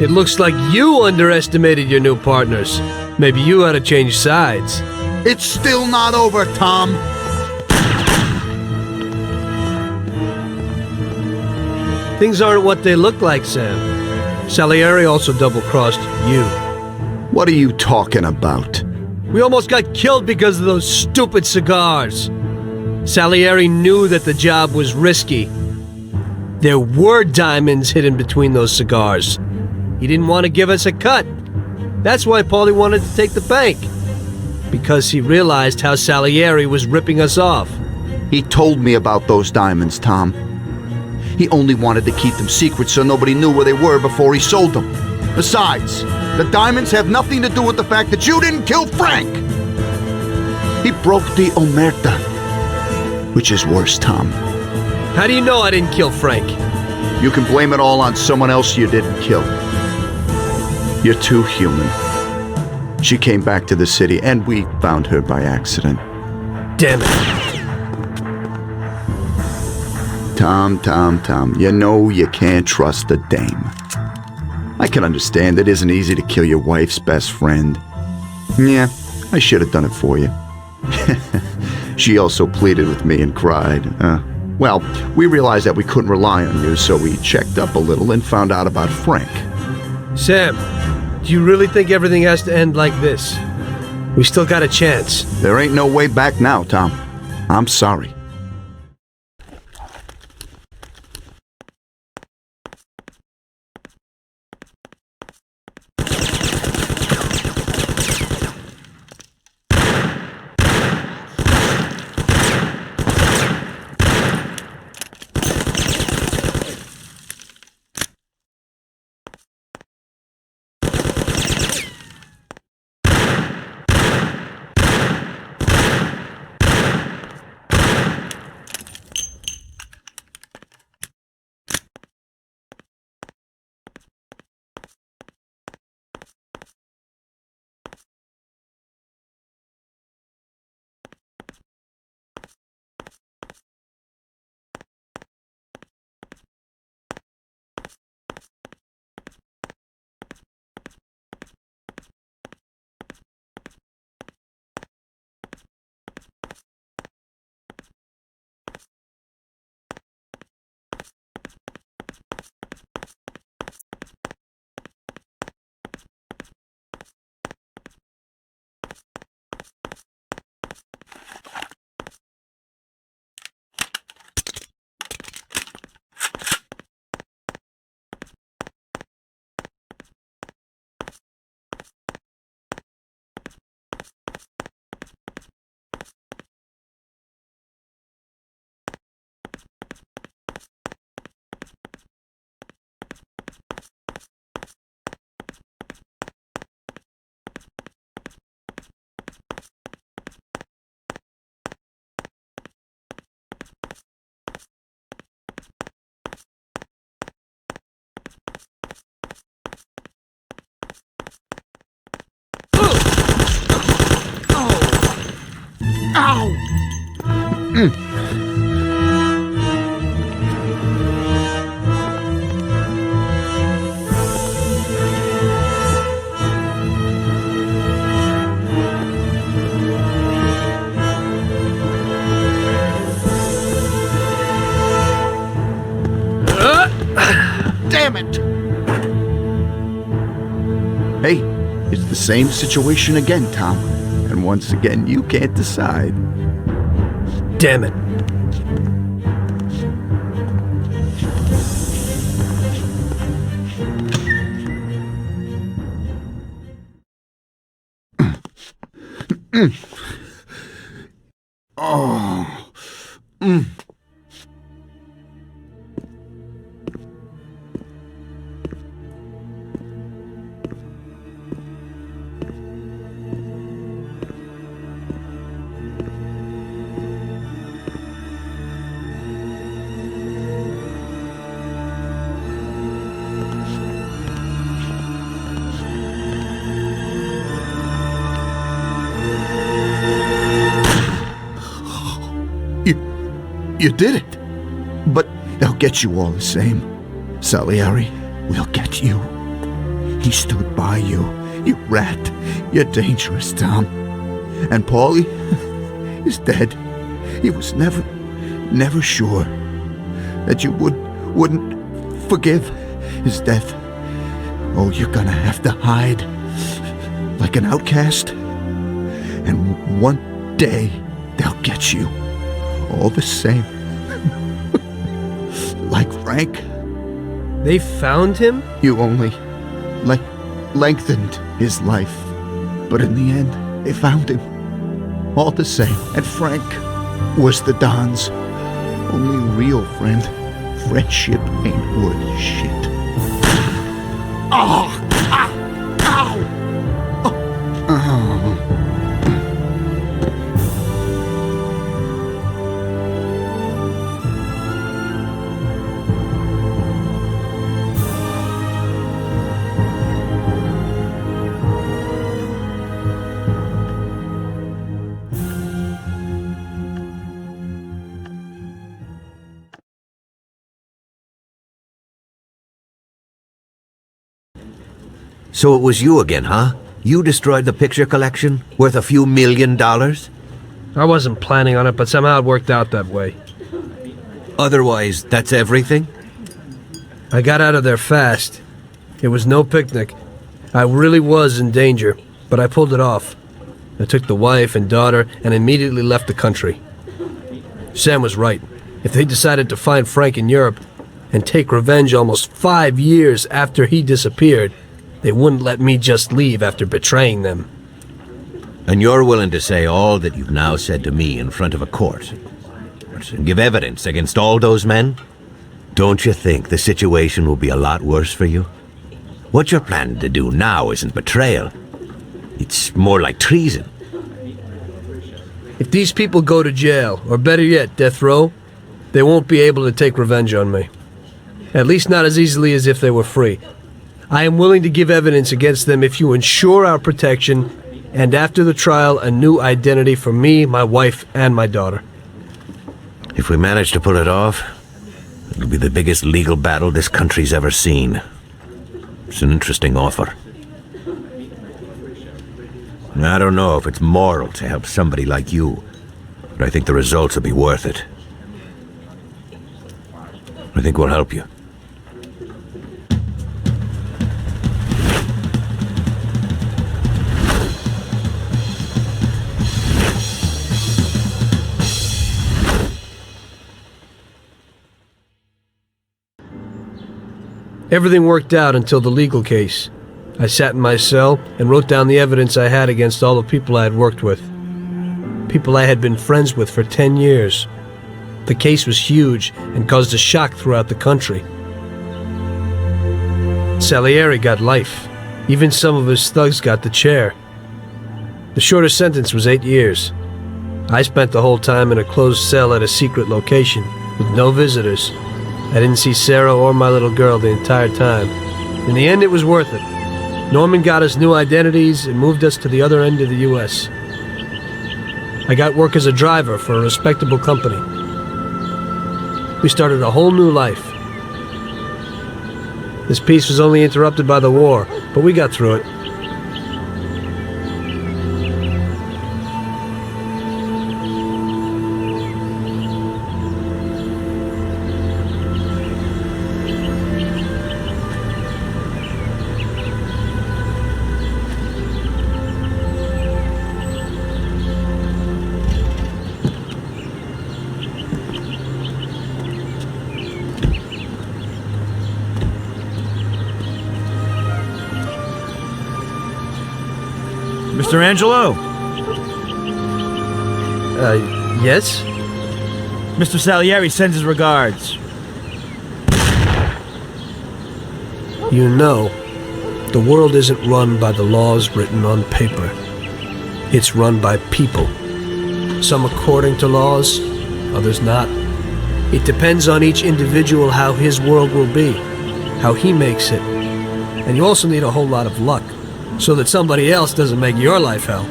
It looks like you underestimated your new partners. Maybe you ought to change sides. It's still not over, Tom. Things aren't what they look like, Sam. Salieri also double-crossed you. What are you talking about? We almost got killed because of those stupid cigars. Salieri knew that the job was risky. There were diamonds hidden between those cigars. He didn't want to give us a cut. That's why Paulie wanted to take the bank. Because he realized how Salieri was ripping us off. He told me about those diamonds, Tom. He only wanted to keep them secret so nobody knew where they were before he sold them. Besides, the diamonds have nothing to do with the fact that you didn't kill Frank. He broke the omerta, which is worse, Tom. How do you know I didn't kill Frank? You can blame it all on someone else you didn't kill. You're too human. She came back to the city, and we found her by accident. Damn it. Tom, you know you can't trust a dame. I can understand it isn't easy to kill your wife's best friend. Yeah, I should have done it for you. She also pleaded with me and cried. Well, we realized that we couldn't rely on you, so we checked up a little and found out about Frank. Sam, do you really think everything has to end like this? We still got a chance. There ain't no way back now, Tom. I'm sorry. Damn it! Hey, it's the same situation again, Tom. And once again, you can't decide. Damn it. Oh. You did it. But they'll get you all the same. Salieri will get you. He stood by you. You rat. You're dangerous, Tom. And Paulie is dead. He was never sure that you wouldn't forgive his death. Oh, you're gonna have to hide like an outcast. And one day they'll get you. All the same. Like Frank. They found him? You only lengthened his life. But in the end, they found him. All the same. And Frank was the Don's only real friend. Friendship ain't worth shit. Oh! Ow! Oh! So it was you again, huh? You destroyed the picture collection, worth a few $1 million? I wasn't planning on it, but somehow it worked out that way. Otherwise, that's everything? I got out of there fast. It was no picnic. I really was in danger, but I pulled it off. I took the wife and daughter and immediately left the country. Sam was right. If they decided to find Frank in Europe and take revenge almost 5 years after he disappeared, they wouldn't let me just leave after betraying them. And you're willing to say all that you've now said to me in front of a court? And give evidence against all those men? Don't you think the situation will be a lot worse for you? What you're planning to do now isn't betrayal. It's more like treason. If these people go to jail, or better yet, death row, they won't be able to take revenge on me. At least not as easily as if they were free. I am willing to give evidence against them if you ensure our protection, and after the trial, a new identity for me, my wife, and my daughter. If we manage to pull it off, it'll be the biggest legal battle this country's ever seen. It's an interesting offer. I don't know if it's moral to help somebody like you, but I think the results will be worth it. I think we'll help you. Everything worked out until the legal case. I sat in my cell and wrote down the evidence I had against all the people I had worked with. People I had been friends with for 10 years. The case was huge and caused a shock throughout the country. Salieri got life. Even some of his thugs got the chair. The shortest sentence was 8 years. I spent the whole time in a closed cell at a secret location, with no visitors. I didn't see Sarah or my little girl the entire time. In the end, it was worth it. Norman got us new identities and moved us to the other end of the U.S. I got work as a driver for a respectable company. We started a whole new life. This peace was only interrupted by the war, but we got through it. Mr. Angelo? Yes? Mr. Salieri sends his regards. You know, the world isn't run by the laws written on paper. It's run by people. Some according to laws, others not. It depends on each individual how his world will be, how he makes it. And you also need a whole lot of luck, so that somebody else doesn't make your life hell.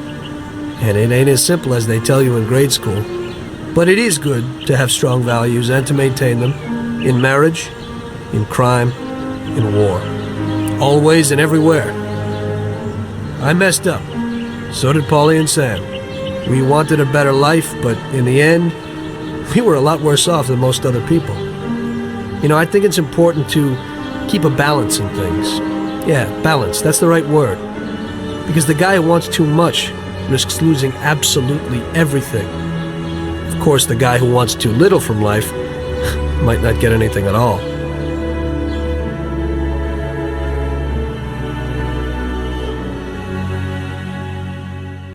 And it ain't as simple as they tell you in grade school. But it is good to have strong values and to maintain them, in marriage, in crime, in war. Always and everywhere. I messed up. So did Paulie and Sam. We wanted a better life, but in the end, we were a lot worse off than most other people. You know, I think it's important to keep a balance in things. Yeah, balance, that's the right word. Because the guy who wants too much risks losing absolutely everything. Of course, the guy who wants too little from life might not get anything at all.